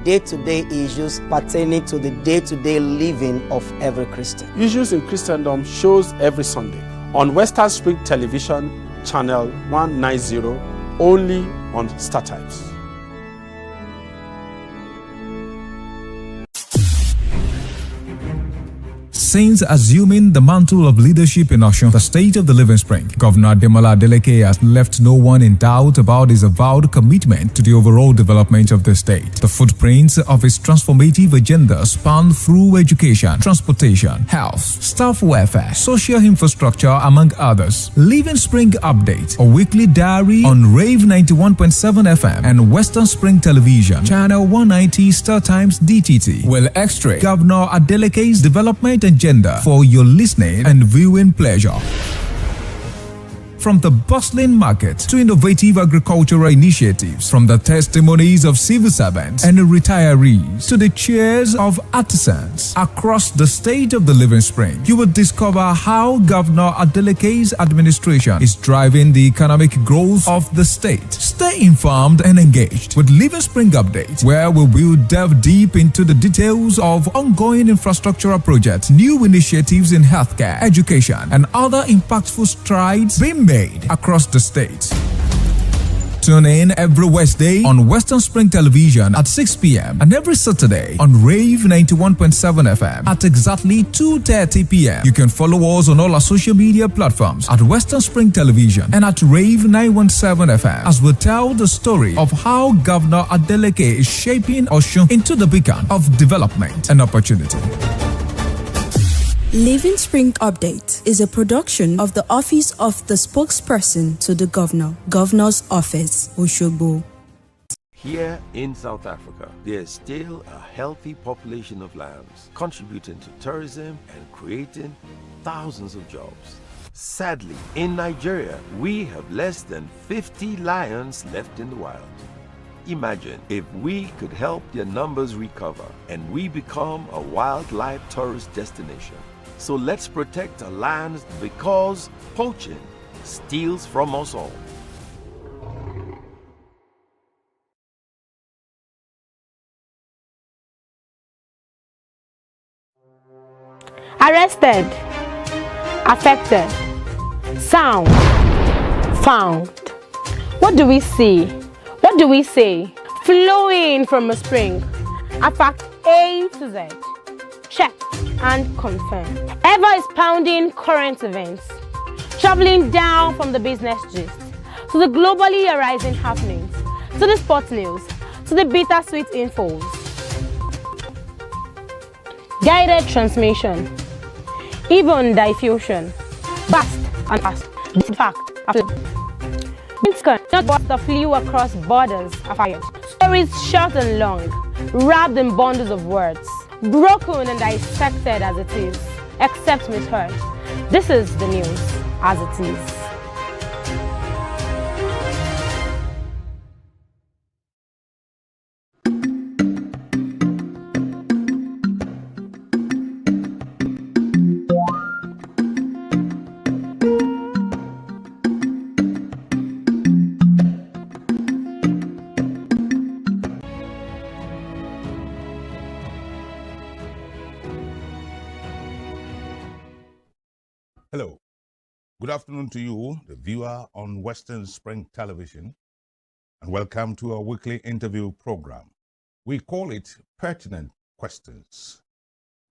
day-to-day issues pertaining to the day-to-day living of every Christian. Issues in Christendom shows every Sunday on Western Spring Television, channel 190, only on StarTimes. Since assuming the mantle of leadership in Osun, the state of the Living Spring, Governor Demola Adeleke has left no one in doubt about his avowed commitment to the overall development of the state. The footprints of his transformative agenda span through education, transportation, health, staff welfare, social infrastructure, among others. Living Spring Update, a weekly diary on Rave 91.7 FM and Western Spring Television, channel 190 StarTimes DTT, will extract Governor Adeleke's development agenda for your listening and viewing pleasure. From the bustling market to innovative agricultural initiatives, from the testimonies of civil servants and retirees to the cheers of artisans across the state of the Living Spring, you will discover how Governor Adeleke's administration is driving the economic growth of the state. Stay informed and engaged with Living Spring Update, where we will delve deep into the details of ongoing infrastructural projects, new initiatives in healthcare, education, and other impactful strides being made across the state. Tune in every Wednesday on Western Spring Television at 6 p.m. and every Saturday on Rave 91.7 FM at exactly 2:30 p.m. You can follow us on all our social media platforms at Western Spring Television and at Rave 917 FM as we tell the story of how Governor Adeleke is shaping Osun into the beacon of development and opportunity. Living Spring Update is a production of the Office of the Spokesperson to the Governor, Governor's Office, Osogbo. Here in South Africa, there is still a healthy population of lambs contributing to tourism and creating thousands of jobs. Sadly, in Nigeria, we have less than 50 lions left in the wild. Imagine if we could help their numbers recover and we become a wildlife tourist destination. So let's protect our lands because poaching steals from us all. Arrested, affected, sound, found. What do we see? What do we say? Flowing from a spring. A fact A to Z. Check and confirm. Ever expounding current events. Traveling down from the business gist to the globally arising happenings, to the sports news, to the bittersweet infos. Guided transmission. Even diffusion. Fast and fast. This fact. Not what that flew across borders are fired. Stories short and long, wrapped in bundles of words, broken and dissected as it is, except misheard. This is the news as it is. Hello. Good afternoon to you, the viewer on Western Spring Television, and welcome to our weekly interview program. We call it Pertinent Questions.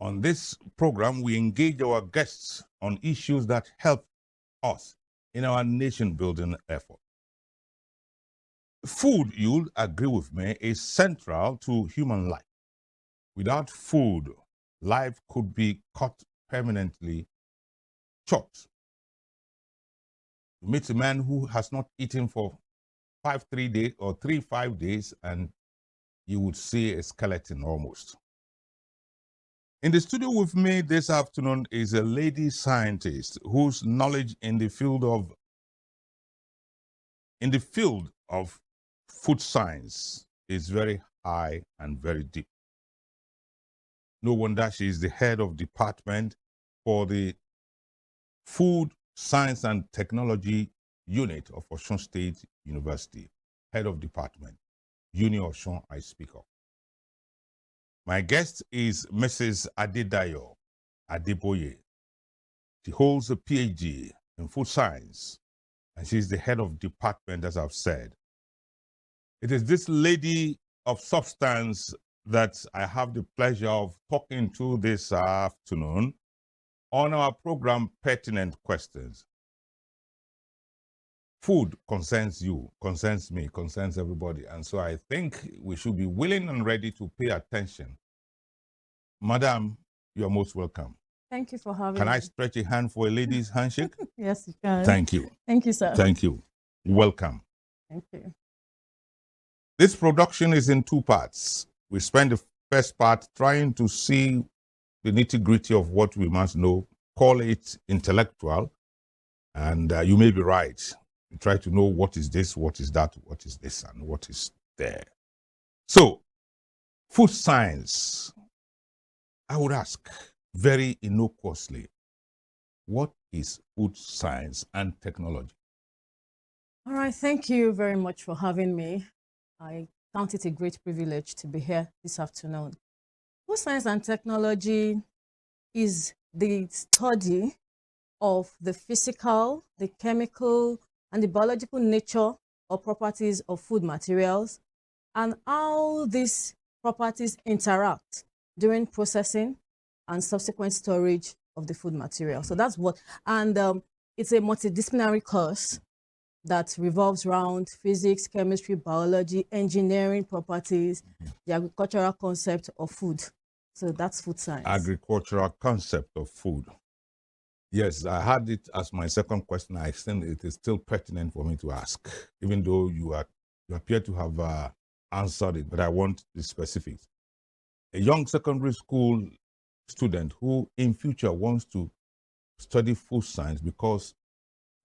On this program, we engage our guests on issues that help us in our nation-building effort. Food, you'll agree with me, is central to human life. Without food, life could be cut permanently short. You meet a man who has not eaten for 5 days, and you would see a skeleton almost. In the studio with me this afternoon is a lady scientist whose knowledge in the field of food science is very high and very deep. No wonder she is the head of department for the Food Science and Technology Unit of Osun State University. Head of department, Uni Osun, I speak of. My guest is Mrs. Adedayo Adeboye. She holds a PhD in food science, and she's the head of department, as I've said. It is this lady of substance that I have the pleasure of talking to this afternoon on our program, Pertinent Questions. Food concerns you, concerns me, concerns everybody. And so I think we should be willing and ready to pay attention. Madam, you are most welcome. Thank you for having me. Can I stretch a hand for a lady's handshake? Yes, you can. Thank you. Thank you, sir. Thank you. Welcome. Thank you. This production is in 2 parts. We spend the first part trying to see the nitty-gritty of what we must know, call it intellectual, and you may be right. You try to know what is this, what is that, what is this, and what is there. So, food science, I would ask very innocuously, what is food science and technology? All right, thank you very much for having me. I count it a great privilege to be here this afternoon. Food science and technology is the study of the physical, the chemical, and the biological nature or properties of food materials and how these properties interact during processing and subsequent storage of the food material. So that's what, and it's a multidisciplinary course that revolves around physics, chemistry, biology, engineering properties, the agricultural concept of food. So that's food science. Agricultural concept of food. Yes, I had it as my second question. I think it is still pertinent for me to ask, even though you appear to have answered it, but I want the specifics. A young secondary school student who in future wants to study food science because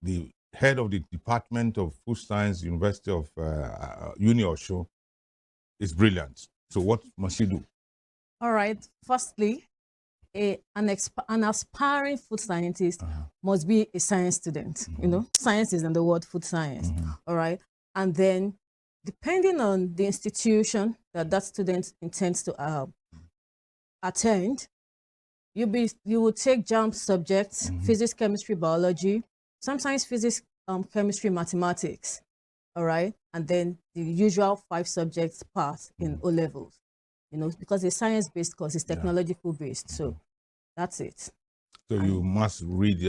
the head of the Department of Food Science, University of Uni Osun, is brilliant. So what must she do? All right. Firstly, an aspiring food scientist must be a science student. You know, science is in the word food science. All right. And then, depending on the institution that that student intends to attend, you will take JAMB subjects, physics, chemistry, biology, sometimes physics, chemistry, mathematics. All right. And then the usual 5 subjects pass in O levels. You know, because it's science-based course, it's technological-based. So that's it. So you must read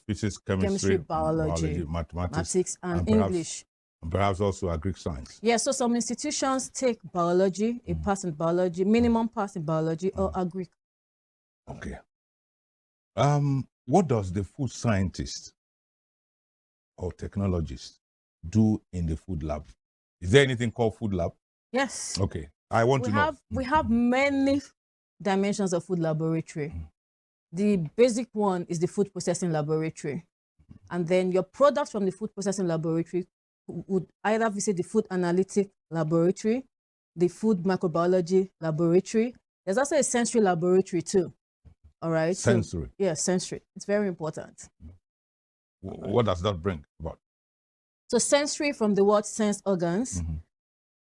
physics, chemistry, biology, mathematics, and English. And perhaps also Greek science. Yeah, so some institutions take biology, a pass in biology, minimum pass in biology, or Greek. Okay. What does the food scientist or technologist do in the food lab? Is there anything called food lab? Yes. Okay. I want to know. We have many dimensions of food laboratory. The basic one is the food processing laboratory. And then your products from the food processing laboratory would either visit the food analytic laboratory, the food microbiology laboratory. There's also a sensory laboratory too. All right. Sensory. So, yeah, sensory. It's very important. What does that bring about? So sensory, from the word sense organs,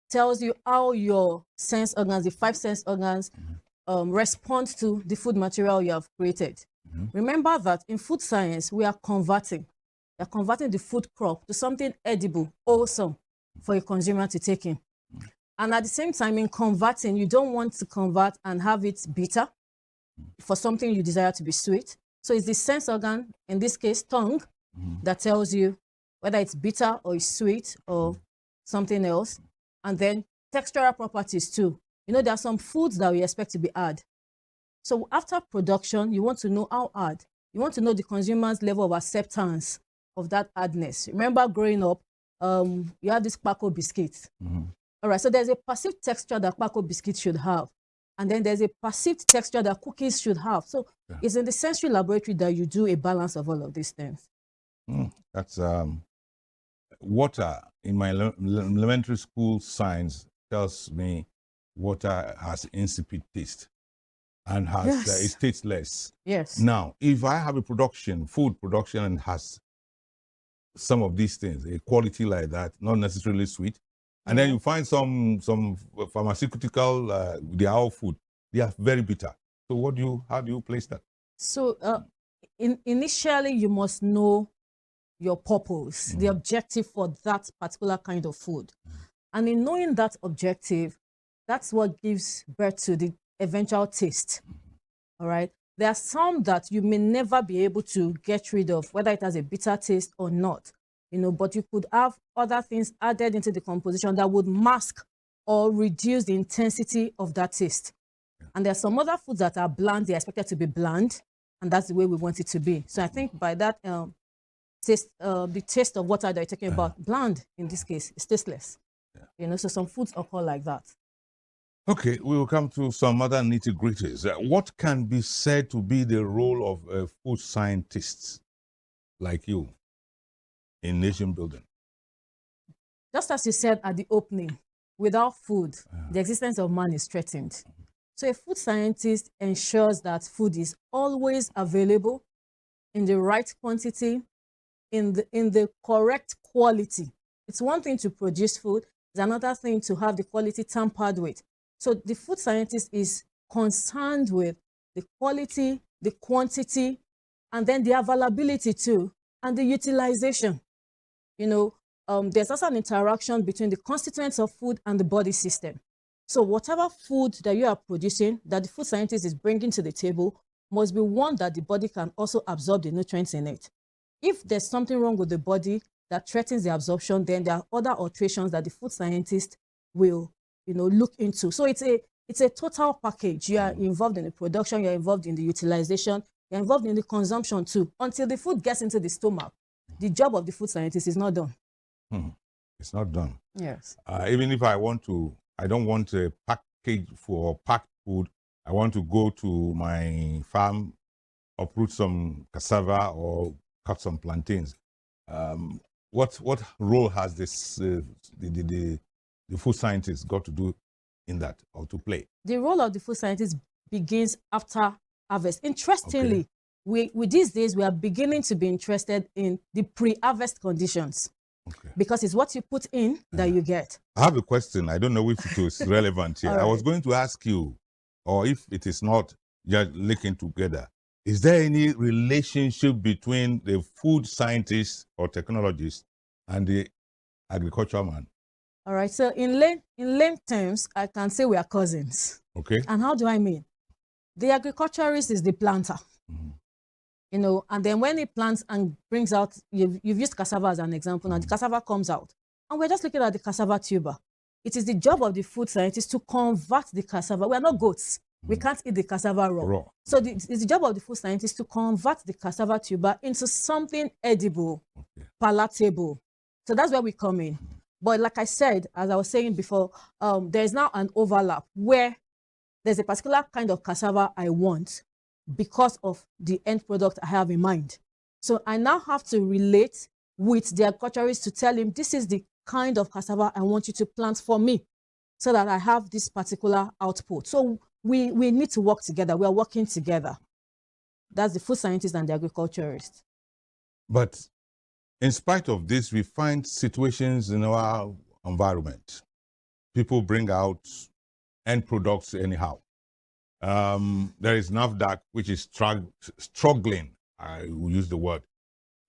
tells you how your sense organs, the 5 sense organs, respond to the food material you have created. Remember that in food science, we are converting. We are converting the food crop to something edible, wholesome for a consumer to take in. And at the same time, in converting, you don't want to convert and have it bitter for something you desire to be sweet. So it's the sense organ, in this case, tongue, that tells you whether it's bitter or it's sweet or something else. And then textural properties too. You know, there are some foods that we expect to be hard. So after production, you want to know how hard. You want to know the consumer's level of acceptance of that hardness. Remember growing up, you have this Paco biscuit. All right, so there's a perceived texture that Paco biscuit should have. And then there's a perceived texture that cookies should have. So it's in the sensory laboratory that you do a balance of all of these things. That's water. In my elementary school science tells me water has insipid taste and has it's tasteless. Yes. Now, if I have a food production, and has some of these things, a quality like that, not necessarily sweet, and then you find some pharmaceutical, they are all food, they are very bitter. So how do you place that? So initially, you must know your purpose, the objective for that particular kind of food. And in knowing that objective, that's what gives birth to the eventual taste. All right. There are some that you may never be able to get rid of, whether it has a bitter taste or not. You know, but you could have other things added into the composition that would mask or reduce the intensity of that taste. And there are some other foods that are bland, they're expected to be bland, and that's the way we want it to be. So I think by that taste, the taste of water that you're talking about, bland in this case, is tasteless. You know, so some foods occur like that. Okay, we will come to some other nitty-gritties. What can be said to be the role of food scientists like you in nation building? Just as you said at the opening, without food, the existence of man is threatened. So a food scientist ensures that food is always available in the right quantity, in the correct quality. It's one thing to produce food, it's another thing to have the quality tampered with. So the food scientist is concerned with the quality, the quantity, and then the availability too, and the utilization. You know, there's also an interaction between the constituents of food and the body system. So whatever food that you are producing, that the food scientist is bringing to the table, must be one that the body can also absorb the nutrients in it. If there's something wrong with the body that threatens the absorption, then there are other alterations that the food scientist will, you know, look into. So it's a total package. You are involved in the production, you're involved in the utilization, you're involved in the consumption too. Until the food gets into the stomach, the job of the food scientist is not done. It's not done. Yes. Even if I don't want a package for packed food, I want to go to my farm, uproot some cassava or cut some plantains. What role has this the food scientist got to do in that, or to play? The role of the food scientist begins after harvest. Interestingly, we these days we are beginning to be interested in the pre-harvest conditions, because it's what you put in that you get. I have a question. I don't know if it is relevant here. I was going to ask you, or if it is not, just linking together. Is there any relationship between the food scientist or technologist and the agricultural man? All right. So in lame terms, I can say we are cousins. Okay. And how do I mean? The agriculturist is the planter. You know, and then when he plants and brings out, you've used cassava as an example. Now the cassava comes out, and we're just looking at the cassava tuber. It is the job of the food scientist to convert the cassava. We are not goats. We can't eat the cassava raw. So it's the job of the food scientist to convert the cassava tuber into something edible, palatable. So that's where we come in. But like I said, as I was saying before, there's now an overlap where there's a particular kind of cassava I want because of the end product I have in mind. So I now have to relate with the agriculturist to tell him, this is the kind of cassava I want you to plant for me, so that I have this particular output. So we need to work together. We are working together. That's the food scientist and the agriculturist. But in spite of this, we find situations in our environment. People bring out end products anyhow. There is NAFDAC, which is struggling. I will use the word.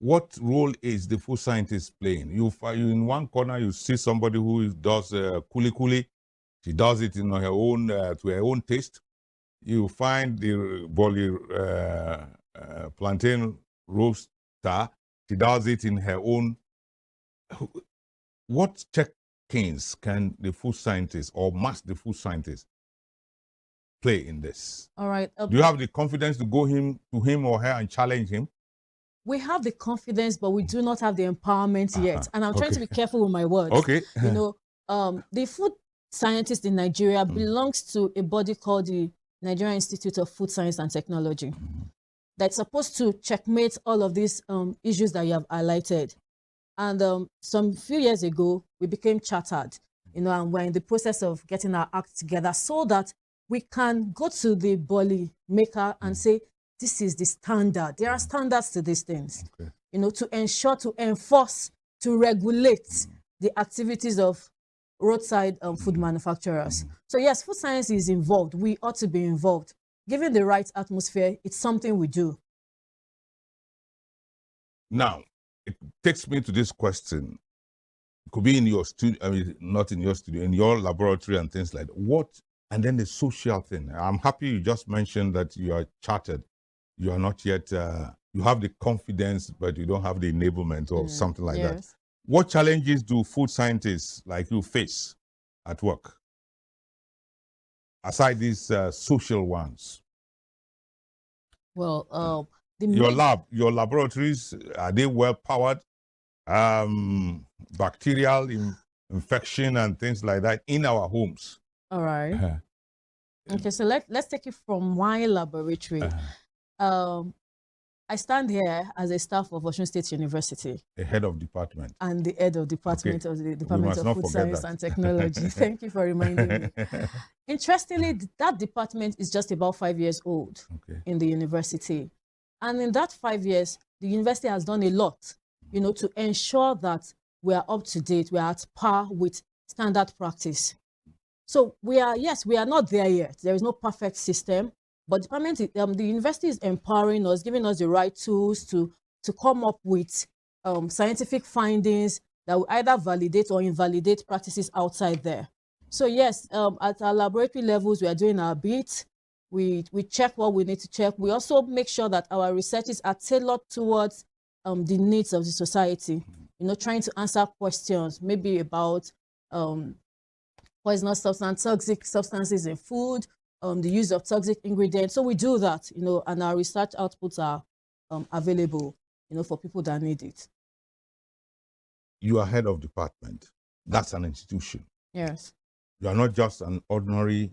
What role is the food scientist playing? You in one corner, you see somebody who does kuli kuli. She does it in her own to her own taste. You find the plantain roaster She does it in her own. What check-ins can the food scientist or must the food scientist play in this? All right. Do you have the confidence to go to him or her and challenge him? We have the confidence, but we do not have the empowerment yet. And I'm trying to be careful with my words. Okay. You know, the food scientist in Nigeria belongs to a body called the Nigerian Institute of Food Science and Technology that's supposed to checkmate all of these issues that you have highlighted. And some few years ago, we became chartered, you know, and we're in the process of getting our act together so that we can go to the Bolly maker and say, this is the standard. There are standards to these things, you know, to ensure, to enforce, to regulate the activities of roadside food manufacturers. So yes, food science is involved. We ought to be involved. Given the right atmosphere, it's something we do. Now, it takes me to this question. It could be in your studio, I mean, not in your studio, in your laboratory and things like that. What, and then the social thing. I'm happy you just mentioned that you are chartered. You are not yet, you have the confidence, but you don't have the enablement or something like that. What challenges do food scientists like you face at work? Aside these social ones. Well, your laboratories, are they well powered? Bacterial infection and things like that in our homes. All right. Okay, so let's take it from my laboratory. I stand here as a staff of Osun State University. The head of department. And the head of department of the Department of Food Science and Technology. Thank you for reminding me. Interestingly, that department is just about 5 years old in the university. And in that 5 years, the university has done a lot, you know, to ensure that we are up to date, we are at par with standard practice. So we are, yes, we are not there yet. There is no perfect system. But the university is empowering us, giving us the right tools to come up with scientific findings that will either validate or invalidate practices outside there. So yes, at our laboratory levels, we are doing our bit. We check what we need to check. We also make sure that our researches are tailored towards the needs of the society. You know, trying to answer questions, maybe about poisonous substance, toxic substances in food, the use of toxic ingredients. So we do that, you know, and our research outputs are available, you know, for people that need it. You are head of department. That's an institution. Yes. You are not just an ordinary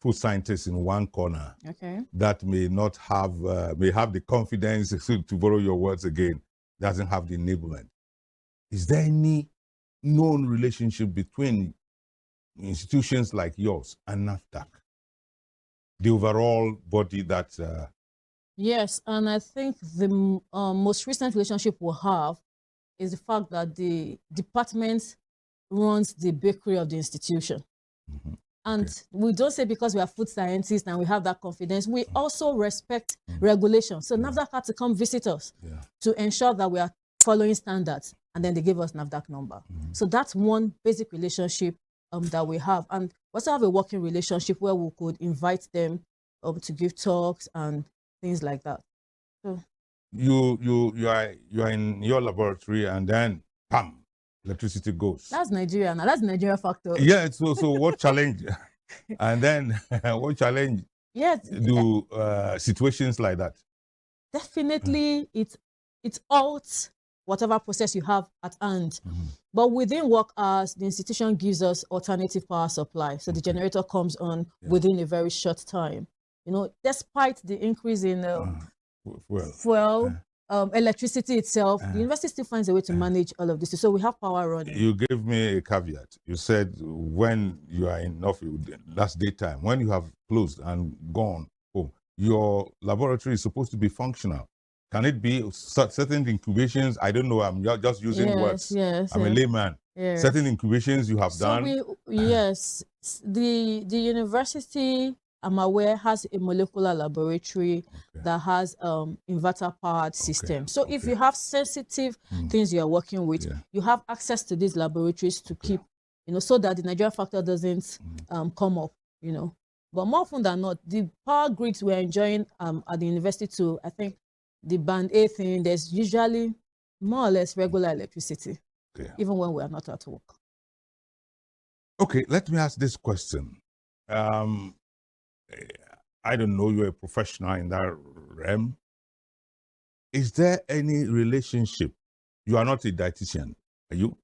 food scientist in one corner. Okay. That may not have, may have the confidence, to borrow your words again, doesn't have the enablement. Is there any known relationship between institutions like yours and NAFDAC, the overall body that... Yes, and I think the most recent relationship we'll have is the fact that the department runs the bakery of the institution. And we don't say because we are food scientists and we have that confidence, we also respect regulation. So NAFDAC had to come visit us to ensure that we are following standards, and then they gave us NAFDAC number. So that's one basic relationship that we have. And we also have a working relationship where we could invite them to give talks and things like that. So you are in your laboratory and then bam, electricity goes. That's Nigeria now. That's Nigeria factor. Yeah. So what challenge? And then what challenge? Yes. Do situations like that? Definitely, it halts whatever process you have at hand. But within work hours, the institution gives us alternative power supply. So the generator comes on within a very short time. You know, despite the increase in fuel, electricity itself, the university still finds a way to manage all of this. So we have power running. You gave me a caveat. You said when you are in office, that's daytime. When you have closed and gone home, your laboratory is supposed to be functional. Can it be certain incubations? I don't know. I'm just using words. I'm a layman. Certain incubations you have done. Yes. The university, I'm aware, has a molecular laboratory that has inverter-powered system. So if you have sensitive things you are working with, you have access to these laboratories to keep, you know, so that the Nigeria factor doesn't come up, you know. But more often than not, the power grids we're enjoying at the university too, I think the band A thing, there's usually more or less regular electricity, even when we are not at work. Okay, let me ask this question. I don't know, you're a professional in that realm. Is there any relationship? You are not a dietitian, are you?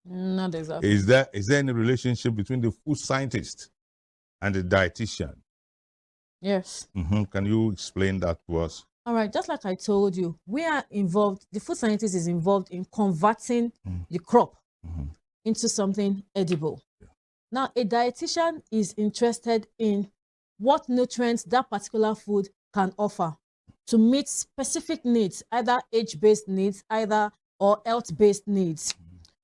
Not exactly. Is there any relationship between the food scientist and the dietitian? Yes. Can you explain that to us? All right, just like I told you, we are involved, the food scientist is involved in converting the crop into something edible. Now, a dietitian is interested in what nutrients that particular food can offer to meet specific needs, either age-based needs, or health-based needs.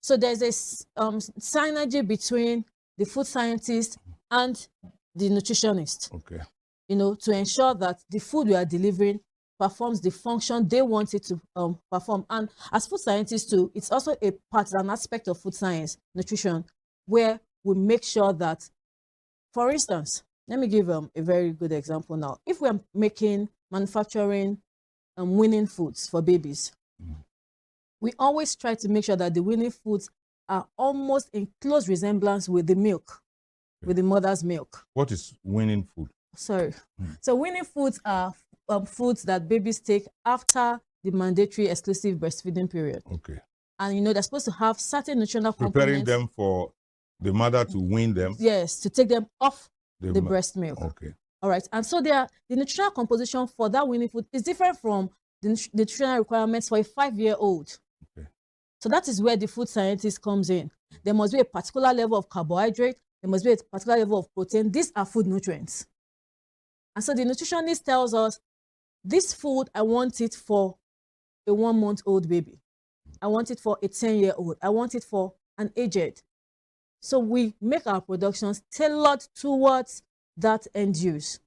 So there's a synergy between the food scientist and the nutritionist. Okay. You know, to ensure that the food we are delivering performs the function they want it to perform. And as food scientists too, it's also a part, an aspect of food science, nutrition, where we make sure that, for instance, let me give a very good example now. If we're manufacturing weaning foods for babies, we always try to make sure that the weaning foods are almost in close resemblance with the milk, with the mother's milk. What is weaning food? Sorry. So weaning foods are foods that babies take after the mandatory exclusive breastfeeding period. Okay. And you know, they're supposed to have certain nutritional Preparing components. them for the mother to wean them. Yes, to take them off the breast milk. Okay. All right. And so the nutritional composition for that weaning food is different from the nutritional requirements for a 5-year-old. Okay. So that is where the food scientist comes in. There must be a particular level of carbohydrate. There must be a particular level of protein. These are food nutrients. And so the nutritionist tells us, this food, I want it for a 1-month-old baby. I want it for a 10-year-old. I want it for an aged. So we make our productions tailored towards that end use.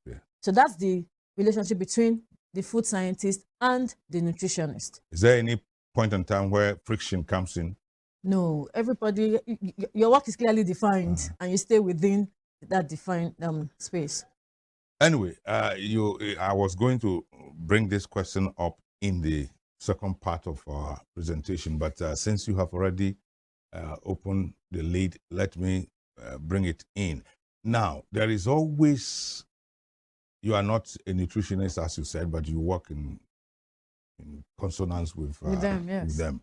Okay. So that's the relationship between the food scientist and the nutritionist. Is there any point in time where friction comes in? No, everybody, your work is clearly defined and you stay within that defined space. Anyway, I was going to bring this question up in the second part of our presentation, but since you have already opened the lid, let me bring it in. Now, there is always, you are not a nutritionist, as you said, but you work in consonance with them, yes. with them.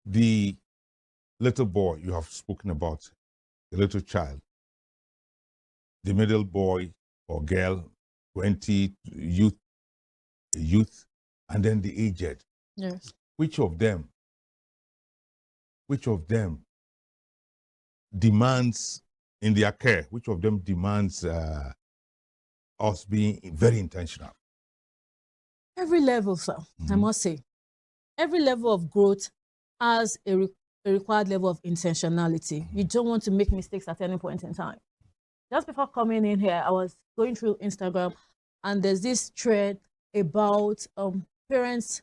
The little boy you have spoken about, the little child, the middle boy or girl, 20, youth, and then the aged. Yes. Which of them demands in their care, which of them demands us being very intentional? Every level, sir, I must say. Every level of growth has a required level of intentionality. You don't want to make mistakes at any point in time. Just before coming in here, I was going through Instagram, and there's this thread about parents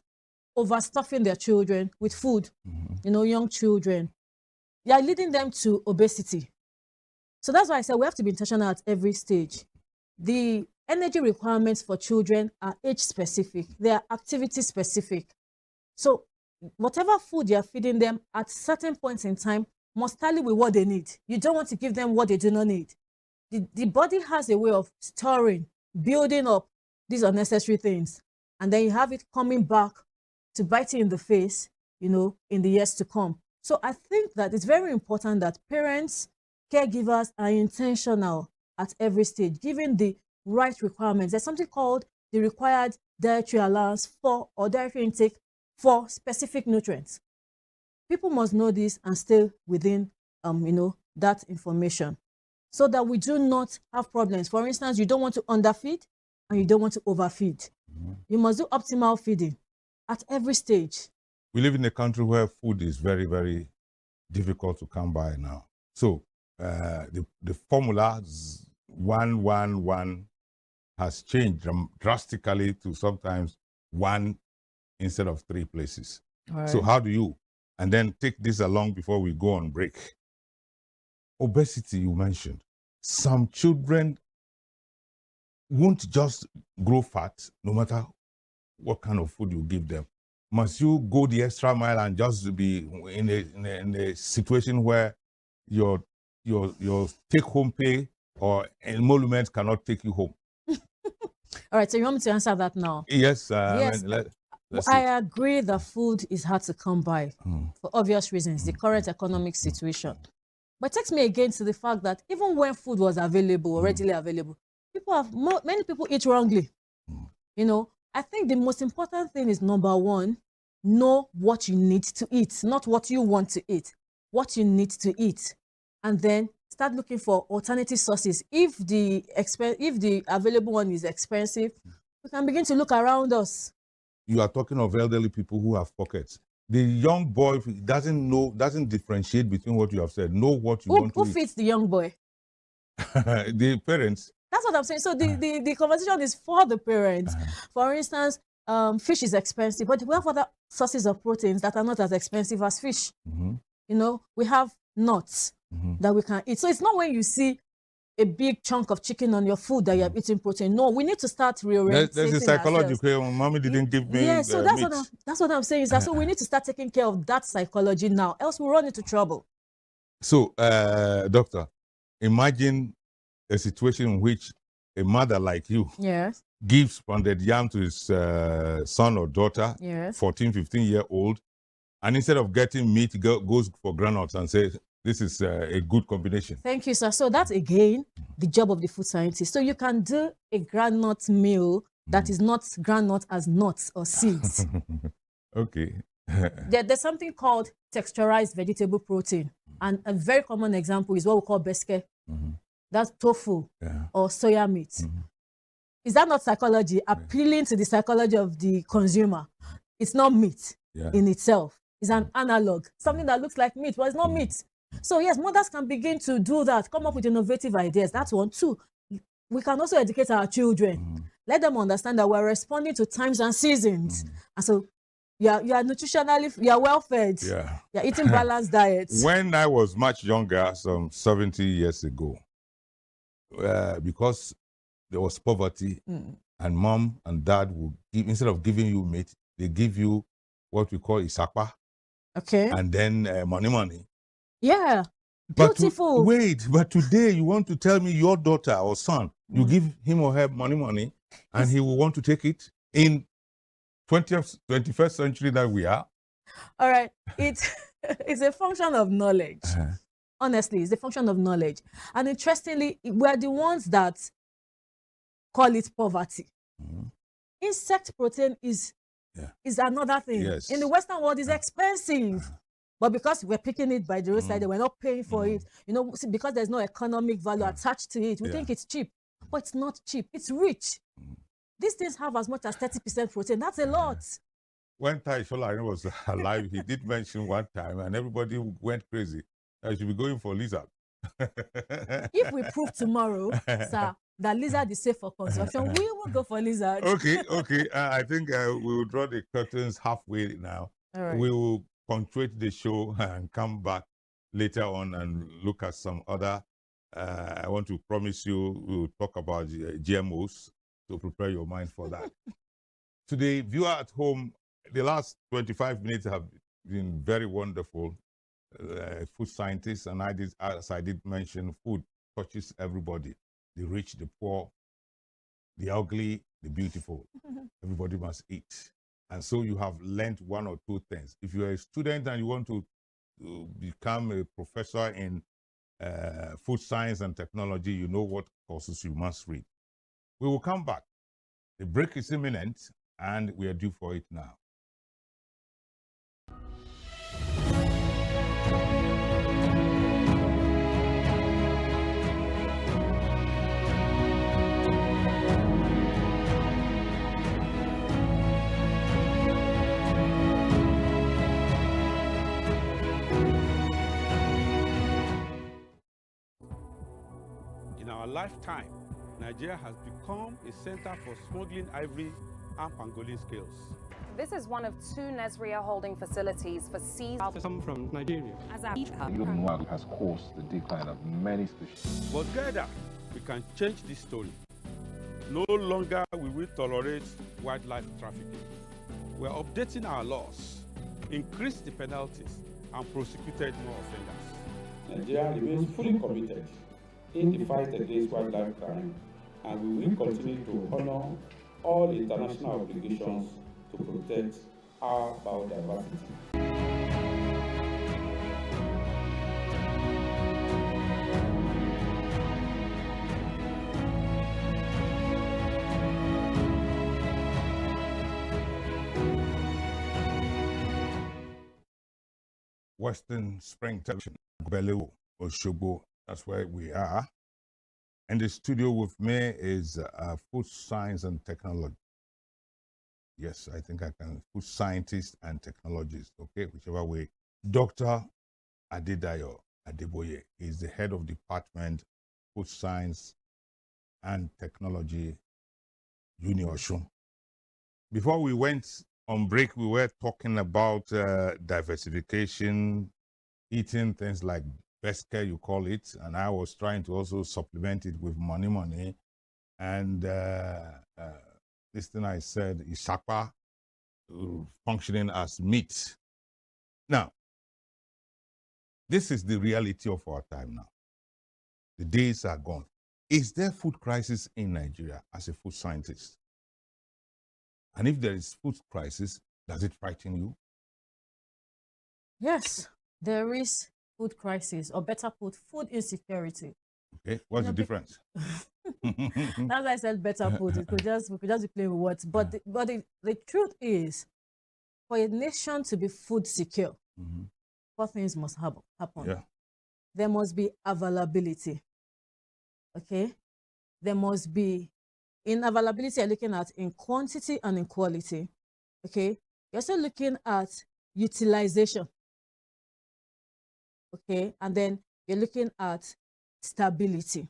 overstuffing their children with food, you know, young children. They are leading them to obesity. So that's why I said we have to be intentional at every stage. The energy requirements for children are age-specific. They are activity-specific. So whatever food you're feeding them at certain points in time must tally with what they need. You don't want to give them what they do not need. The body has a way of storing, building up these unnecessary things. And then you have it coming back to bite you in the face, you know, in the years to come. So I think that it's very important that parents, caregivers are intentional at every stage, given the right requirements. There's something called the required dietary allowance for or dietary intake for specific nutrients. People must know this and stay within, you know, that information so that we do not have problems. For instance, you don't want to underfeed and you don't want to overfeed. You must do optimal feeding at every stage. We live in a country where food is very, very difficult to come by now. So the formula 1-1-1 has changed drastically to sometimes 1 instead of 3 places. Right. So how do you, and then take this along before we go on break. Obesity, you mentioned. Some children won't just grow fat no matter what kind of food you give them. Must you go the extra mile and just be in a situation where your take-home pay or emolument cannot take you home? All right, so you want me to answer that now? Yes. Yes. I agree that food is hard to come by for obvious reasons, the current economic situation. But it takes me again to the fact that even when food was available, or readily available, many people eat wrongly. You know, I think the most important thing is, number one, know what you need to eat, not what you want to eat, what you need to eat. And then start looking for alternative sources. If the available one is expensive, we can begin to look around us. You are talking of elderly people who have pockets. The young boy doesn't differentiate between what you have said. Know what you want to eat. Who feeds the young boy? The parents. That's what I'm saying. So the conversation is for the parents. For instance, fish is expensive, but we have other sources of proteins that are not as expensive as fish. You know, we have nuts that we can eat. So it's not when you see a big chunk of chicken on your food that you're eating protein. No, we need to start reorienting. There's a psychology. Mommy didn't give me. Yeah, so that's what I'm saying. Is that so we need to start taking care of that psychology now, else we'll run into trouble. So, doctor, imagine a situation in which a mother like you gives pounded yam to his son or daughter, 14, 15-year-old, and instead of getting meat, goes for granules and says, this is a good combination. Thank you, sir. So that's, again, the job of the food scientist. So you can do a groundnut meal that is not groundnut as nuts or seeds. Okay. There's something called texturized vegetable protein. And a very common example is what we call beske. That's tofu or soya meat. Is that not psychology? Appealing to the psychology of the consumer. It's not meat in itself. It's an analog, something that looks like meat, but it's not meat. So yes, mothers can begin to do that, come up with innovative ideas. That's one. Two, we can also educate our children. Let them understand that we're responding to times and seasons. And so you are nutritionally, you are well fed. You're eating balanced diets. When I was much younger, some 70 years ago, because there was poverty, and mom and dad would give, instead of giving you meat, they give you what we call isakpa. Okay. And then money. Yeah. Beautiful. But today you want to tell me your daughter or son, you give him or her money, and he will want to take it in 21st century that we are. All right. It's a function of knowledge. Honestly, it's a function of knowledge. And interestingly, we're the ones that call it poverty. Insect protein is another thing. Yes. In the Western world, it's expensive. But because we're picking it by the roadside, we're not paying for it. You know, because there's no economic value attached to it, we think it's cheap. But it's not cheap. It's rich. These things have as much as 30% protein. That's a lot. When Tai Shola was alive, he did mention one time, and everybody went crazy. I should be going for lizard. If we prove tomorrow, sir, that lizard is safe for consumption, we will go for lizard. Okay. I think we will draw the curtains halfway now. All right. We will punctuate the show and come back later on and look at some other. I want to promise you we'll talk about GMOs, so prepare your mind for that. To the viewer at home, the last 25 minutes have been very wonderful. Food scientists, and as I did mention, food touches everybody. The rich, the poor, the ugly, the beautiful. Everybody must eat. And so you have learned one or two things. If you're a student and you want to become a professor in food science and technology, you know what courses you must read. We will come back. The break is imminent, and we are due for it now. In our lifetime, Nigeria has become a center for smuggling ivory and pangolin scales. This is one of two Nesria holding facilities for seized. Some from Nigeria. Human work has caused the decline of many species. But together, we can change this story. No longer will we tolerate wildlife trafficking. We are updating our laws, increased the penalties, and prosecuted more offenders. Nigeria remains fully committed in the fight against wildlife crime, and we will continue to honor all international obligations to protect our biodiversity. Western Spring Television, Belu, Oshobo, that's where we are. And the studio with me is food science and technology. Yes, I think I can. Food scientist and technologist, okay, whichever way. Dr. Adedayo Adeboye is the head of department food science and technology, UniOsun. Before we went on break, we were talking about diversification, eating things like best care, you call it, and I was trying to also supplement it with money, and this thing I said, Isakpa, functioning as meat. Now, this is the reality of our time now. The days are gone. Is there food crisis in Nigeria as a food scientist? And if there is food crisis, does it frighten you? Yes, there is food crisis, or better put, food insecurity. Okay, what's the difference? That's why I said better put. We could just be playing with words. But the truth is, for a nation to be food secure, what things must happen? Yeah. There must be availability. Okay, there must be. In availability, you're looking at in quantity and in quality. Okay, you're also looking at utilization. Okay, and then you're looking at stability.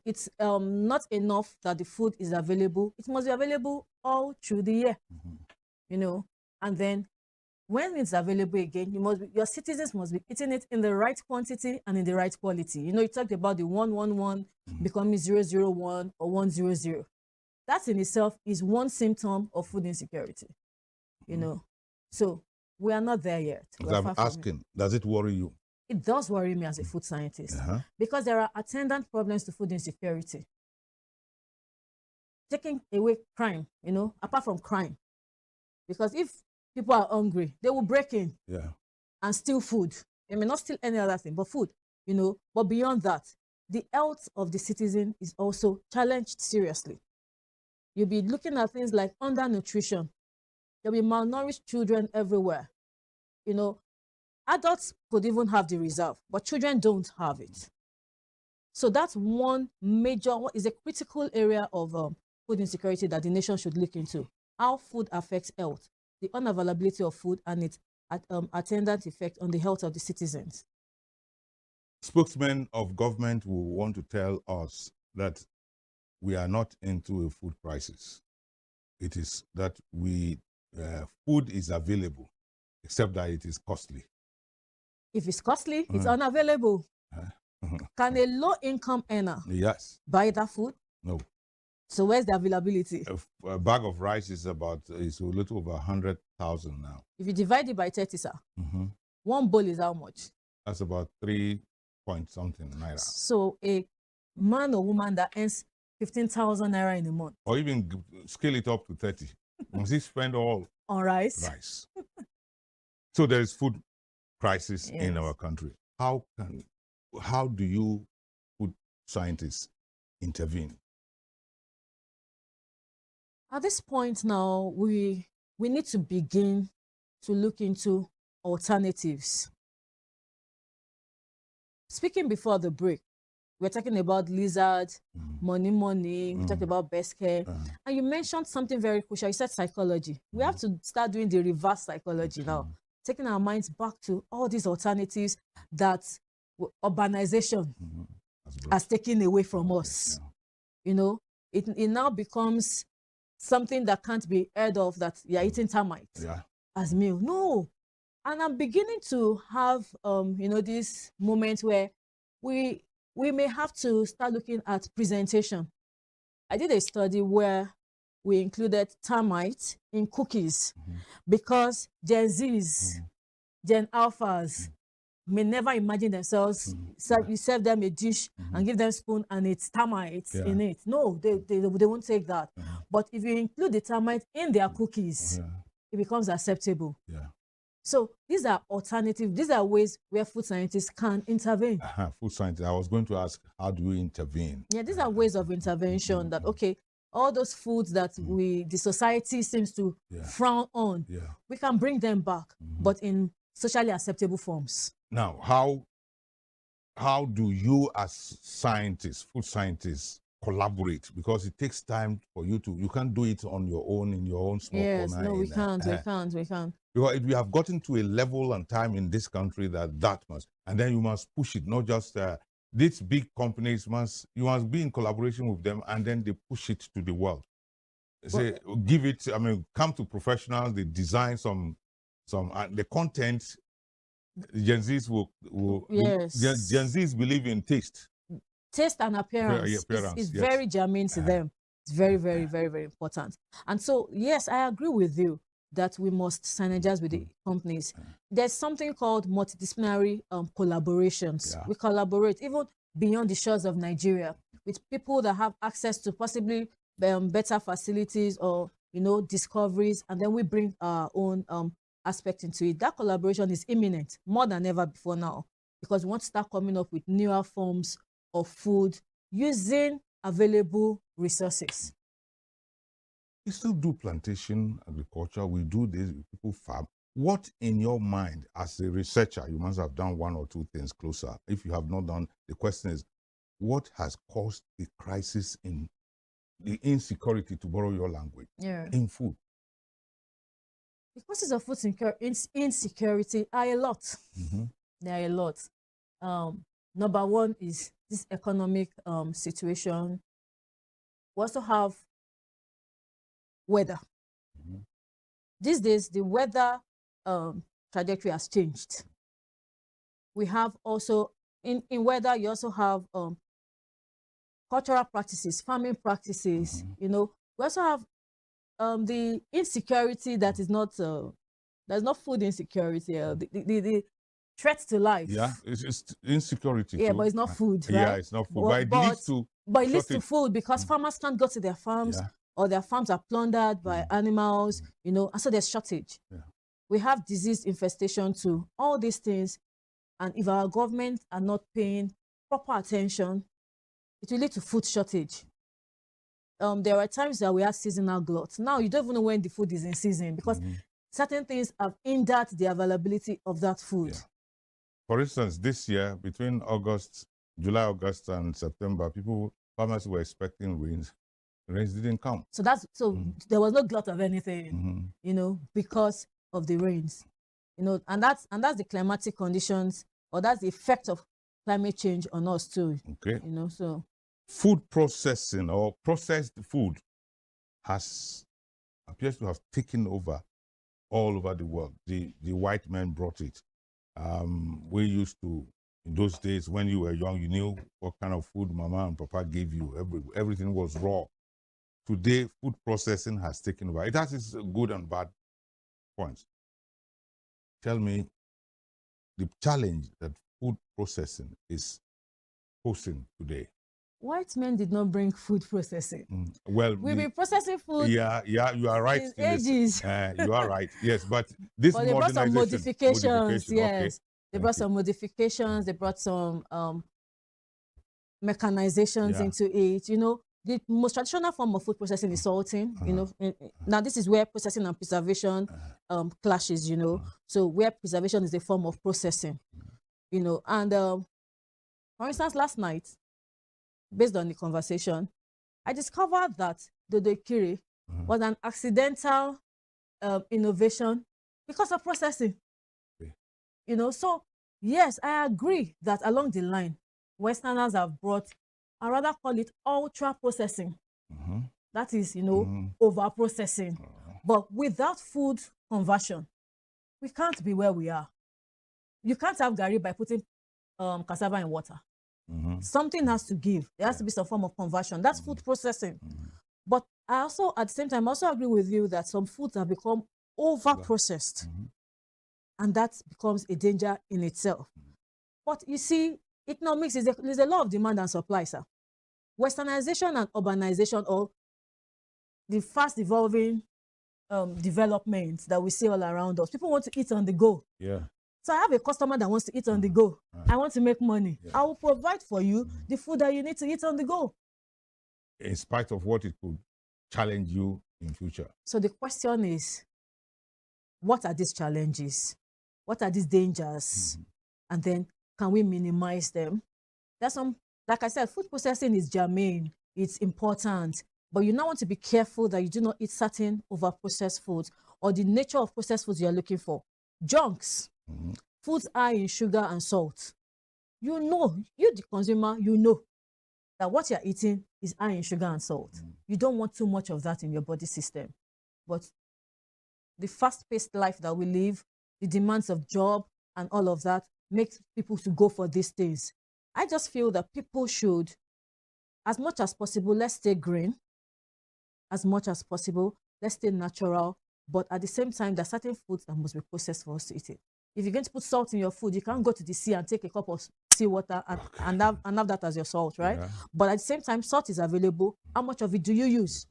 It's not enough that the food is available. It must be available all through the year. You know, and then when it's available again, your citizens must be eating it in the right quantity and in the right quality. You know, you talked about the 111 becoming 001 or 100. That in itself is one symptom of food insecurity. You know, so we are not there yet. I'm asking, does it worry you? It does worry me as a food scientist because there are attendant problems to food insecurity. Taking away crime, you know, apart from crime, because if people are hungry, they will break in and steal food. They may not steal any other thing, but food, you know. But beyond that, the health of the citizen is also challenged seriously. You'll be looking at things like undernutrition. There'll be malnourished children everywhere. You know, adults could even have the reserve, but children don't have it. So that's one major, what is a critical area of food insecurity that the nation should look into. How food affects health, the unavailability of food and its attendant effect on the health of the citizens. Spokesmen of government will want to tell us that we are not into a food crisis. It is that food is available, except that it is costly. If it's costly, it's unavailable. Can a low-income earner buy that food? No. So where's the availability? A bag of rice is a little over 100,000 now. If you divide it by 30, sir, one bowl is how much? That's about 3 point something naira. So a man or woman that earns 15,000 naira in a month, or even scale it up to 30, must he spend all on rice? Rice. So there is food crisis in our country. How do you food scientists intervene? At this point now, we need to begin to look into alternatives. Speaking before the break, we're talking about lizard, money, we talked about best care, and you mentioned something very crucial. You said psychology. We have to start doing the reverse psychology now, taking our minds back to all these alternatives that urbanization has taken away from us. You know, it now becomes something that can't be heard of, that you're eating termites as meal. No. And I'm beginning to have, you know, this moment where we may have to start looking at presentation. I did a study where we included termite in cookies because Gen Zs, Gen Alphas may never imagine themselves, you serve them a dish and give them spoon and it's termites in it. No, they won't take that. But if you include the termite in their cookies, it becomes acceptable. So these are alternatives. These are ways where food scientists can intervene. Food scientists. I was going to ask, how do we intervene? Yeah, these are ways of intervention that, okay, all those foods that the society seems to frown on, we can bring them back, but in socially acceptable forms. Now, how do you as scientists, food scientists, collaborate? Because it takes time for you can't do it on your own, in your own small corner. Yes, no, we can't. Because we have gotten to a level and time in this country that must, and then you must push it, not just these big companies you must be in collaboration with them, and then they push it to the world. Say, give it, come to professionals, they design some the content. Gen Zs Gen Zs believe in taste. Taste and appearance is very germane to them. It's very, very, very, very important. And so, yes, I agree with you that we must synergize with the companies. There's something called multidisciplinary collaborations. We collaborate even beyond the shores of Nigeria with people that have access to possibly better facilities or, discoveries, and then we bring our own aspect into it. That collaboration is imminent, more than ever before now, because we want to start coming up with newer forms of food using available resources. We still do plantation agriculture. We do this, people farm. What in your mind, as a researcher, you must have done one or two things closer. If you have not done, the question is, what has caused the crisis in the insecurity, to borrow your language, in food? The causes of food insecurity are a lot. There are a lot. Number one is this economic situation. We also have weather. These days, the weather trajectory has changed. We have also, in weather, you also have cultural practices, farming practices. We also have the insecurity that is not, there's not food insecurity, the threat to life. Yeah, it's insecurity. Yeah, too. but it's not food, right? Yeah, it's not food. But it leads to food because farmers can't go to their farms, or their farms are plundered by animals, and so there's shortage. We have disease infestation too. All these things, and if our government are not paying proper attention, it will lead to food shortage. There are times that we have seasonal glut. Now you don't even know when the food is in season because certain things have hindered the availability of that food. For instance, this year, between July, August, and September, farmers were expecting rains. Rains didn't come. So there was no glut of anything, because of the rains, and that's the climatic conditions, or that's the effect of climate change on us too. Okay. So food processing or processed food appears to have taken over all over the world. The white men brought it. We used to, in those days when you were young, you knew what kind of food mama and papa gave you. Everything was raw. Today, food processing has taken over. It has its good and bad points. Tell me the challenge that food processing is posing today. White men did not bring food processing. Well, we've been processing food. Yeah, you are right. Ages. You are right. Yes, but this they brought some modifications. Yes, okay. They brought some modifications. They brought some mechanizations into it. The most traditional form of food processing is salting. Now this is where processing and preservation clashes. So where preservation is a form of processing. And for instance, last night, based on the conversation, I discovered that Dodo Ikiri was an accidental innovation because of processing. So yes, I agree that along the line, Westerners have brought, I rather call it ultra processing. That is, over processing. But without food conversion, we can't be where we are. You can't have gari by putting cassava in water. Something has to give. There has to be some form of conversion. That's food processing. But I also, at the same time, also agree with you that some foods have become over-processed. And that becomes a danger in itself. But you see, economics is there's a law of demand and supply, sir. Westernization and urbanization, or the fast evolving developments that we see all around us. People want to eat on the go. Yeah. So I have a customer that wants to eat on the go. I want to make money. I will provide for you the food that you need to eat on the go. In spite of what it could challenge you in future. So the question is, what are these challenges? What are these dangers? And then can we minimize them? There's some, like I said, food processing is germane. It's important. But you now want to be careful that you do not eat certain over-processed foods or the nature of processed foods you're looking for. Junks, foods high in sugar and salt. You know, you the consumer, you know that what you're eating is high in sugar and salt. You don't want too much of that in your body system. But the fast-paced life that we live, the demands of job and all of that makes people to go for these things. I just feel that people should, as much as possible, let's stay green. As much as possible, let's stay natural. But at the same time, there are certain foods that must be processed for us to eat it. If you're going to put salt in your food, you can't go to the sea and take a cup of seawater and have that as your salt, right? Yeah. But at the same time, salt is available. How much of it do you use?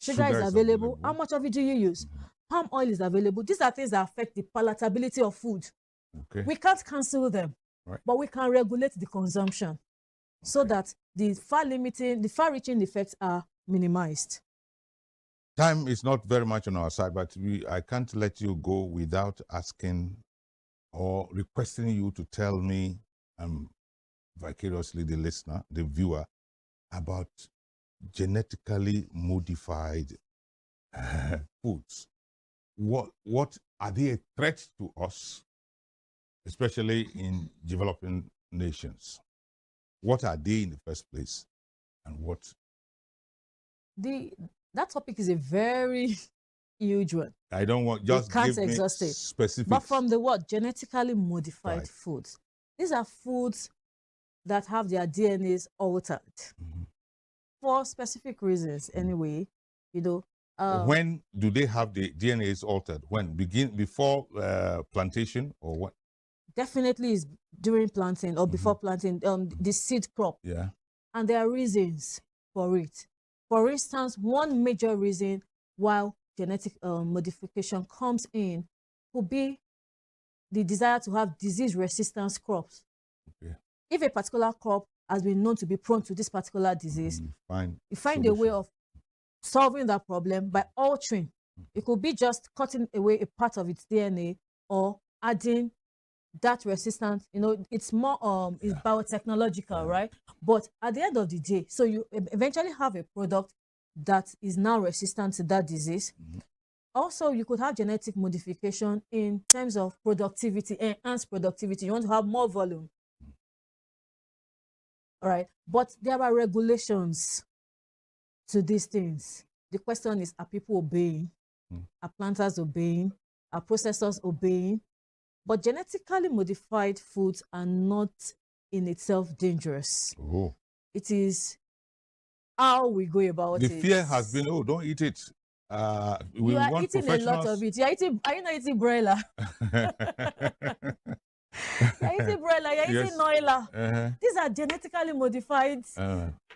Sugar is available. How much of it do you use? Palm oil is available. These are things that affect the palatability of food. Okay. We can't cancel them, but we can regulate the consumption so that the far-reaching effects are minimized. Time is not very much on our side, but I can't let you go without asking or requesting you to tell me, vicariously the listener, the viewer, about genetically modified foods. What are they a threat to us, especially in developing nations? What are they in the first place, and what? That topic is a very huge one. I don't want just give me specifics. But from the word genetically modified foods, these are foods that have their DNAs altered for specific reasons. Anyway, you know. When do they have the DNAs altered? When before plantation or what? Definitely is during planting or before planting. The seed crop. Yeah. And there are reasons for it. For instance, one major reason why genetic modification comes in could be the desire to have disease-resistant crops. Okay. If a particular crop has been known to be prone to this particular disease, you find a way of solving that problem by altering. It could be just cutting away a part of its DNA or adding that resistance. You know, it's more it's biotechnological, right? But at the end of the day, so you eventually have a product that is now resistant to that disease. Also, you could have genetic modification in terms of productivity, enhanced productivity. You want to have more volume. All right. But there are regulations to these things. The question is, are people obeying? Are planters obeying? Are processors obeying? But genetically modified foods are not in itself dangerous. Oh. It is how we go about it. The fear has been, oh, don't eat it. You are eating a lot of it. Are you not eating broiler? You're eating broiler, you're eating noila. These are genetically modified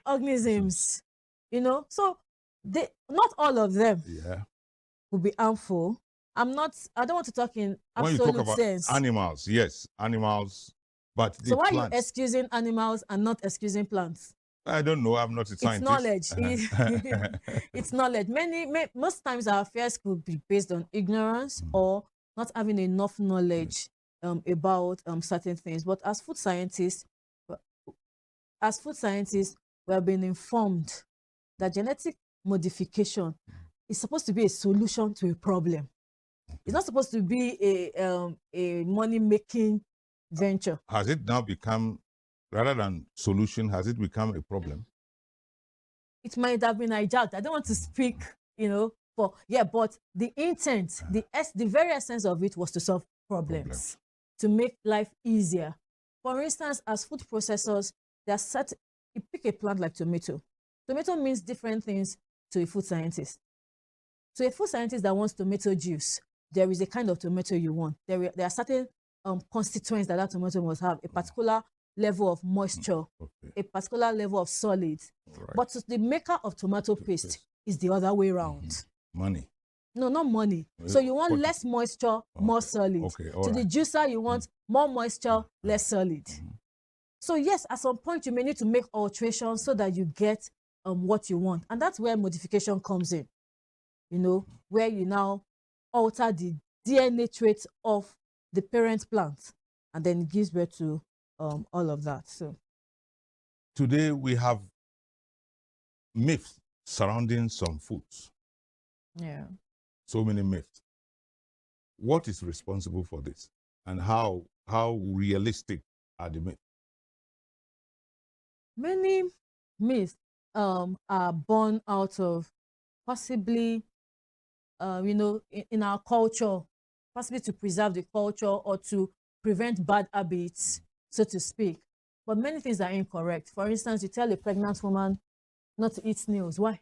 organisms. You know, so not all of them will be harmful. I don't want to talk in absolute when you talk about sense. Animals, yes, animals, but so why plants. are you excusing animals and not excusing plants? I don't know. I'm not a scientist. It's knowledge. It's knowledge. Most times our fears could be based on ignorance or not having enough knowledge about certain things. But as food scientists, we have been informed that genetic modification is supposed to be a solution to a problem. It's not supposed to be a money-making venture. Has it now become, rather than solution, has it become a problem? It might have been hijacked. I don't want to speak, but the intent, the very essence of it was to solve problems, to make life easier. For instance, as food processors, there are you pick a plant like tomato. Tomato means different things to a food scientist. So a food scientist that wants tomato juice, there is a kind of tomato you want. There are certain constituents that tomato must have, a particular level of moisture, a particular level of solids. Right. But the maker of tomato paste is the other way around. Money. No, not money. So you want less moisture, more solid. Okay, to the juicer, you want more moisture, less solid. So yes, at some point, you may need to make alterations so that you get what you want. And that's where modification comes in, you know, where you now alter the DNA traits of the parent plant, and then it gives birth to all of that. So today we have myths surrounding some foods. Yeah. So many myths. What is responsible for this, and how realistic are the myths? Many myths are born out of possibly, you know, in our culture, possibly to preserve the culture or to prevent bad habits, so to speak. But many things are incorrect. For instance, you tell a pregnant woman not to eat snails. Why?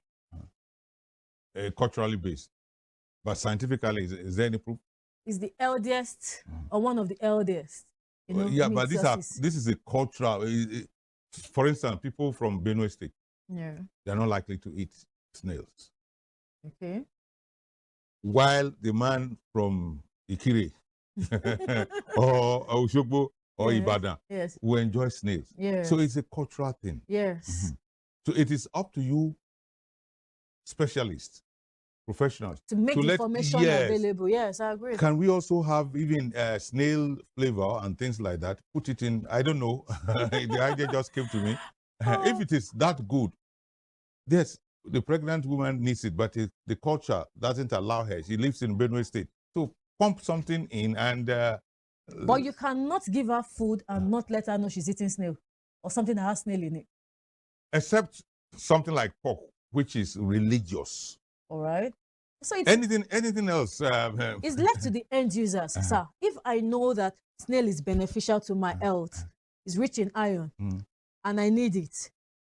Culturally based. But scientifically, is there any proof? It's the eldest or one of the eldest. You know, yeah, but this is a cultural. For instance, people from Benue State, they're not likely to eat snails. Okay. While the man from Ikire or Oshogbo or Ibadan will enjoy snails. So it's a cultural thing. Yes. So it is up to you, specialists, professionals, to make information available. Yes, I agree. Can we also have even snail flavor and things like that? Put it in, I don't know. The idea just came to me. If it is that good, yes, the pregnant woman needs it, but the culture doesn't allow her. She lives in Benue State. So pump something in and... but you cannot give her food and not let her know she's eating snail or something that has snail in it. Except something like pork, which is religious. All right. So it's, anything else? It's left to the end users, sir. If I know that snail is beneficial to my health, it's rich in iron, and I need it,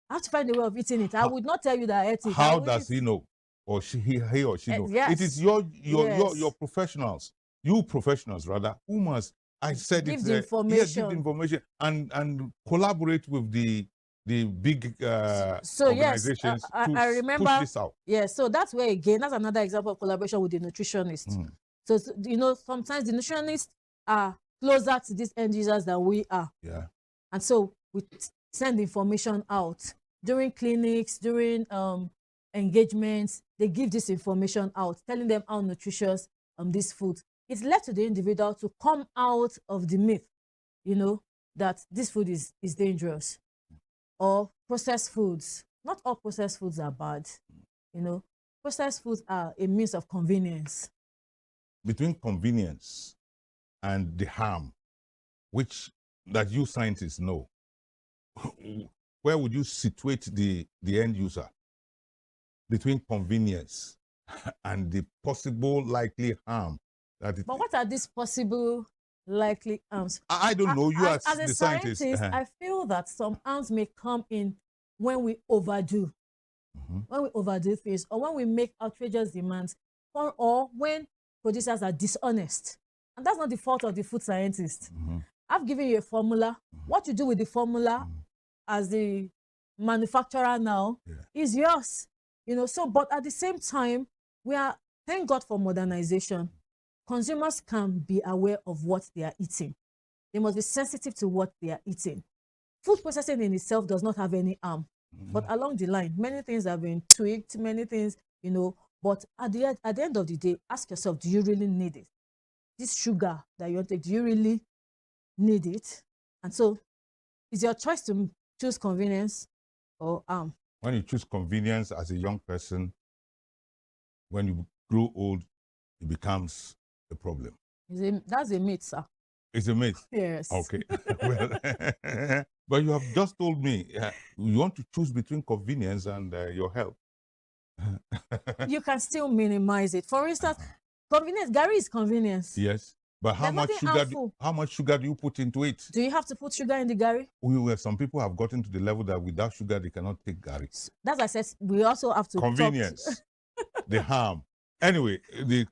I have to find a way of eating it. I would not tell you that I ate it. How does he know, or he or she know? Yes. It is your professionals, you professionals rather, who must give the information, give the information, and collaborate with the big organizations I remember, push this out. Yeah, so that's where, again, that's another example of collaboration with the nutritionist. So, you know, sometimes the nutritionists are closer to these end users than we are. Yeah. And so we send information out. During clinics, during engagements, they give this information out, telling them how nutritious this food. It's left to the individual to come out of the myth, you know, that this food is dangerous. Or processed foods. Not all processed foods are bad. You know, processed foods are a means of convenience. Between convenience and the harm, that you scientists know, where would you situate the end user? Between convenience and the possible likely harm that it... But what are these possible likely harms? I don't know. You as the a scientist. I feel that some harms may come in when we overdo. When we overdo things, or when we make outrageous demands, or when producers are dishonest. And that's not the fault of the food scientist. I've given you a formula. What you do with the formula as the manufacturer now is yours. You know, so, but at the same time, thank God for modernization. Consumers can be aware of what they are eating. They must be sensitive to what they are eating. Food processing in itself does not have any harm. But along the line, many things have been tweaked, many things, you know, but at the end of the day, ask yourself, do you really need it? This sugar that you take, do you really need it? And so it's your choice to choose convenience or harm. When you choose convenience as a young person, when you grow old, it becomes a problem. That's a myth, sir. It's a myth? Yes. Okay. Well, but you have just told me you want to choose between convenience and your health. You can still minimize it. For instance, convenience. Gary is convenience. Yes. But how much sugar do you put into it? Do you have to put sugar in the gari? Some people have gotten to the level that without sugar they cannot take gari. That's why I said we also have to convenience, the harm. Anyway, the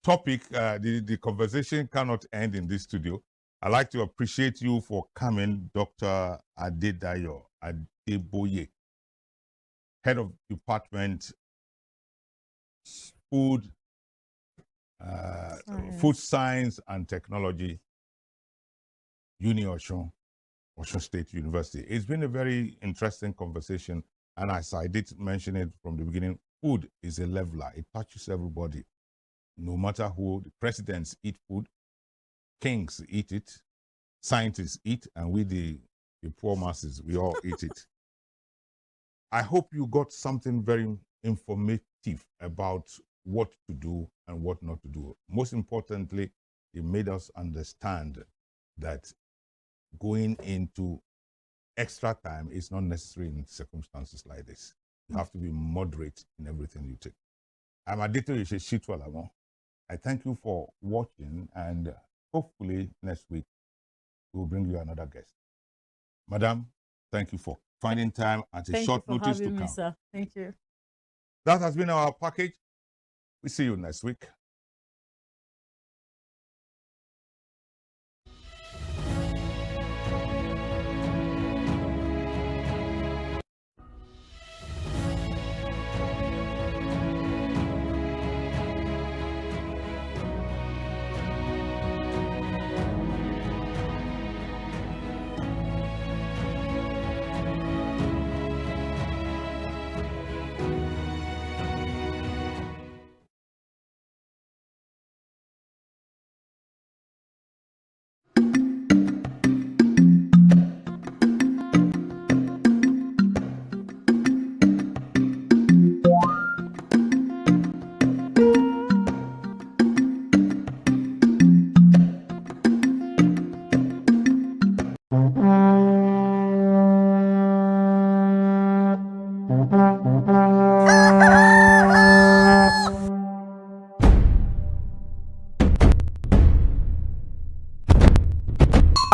topic, the conversation cannot end in this studio. I'd like to appreciate you for coming, Dr. Adedayo Adeboye, Head of Department Food Science and Technology, Osun State University. It's been a very interesting conversation, and as I did mention it from the beginning, food is a leveler. It touches everybody. No matter who, the presidents eat food, kings eat it, scientists eat, and we the poor masses, we all eat it. I hope you got something very informative about what to do and what not to do. Most importantly, it made us understand that going into extra time is not necessary in circumstances like this. You have to be moderate in everything you take. I'm Adito Shitwalamo. I thank you for watching, and hopefully next week we'll bring you another guest. Madam, thank you for finding time at a short notice to come. Me, sir. Thank you. That has been our package. We see you next week.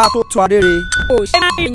Atótó adére. Ó ṣe máa ń yẹn.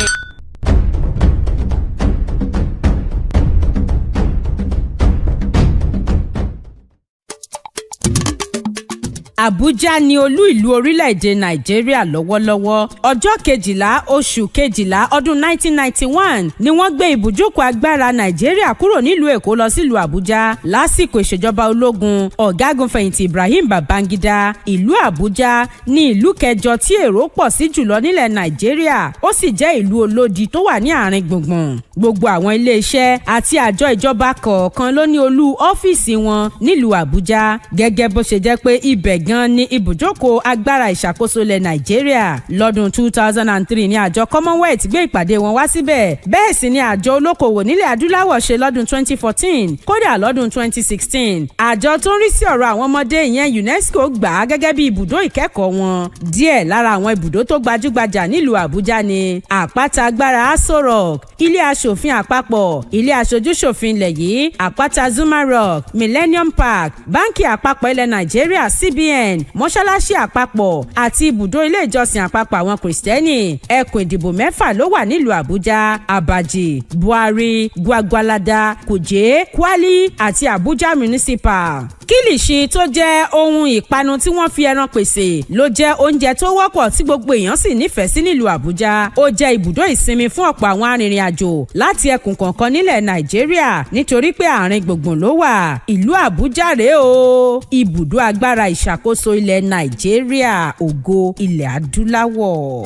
Àbújá ni olú ìlú orílẹ̀-èdè Nàìjíríà lọ́wọ́lọ́wọ́. Ọjọ́ 12 oṣù 12 ọdún 1991 ni wọ́n gbé ibùjókòó agbára Nàìjíríà kúrò nílùú Èkó lọ sílùú Àbújá lásìkò ìṣèjọba ológun ọ̀gágun fẹ̀yìntì Ibrahim Babangida. Ìlú Àbújá ní ìlú kẹjọ tí èrò pọ̀ sí jùlọ nílẹ̀ Nàìjíríà. Ó sì jẹ́ ìlú olódi tó wà ní àárín gbùngbùn. Gbogbo àwọn ilé-iṣẹ́ àti àjọ ìjọba kọ̀ọ̀kan ló ní olú ọ́fíìsì wọn nílùú Àbújá. Gẹ́gẹ́ bó ṣe jẹ́ pé ibẹ̀ gan ní ibùjókòó agbára ìṣàkóso ilẹ̀ Nàìjíríà. Lọ́dún 2003 ni àjọ Commonwealth gbé ìpàdé wọn wá síbẹ̀. Bẹ́ẹ̀ sì ni àjọ olókoòwò nílẹ̀ adúláwọ̀ ṣe lọ́dún 2014. Kódà lọ́dún 2016. Àjọ tó ń rí sí ọ̀rọ̀ àwọn ọmọdé ìyẹn UNESCO gbà á gẹ́gẹ́ bí ibùdó ìkẹ́kọ̀ọ́ wọn. Díẹ̀ lára àwọn ibùdó tó gbajúgbajà nílùú Àbújá ni àpáta agbára Aso Rock, ilé aṣòfin àpapọ̀, ilé aṣojúṣòfin ilẹ̀ yìí, àpáta Zuma Rock, Millennium Park, báńkì àpapọ̀ ilẹ̀ Nàìjíríà CBN, mọ́ṣáláṣí àpapọ̀ àti ibùdó ilé ìjọsìn àpapọ̀ àwọn kìrìsìtẹ́nì. Ẹkùn ìdìbò 6 ló wà nílùú Àbújá: Abaji, Buhari, Gwagwalada, Kuje, Kwali àti Abuja Municipal. Kílìṣì tó jẹ́ ohun ìpanu tí wọ́n fi ẹran pèsè ló jẹ́ oúnjẹ tó wọ́pọ̀ tí gbogbo èèyàn sì nífẹ̀ẹ́ sí nílùú Àbújá. Ó jẹ́ ibùdó ìsinmi fún ọ̀pọ̀ àwọn arìnrìn-àjò láti ẹkùn kọ̀ọ̀kan nílẹ̀ Nàìjíríà nítorí pé àárín gbùngbùn ló wà. Ìlú Àbújá rèé o, ibùdó agbára ìṣàkóso ilẹ̀ Nàìjíríà, ògo ilẹ̀ adúláwọ̀.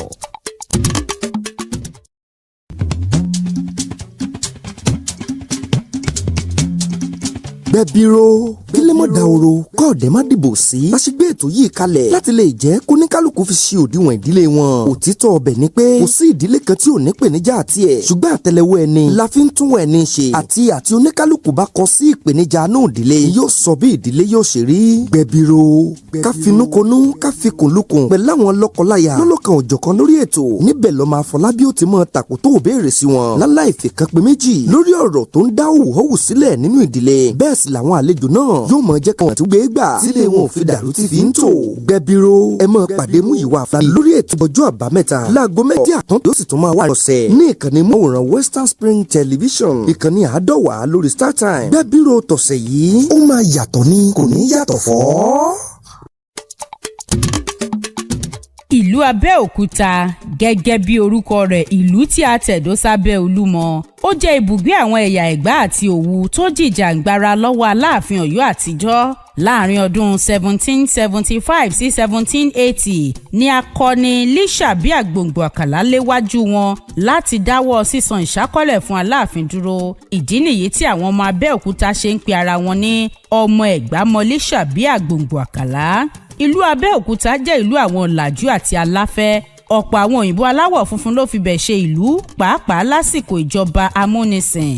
Gbẹ̀bíró kílé mọ́ dahoro kọ́ọ̀dẹ́ má dìbò sí. Láṣìgbé ètò yìí kalẹ̀ láti lè jẹ́ kóníkálukú fi ṣe òdiwọ̀n ìdílé wọn. Òtítọ́ ọbẹ̀ ni pé kò sí ìdílé kan tí ò ní ìpèníjà àti ẹ̀. Ṣùgbọ́n àtẹ́lẹwọ́ ẹni la fi ń tún ẹni ṣe. Àti oníkálukú bá kọ sí ìpèníjà náà ìdílé yóò sọ bí ìdílé yóò ṣe rí. Gbẹ̀bíró ká finúkonú ká fi kùnlùkùn pẹ̀lú àwọn lọ́kọláya lọ́lọ́kan òjọ̀kan lórí ètò. Níbẹ̀ lọ́mọ Afọlábí ó ti mọ tàkò tó béèrè sí wọn láláì fìkan pé méjì lórí ọ̀rọ̀ tó ń dá òwúhọ́wù sílẹ̀ nínú ìdílé. Bẹ́ẹ̀ sì làwọn àlejò náà yóò mọ jẹ́ káwọn àtúgbé gbà sílé wọn ò fi dàrú tí fi ń ń tò gbẹbíró ẹ máa pàdé Múyìwá Afọlábí lórí ètò ọjọ́ àbámẹ́ta láago méjì àtúntò yóò sì tún máa wá ọ̀sẹ̀ ní ìkànnì mọ́wòrán Western Spring Television ìkànnì 150 lórí StarTime. gbẹbíró tọ̀sẹ̀ yìí ó máa yàtọ̀ ní kò ní yàtọ̀ fọ́. ìlú Abẹ́òkúta gẹ́gẹ́ bí orúkọ rẹ̀ ìlú tí a tẹ̀dó sábẹ́ Olúmọ ó jẹ́ ibùgbé àwọn ẹ̀yà Ẹ̀gbá àti Òwu tó jìjàǹgbara lọ́wọ́ Aláàfin Ọ̀yọ́ àtijọ́ láàrin ọdún 1775 sí 1780 ní akọni Lísàbí Àgbòǹgbò Àkàlà léwájú wọn láti dáwọ́ sísan ìṣákọ́lẹ̀ fún Aláàfin dúró. ìdí nìyí tí àwọn ọmọ Abẹ́òkúta ṣe ń pe ara wọn ní ọmọ Ẹ̀gbá mọ Lísàbí Àgbòǹgbò Àkàlà. ìlú Abẹ́òkúta jẹ́ ìlú àwọn ọ̀làjú àti aláfẹ́. ọ̀pọ̀ àwọn òyìnbó aláwọ̀ funfun ló fi bẹ̀ ṣe ìlú pàápàá lásìkò ìjọba amúnisìn.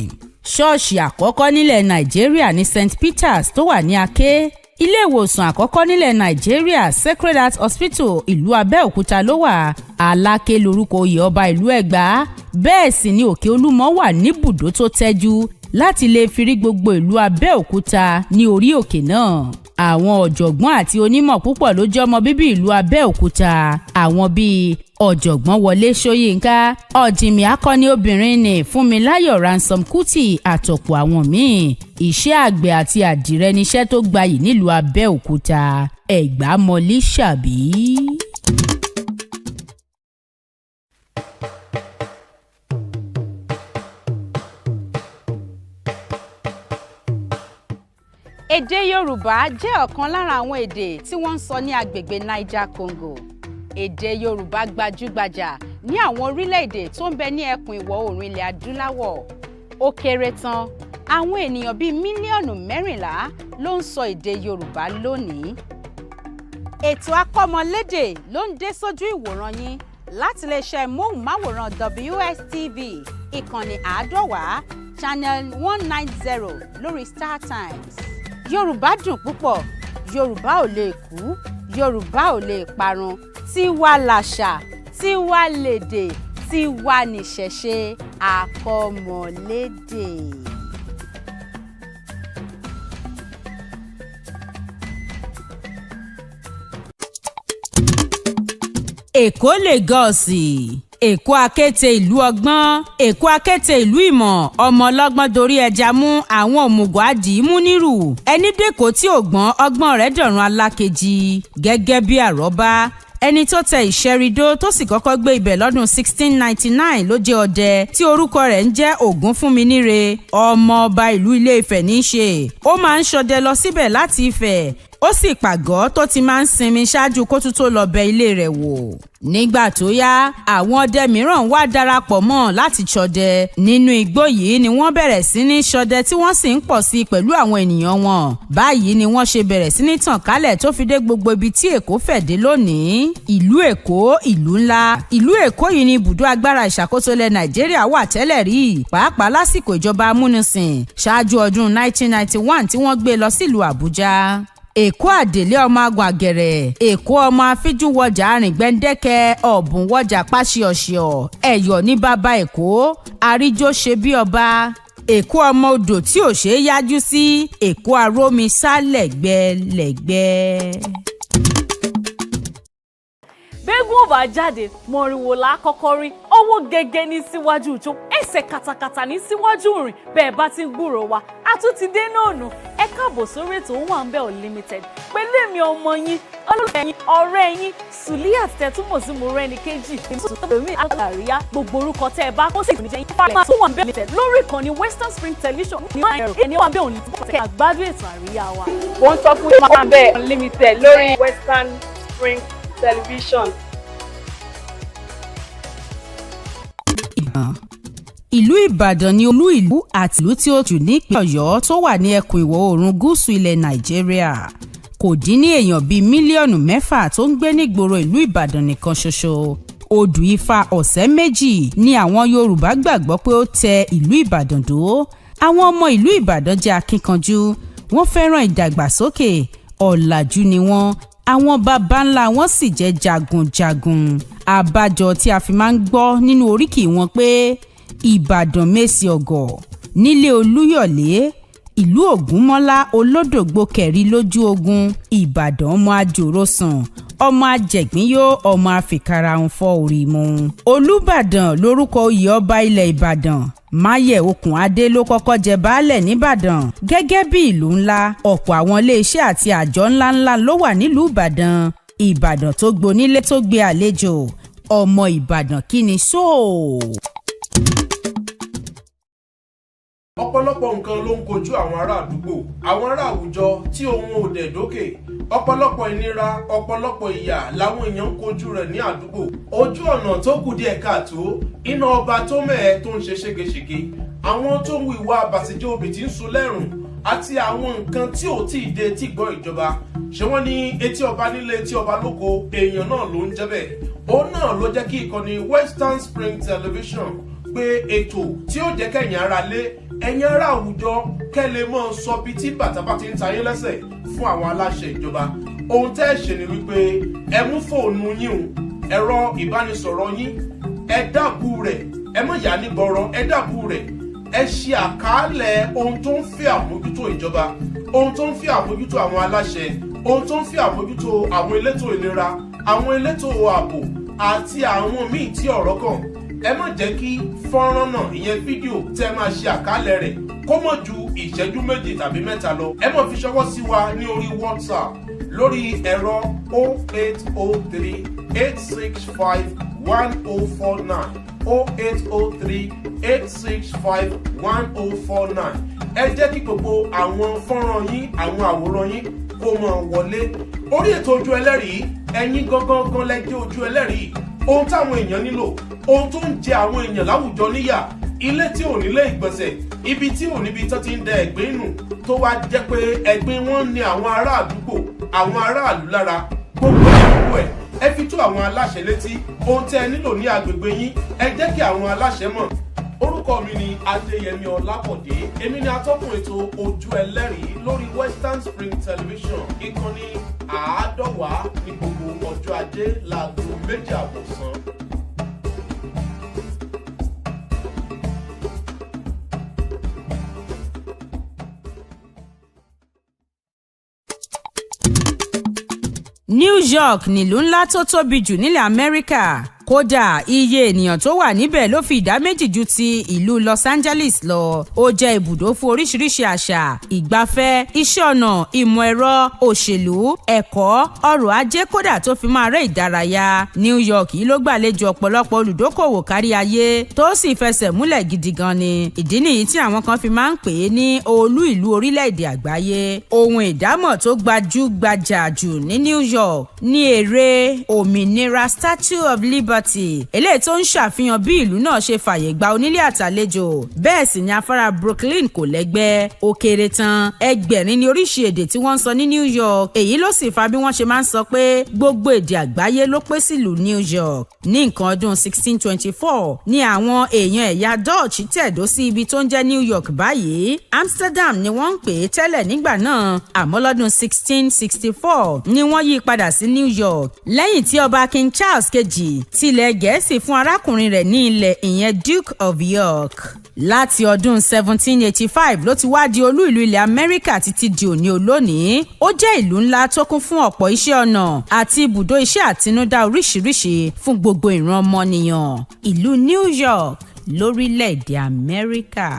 ṣọ́ọ̀ṣì àkọ́kọ́ nílẹ̀ Nàìjíríà ní St. Peters tó wà ní Aké. ilé ìwòsàn àkọ́kọ́ nílẹ̀ Nàìjíríà Sacred Heart Hospital ìlú Abẹ́òkúta ló wà. Aláké lorúkọ oyè ọba ìlú Ẹ̀gbá. bẹ́ẹ̀ sì ni Òkè Olúmọ wà níbùdó tó tẹ́jú láti lè fi rí gbogbo ìlú Abẹ́òkúta ní orí òkè náà. àwọn ọ̀jọ̀gbọ́n àti onímọ̀ púpọ̀ ló jẹ́ ọmọ bíbí ìlú Abẹ́òkúta. àwọn bíi ọ̀jọ̀gbọ́n Wọlé Ṣóyínká, ọ̀jìnmí akọni obìnrin ní Fúnmiláyọ̀ Ransom Kuti àtọ̀pọ̀ àwọn míì. iṣẹ́ àgbẹ̀ àti àdìrẹ níṣẹ́ tó gbayì nílùú Abẹ́òkúta. Ẹ̀gbá mọ Lísàbí. Èdè Yorùbá jẹ́ ọ̀kan lára àwọn èdè tí wọ́n ń sọ ní agbègbè Niger Congo. Èdè Yorùbá gbajúgbajà ní àwọn orílẹ̀-èdè tó ń bẹ ní ẹkùn ìwọ̀ oòrùn ilẹ̀ adúláwọ̀. Ó kéré tán, àwọn ènìyàn bíi mílíọ̀nù 14 ló ń sọ èdè Yorùbá lónìí. Ètò akọ́mọlédè ló ń dé sójú ìwòran yín láti iléeṣẹ́ móhùnmáwòrán WSTV ìkànnì 150 channel 190 lórí StarTimes. Yorùbá dùn púpọ̀, Yorùbá ò lè kú, Yorùbá ò lè parun. Tiwa làṣà, tiwa lèdè, tiwa nìṣẹ̀ṣe akọ́mọlédè. Èkó Légọ́ọ̀sì. Èkó akéte ìlú ọgbọ́n, Èkó akéte ìlú ìmọ̀, ọmọ ọlọ́gbọ́n dorí ẹja mú, àwọn òmùgọ̀ àdìímú nírù. ẹni dèkó tí ò gbọ́n ọgbọ́n rẹ̀ dọ̀run alákejì. gẹ́gẹ́ bí àrọ́bá ẹni tó tẹ ìṣẹ́ridó tó sì kọ́kọ́ gbé ibẹ̀ lọ́dún 1699 ló jẹ́ ọdẹ tí orúkọ rẹ̀ ń jẹ́ Ògúnfúnminíre, ọmọ ọba ìlú Ilé-Ifẹ̀ ní í ṣe. ó máa ń ṣọdẹ lọ síbẹ̀ láti Ifẹ̀, ó sì pàgọ́ tó ti máa ń sinmi ṣáájú kó tún tó lọ bẹ ilé rẹ̀ wò. nígbà tó yá àwọn ọdẹ mìíràn wá darapọ̀ mọ́ láti ṣọdẹ. nínú igbó yìí ni wọ́n bẹ̀rẹ̀ sí ní ṣọdẹ tí wọ́n sì ń pọ̀ sí i pẹ̀lú àwọn ènìyàn wọn. báyìí ni wọ́n ṣe bẹ̀rẹ̀ sí ní tàn kálẹ̀ tó fi dé gbogbo ibi tí Èkó fẹ̀ dé lónìí. ìlú Èkó ìlú ńlá. ìlú Èkó yìí ni ibùdó agbára ìṣàkóso ilẹ̀ Nàìjíríà wà tẹ́lẹ̀ rí, pàápàá lásìkò ìjọba amúnisìn ṣáájú ọdún 1991 tí wọ́n gbé lọ sílùú Àbújá. Èkó àdèlé ọmọ agun àgẹ̀rẹ̀, Èkó ọmọ afíjú wọjà arìn gbẹ́ndẹ́kẹ́, ọ̀bùn wọjà páṣíọ̀ṣíọ̀, ẹ̀yọ̀ ní bàbá Èkó, àríjó ṣe bí ọba. Èkó ọmọ odò tí ò ṣeé yájú sí, Èkó arómi sá lẹ́gbẹ́lẹ́gbẹ́. Bẹ́gùn ò bá jáde, mọ̀rìnwó la kọ́kọ́ rí, ọwọ́ gẹ́gẹ́ ní síwájú ìjó, ẹsẹ̀ katakata ní síwájú rìn, bẹ́ẹ̀ bá ti ń gbúròó wa, a tún ti dé náà nù. Ẹ káàbọ̀ sórí ètò Owambe Unlimited pẹ̀lú èmi ọmọ yín, olólùfẹ́ yín, ọ̀rẹ́ yín, Suliat tẹ́túmọ̀ sí Mọ́rẹ́níkejì, èmi àlàríyá, gbogbo orúkọ tẹ́ ẹ bá kó sì ìfúnjẹ yín fáwọn Owambe Unlimited lórí ìkànnì Western Spring Television ní ẹ̀rọ ẹni Owambe Unlimited kẹ́ àgbádùn ètò àríyá wa. Wọ́n sọ fún Owambe Unlimited lórí Western Spring Television. Ìlú Ìbàdàn ni olú ìlú àti ìlú tí ó jù nípínlẹ̀ Ọ̀yọ́ tó wà ní ẹkùn ìwọ̀ oòrùn gúúsù ilẹ̀ Nàìjíríà. Kò dín ní èèyàn bíi mílíọ̀nù 6 tó ń gbé nígboro ìlú Ìbàdàn nìkan ṣoṣo. Odù Ifá ọ̀sẹ̀ méjì ni àwọn Yorùbá gbàgbọ́ pé ó tẹ ìlú Ìbàdàn dó. Àwọn ọmọ ìlú Ìbàdàn jẹ́ akíkanjú, wọ́n fẹ́ràn ìdàgbàsókè, ọ̀làjú ni wọ́n. Àwọn baba ńlá wọn sì jẹ́ jagunjagun. Àbájọ tí a fi máa ń gbọ́ nínú oríkì wọn pé Ìbàdàn Mèsì Ọ̀gọ̀, nílé Olúyọ̀lé, ìlú ògúnmọ́lá olódògbò kẹ̀rí lójú ogun ìbàdàn ọmọ àjòrò sàn ọmọ ajẹ̀gbínyó ọmọ àfikàràhùn fọ́ orí mu. olùbàdàn lórúkọ oyè ọba ilẹ̀ ìbàdàn máyẹ̀ okùn adé ló kọ́kọ́ jẹ baálẹ̀ nìbàdàn. gẹ́gẹ́ bí ìlú ńlá ọ̀pọ̀ àwọn iléeṣẹ́ àti àjọ ńláńlá ló wà nílùú ìbàdàn. ìbàdàn tó gbonílé tó gbé àlejò ọmọ ìbàdàn kí ni sóò. ọ̀pọ̀lọpọ̀ nǹkan ló ń kojú àwọn ará àdúgbò àwọn ará àwùjọ tí ohun ò dẹ̀ dókè ọ̀pọ̀lọpọ̀ ìnira ọ̀pọ̀lọpọ̀ ìyà làwọn èèyàn ń kojú rẹ̀ ní àdúgbò ojú ọ̀nà tó kù díẹ̀ káàtó iná ọba tó mẹ́ẹ̀ tó ń ṣe ségesège àwọn tó ń hu ìwà àbàṣìjẹ́ òbí tí ń sun lẹ́rùn àti àwọn nǹkan tí ò tí ì dé tí gbọ́ ìjọba ṣé wọ́n ní etí ọba nílé etí ọba lóko èèyàn náà ló ń jẹ́ bẹ́ẹ̀ òun náà ló jẹ́ kí ìkànnì Western Spring Television pé ètò tí ó jẹ́ kẹ́yìn ara lé ẹ̀yin ará àwùjọ kẹ́lẹ́ mọ́ sọ bí tí bàtà bá ti ń ta yín lẹ́sẹ̀ fún àwọn aláṣẹ ìjọba ohun tẹ́ ẹ ṣe ni wípé ẹ mú fóònù yín o ẹ̀rọ ìbánisọ̀rọ̀ yín ẹ dàbù rẹ̀ ẹ mọ̀ yá ní gbọ́rọ̀ ẹ dàbù rẹ̀ ẹ ṣe àkàálẹ̀ ohun tó ń fẹ́ àmójútó ìjọba ohun tó ń fẹ́ àmójútó àwọn aláṣẹ ohun tó ń fẹ́ àmójútó àwọn elétò ìlera àwọn elétò ààbò àti àwọn míì tí ọ̀rọ̀ kàn ẹ má jẹ́ kí fọ́nrán náà ìyẹn fídíò tẹ́ máa ṣe àkálẹ̀ rẹ̀ kó mọ̀ ju ìṣẹ́jú 2 tàbí 3 lọ ẹ má fi ṣọwọ́ sí wa ní orí WhatsApp lórí ẹ̀rọ 0803 865 1049 0803 865 1049 ẹ jẹ́ kí gbogbo àwọn fọ́nrán yín àwọn àwòrán yín kó máa wọlé orí ètò ojú ẹlẹ́rìí ẹ̀yin gangan lẹ jẹ́ ojú ẹlẹ́rìí ohun táwọn èèyàn nílò ohun tó ń jẹ àwọn èèyàn láwùjọ níyà ilé tí ò nílé ìgbọ̀nsẹ̀ ibi tí ò níbi tó ti ń dẹ ẹ̀gbin nù tó wá jẹ́ pé ẹ̀gbin wọn ní àwọn ará àdúgbò àwọn aráàlú lára gbogbo ẹ̀ ẹ fi tó àwọn aláṣẹ létí ohun tẹ́ ẹ nílò ní agbègbè yín ẹ jẹ́ kí àwọn aláṣẹ mọ̀ orúkọ mi ni Adéyẹmí Ọlábọ̀dé èmi ni atọ́kùn ètò ojú ẹlẹ́rìí lórí Western Spring Television ìkànnì 150 ní gbogbo ọjọ́ ajé láago 2:30 ọ̀sán. New York nílùú ńlá tó tóbi jù nílẹ̀ Amẹ́ríkà kódà iye ènìyàn tó wà níbẹ̀ ló fi ìdá méjì ju ti ìlú Los Angeles lọ. Ó jẹ́ ibùdó fún oríṣiríṣi àṣà, ìgbafẹ́, iṣẹ́ ọnà, ìmọ̀ ẹ̀rọ, òṣèlú, ẹ̀kọ́, ọrọ̀ ajé kódà tó fi máa rẹ́ ìdárayá. New York yìí ló gbàlejò ọ̀pọ̀lọpọ̀ olùdókòwò kárí ayé tó sì fẹsẹ̀ múlẹ̀ gidi gan ni. Ìdí nìyí tí àwọn kan fi máa ń pè é ní olú ìlú orílẹ̀-èdè àgbáyé. Ohun ìdámọ̀ tó gbajúgbajà jù ní New York ní ère òmìnira Statue of Liberty eléyìí tó ń ṣàfihàn bí ìlú náà ṣe fàyè gba onílé àtàlejò bẹ́ẹ̀ sì ni afárá Brooklyn kò lẹ́gbẹ́ ó kéré tán ẹgbẹ̀rin ní oríṣi èdè tí wọ́n ń sọ ní New York èyí ló sì fa bí wọ́n ṣe máa ń sọ pé gbogbo èdè àgbáyé ló pé sílùú New York ní nǹkan ọdún 1624 ní àwọn èèyàn ẹ̀yà Dutch tẹ̀dó sí ibi tó ń jẹ́ New York báyìí Amsterdam ni wọ́n ń pè é tẹ́lẹ̀ nígbà náà àmọ́ lọ́dún 1664 ni wọ́n yí padà sí New York lẹ́yìn tí ọba King Charles kejì tilẹ̀ Gẹ̀ẹ́sì fún arákùnrin rẹ̀ ní ilẹ̀ ìyẹn Duke of York. Láti ọdún 1785 ló ti wá di olú ìlú ilẹ̀ Amẹ́ríkà títí di òní olónìí. Ó jẹ́ ìlú ńlá tó kún fún ọ̀pọ̀ iṣẹ́ ọnà àti ibùdó iṣẹ́ àtinúdá oríṣiríṣi fún gbogbo ìran ọmọnìyàn. Ìlú New York lórílẹ̀-èdè Amẹ́ríkà.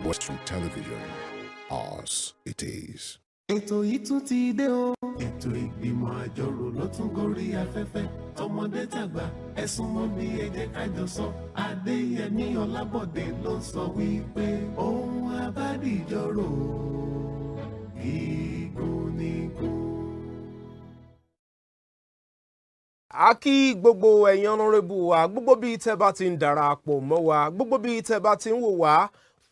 Western Television, ours it is. Ètò yìí tún ti dé o. ètò ìgbìmọ̀ àjọrò ló tún gorí afẹ́fẹ́ tọmọdé tàgbà ẹ súnmọ́ mi ẹ jẹ́ ká jọ sọ Adéyẹmí Ọlábọ̀dé ló ń sọ wípé ohun abádìjọ́rò gígùn nígùn. A kí gbogbo ẹ̀yin ọ̀nàrẹ́bù wa gbogbo bí tẹ́ bá ti ń darapọ̀ mọ́ wa gbogbo bí tẹ́ bá ti ń wò wá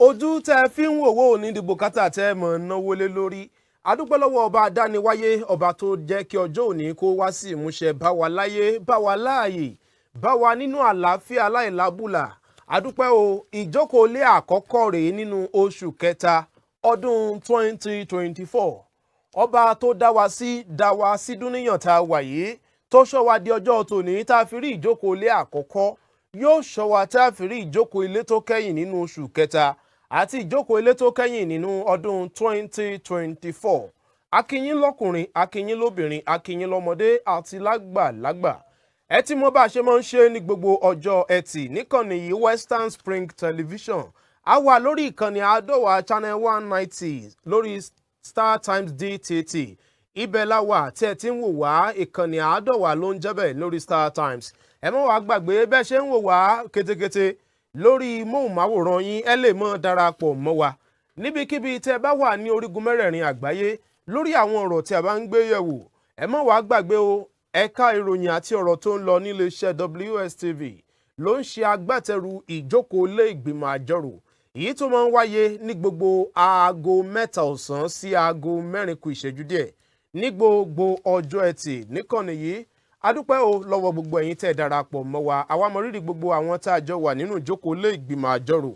ojú tẹ́ fi ń wòwò ní dìbò kátà tẹ́ mọ̀ náwó lé lórí adúpẹ́ lọ́wọ́ ọba adániwáyé ọba tó jẹ́ kí ọjọ́ òní kó wá sí ìmúṣẹ bá wa láyé bá wa láàyè bá wa nínú àlàáfíà láìlábùlà adúpẹ́ o ìjókòó lé àkọ́kọ́ rèé nínú oṣù kẹta ọdún 2024 ọba tó dá wa sí dúníyàn tá a wà yìí tó ṣọ́ wa di ọjọ́ tòní tá a fi rí ìjókòó ilé àkọ́kọ́ yóò ṣọ́ wa tá a fi rí ìjókòó ilé tó kẹ́yìn nínú oṣù kẹta àti ìjókòó ilé tó kẹ́yìn nínú ọdún 2024 akínyín lọ́kùnrin akínyín lóbìnrin akínyín lọ́mọdé àti lágbàlagbà ẹ tí mo bá ṣe máa ń ṣe ní gbogbo ọjọ́ ẹtì níkànnì yìí Western Spring Television a wà lórí ìkànnì àádọ́wà channel 190 lórí Star Times DTT ibẹ̀ la wà tí ẹ ti ń wò wá ìkànnì àádọ́wà ló ń jẹ́bẹ̀ lórí Star Times ẹ mọ́ wàá gbàgbé bẹ́ẹ̀ ṣe ń wò wá kétékété lórí móhùnmáwòrán yín ẹ lè mọ́ darapọ̀ mọ́ wa níbikíbi tẹ́ bá wà ní orígun mẹ́rẹ̀ẹ̀rin àgbáyé lórí àwọn ọ̀rọ̀ tí a bá ń gbé yẹ̀wò ẹ mọ́ wàá gbàgbé o ẹ̀ka ìròyìn àti ọ̀rọ̀ tó ń lọ nílé iṣẹ́ WSTV ló ń ṣe agbátẹrù ìjókòó lé ìgbìmọ̀ àjọrò èyí tó máa ń wáyé ní gbogbo aago 3 ọ̀sán sí aago 4 kù ìṣẹ́jú díẹ̀ ní gbogbo ọjọ́ ẹtì níkànnì yìí adúpẹ́ o lọ́wọ́ gbogbo ẹ̀yin tẹ́ darapọ̀ mọ́ wa àwa mọ rírì gbogbo àwọn tá a jọ wà nínú ìjókòó lé ìgbìmọ̀ àjọrò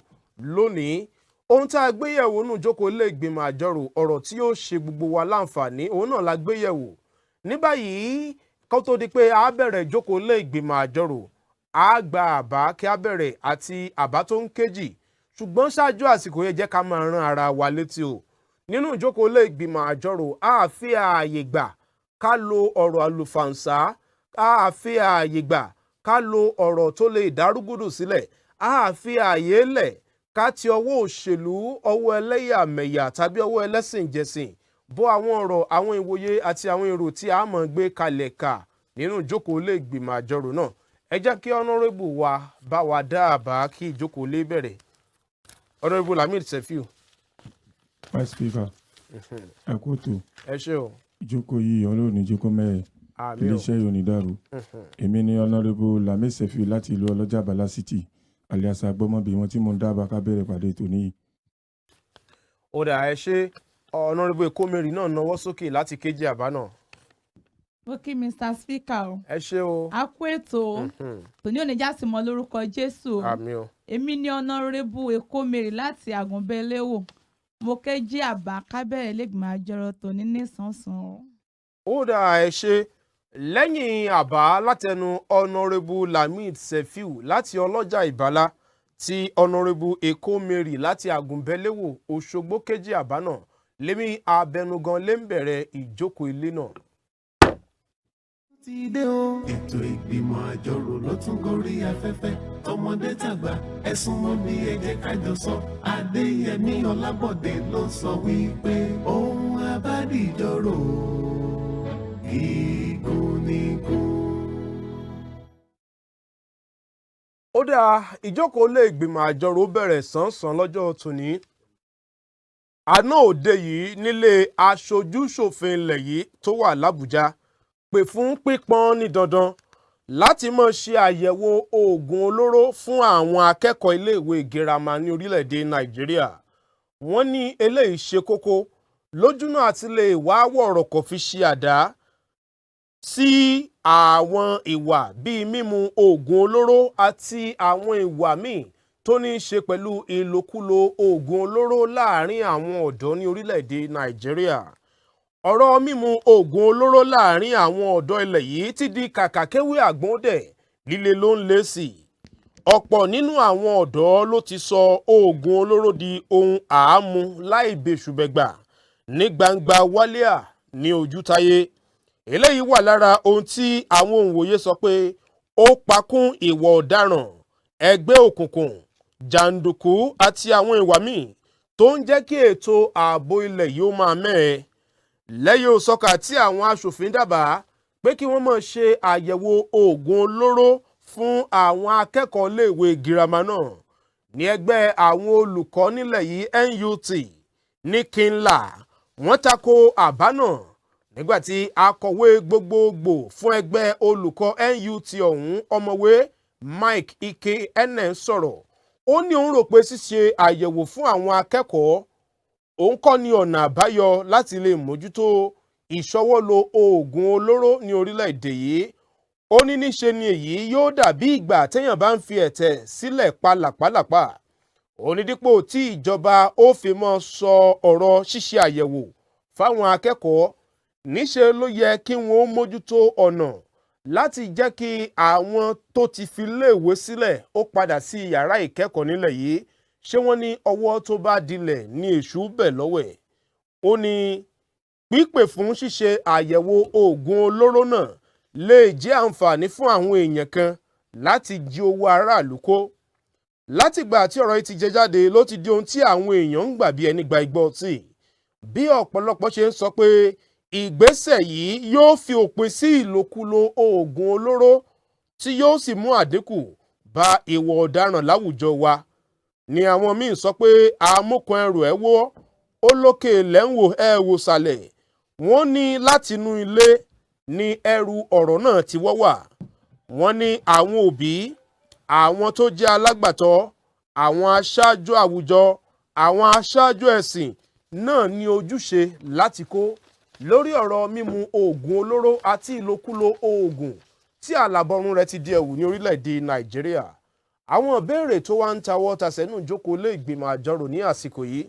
lónìí ohun tá a gbéyẹ̀wò nínú ìjókòó lé ìgbìmọ̀ àjọrò ọ̀rọ̀ tí yóò ṣe gbogbo wa láǹfààní òun náà la gbéyẹ̀wò ní báyìí kó tó di pé a bẹ̀rẹ̀ ìjókòó lé ìgbìmọ̀ àjọrò a gba àbá kí a bẹ̀rẹ̀ àti àbá tó ń kéjì ṣùgbọ́n ṣáájú àsìkò yẹn jẹ́ ká máa rán ara wa létí o nínú ìjókòó lé ìgbìmọ̀ àjọrò a fi ààyè gbà ká lo ọ̀rọ̀ àlùfàǹsá a fi ààyè gbà ká lo ọ̀rọ̀ tó lè dárúgúdù sílẹ̀ a fi ààyè lẹ̀ ká ti ọwọ́ òṣèlú ọwọ́ ẹlẹ́yàmẹ̀yà tàbí ọwọ́ ẹlẹ́sìnjẹsìn bọ́ àwọn ọ̀rọ̀ àwọn ìwòye àti àwọn èrò tí a mọ̀ gbé kalẹ̀ kà nínú ìjókòó lé ìgbìmọ̀ àjọrò náà ẹ jẹ́ kí ọ̀nàrẹ́bù wa bá wa dá àbá kí ìjókòó lé bẹ̀rẹ̀ ọ̀nàrẹ́bù Lamid Sefiu. Vice Speaker, ẹ kú tó. Ẹ ṣé o. Ìjókòó yìí ọlọ́run ní jókòó mẹ́rin. Iléeṣẹ́ yóò ní dàrú. Èmi ni Honourable Lamid Sefiu láti ìlú Ọlọ́jà Bala City, alias Agbọ́mọbí wọn tí mo ń dábàá ká bẹ̀rẹ̀ pàdé tòní yìí. Ó dà ẹ ṣé Honourable Ekomeri náà nawọ́ sókè láti kéjì àbá náà. Ó kí Mr. Speaker o. Ẹ ṣé o. A kú ètò tòní òní já sí mọ́ lórúkọ Jésù. Àmín o. Èmi ni Honourable Ekomeri láti Àgùnbẹ́léwò. Mo kéjì àbá kábẹ̀rẹ̀ lẹ́gbìmọ̀ àjọrò tòní nísànsán. Ó dà ẹ ṣé lẹ́yìn àbá látẹnu Honourable Lamid Sefiu láti Ọlọ́jà Ìbálá ti Honourable Ekomeri láti Àgùnbẹ́léwò Òṣogbo kéjì àbá náà lémi abẹnugan lè ń bẹ̀rẹ̀ ìjókòó ilé náà. Ti dé o. Ètò ìgbìmọ̀ àjọrò ló tún gorí afẹ́fẹ́ tọmọdé tàgbà ẹ súnmọ́ mi ẹ jẹ́ ká jọ sọ Adéyẹmí Ọlábọ̀dé ló ń sọ wípé ohun abádìjọ́rò gígùn nígùn. Ó dá ìjókòó lé ìgbìmọ̀ àjọrò bẹ̀rẹ̀ sánsan lọ́jọ́ tòní. Àná òde yìí nílé aṣojú-ṣòfin ilẹ̀ yìí tó wà l'Ábùjá pè fún pípọn ní dandan láti máa ṣe àyẹ̀wò oògùn olóró fún àwọn akẹ́kọ̀ọ́ iléèwé girama ní orílẹ̀-èdè Nàìjíríà. Wọ́n ní eléyìí ṣe kókó lójúnà àti lè wá wọ̀rọ̀ kò fi ṣe àdá sí àwọn ìwà bíi mímu oògùn olóró àti àwọn ìwà míì tó ní í ṣe pẹ̀lú ìlòkulò oògùn olóró láàárín àwọn ọ̀dọ́ ní orílẹ̀-èdè Nàìjíríà. Ọ̀rọ̀ mímu oògùn olóró láàárín àwọn ọ̀dọ́ ilẹ̀ yìí ti di kàkàkéwé àgbọ̀ndẹ̀ líle ló ń lé sí i. Ọ̀pọ̀ nínú àwọn ọ̀dọ́ ló ti sọ oògùn olóró di ohun àámu láì bẹ́ṣùbẹ̀gbà ní gbangba wálíà ní ojútáyé. Eléyìí wà lára ohun tí àwọn òǹwòye sọ pé ó pakún ìwà ọ̀daràn, ẹgbẹ́ òkùnkùn, jàǹdùkú àti àwọn ìwà míì tó ń jẹ́ kí ètò ààbò ilẹ̀ yìí ó máa mẹ́ẹ̀. lẹ́yìn òsọ́kà tí àwọn aṣòfin dábàá pé kí wọ́n máa ṣe àyẹ̀wò oògùn olóró fún àwọn akẹ́kọ̀ọ́ iléèwé girama náà ní ẹgbẹ́ àwọn olùkọ́ nílẹ̀ yìí NUT ní Kínlá wọ́n tako àbá náà nígbàtí akọ̀wé gbogbogbò fún ẹgbẹ́ olùkọ́ NUT ọ̀hún ọ̀mọ̀wé Mike Ike Ene sọ̀rọ̀ ó ní òun rò pé ṣíṣe àyẹ̀wò fún àwọn akẹ́kọ̀ọ́ òun kọ́ ni ọ̀nà àbáyọ láti lè mójútó ìṣọwọ́lò oògùn olóró ní orílẹ̀-èdè yìí ó ní níṣe ni èyí yóò dàbí ìgbà téèyàn bá ń fi ẹ̀tẹ̀ sílẹ̀ pa làpálàpá ó ní dípò tí ìjọba ó fi mọ́ sọ ọ̀rọ̀ ṣíṣe àyẹ̀wò fáwọn akẹ́kọ̀ọ́ níṣe ló yẹ kí wọ́n mójútó ọ̀nà láti jẹ́ kí àwọn tó ti fi léèwé sílẹ̀ ó padà sí yàrá ìkẹ́kọ̀ọ́ nílẹ̀ yìí ṣé wọ́n ní ọwọ́ tó bá dilẹ̀ ní èṣù bẹ̀ lọ́wọ́ ẹ̀ ó ní pípè fún ṣíṣe àyẹ̀wò oògùn olóró náà lè jẹ́ àǹfààní fún àwọn èèyàn kan láti jí owó aráàlú kó látìgbà tí ọ̀rọ̀ yìí ti jẹ jáde ló ti di ohun tí àwọn èèyàn ń gbà bí ẹni gba igbó ọtí bí ọ̀pọ̀lọpọ̀ ṣe ń sọ pé ìgbésẹ̀ yìí yóò fi òpin sí ìlòkulò oògùn olóró tí yóò sì mú àdínkù bá ìwà ọ̀daràn láwùjọ wa ni àwọn míì sọ pé amúkan ẹrù ẹ̀ wọ́ ó lókè lẹ́ńwò ẹ̀ wò sàlẹ̀ wọ́n ní látinú ilé ni ẹrù ọ̀rọ̀ náà ti wọ́ wà wọ́n ní àwọn òbí àwọn tó jẹ́ alágbàtọ́ àwọn aṣáájú àwùjọ àwọn aṣáájú ẹ̀sìn náà ní ojúṣe láti kó lórí ọ̀rọ̀ mímu oògùn olóró àti ìlòkulò oògùn tí àlàbọ̀run rẹ̀ ti di ẹ̀wù ní orílẹ̀-èdè Nàìjíríà àwọn ìbéèrè tó wá ń tawọ́ tasẹ̀ nù jókòó lé ìgbìmọ̀ àjọrò ní àsìkò yìí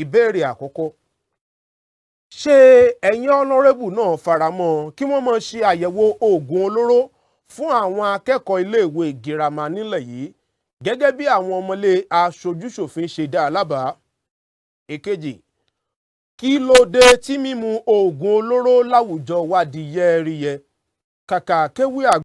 ìbéèrè àkọ́kọ́ ṣé ẹ̀yin ọ̀nàrẹ́bù náà faramọ́ kí wọ́n máa ṣe àyẹ̀wò oògùn olóró fún àwọn akẹ́kọ̀ọ́ iléèwé girama nílẹ̀ yìí gẹ́gẹ́ bí àwọn ọmọlé aṣojúṣòfin ṣe dá lábàá èkejì kí ló dé tí mímu oògùn olóró láwùjọ wa di yẹ́ẹ́rìyẹ́ kàkà kéwì àgbà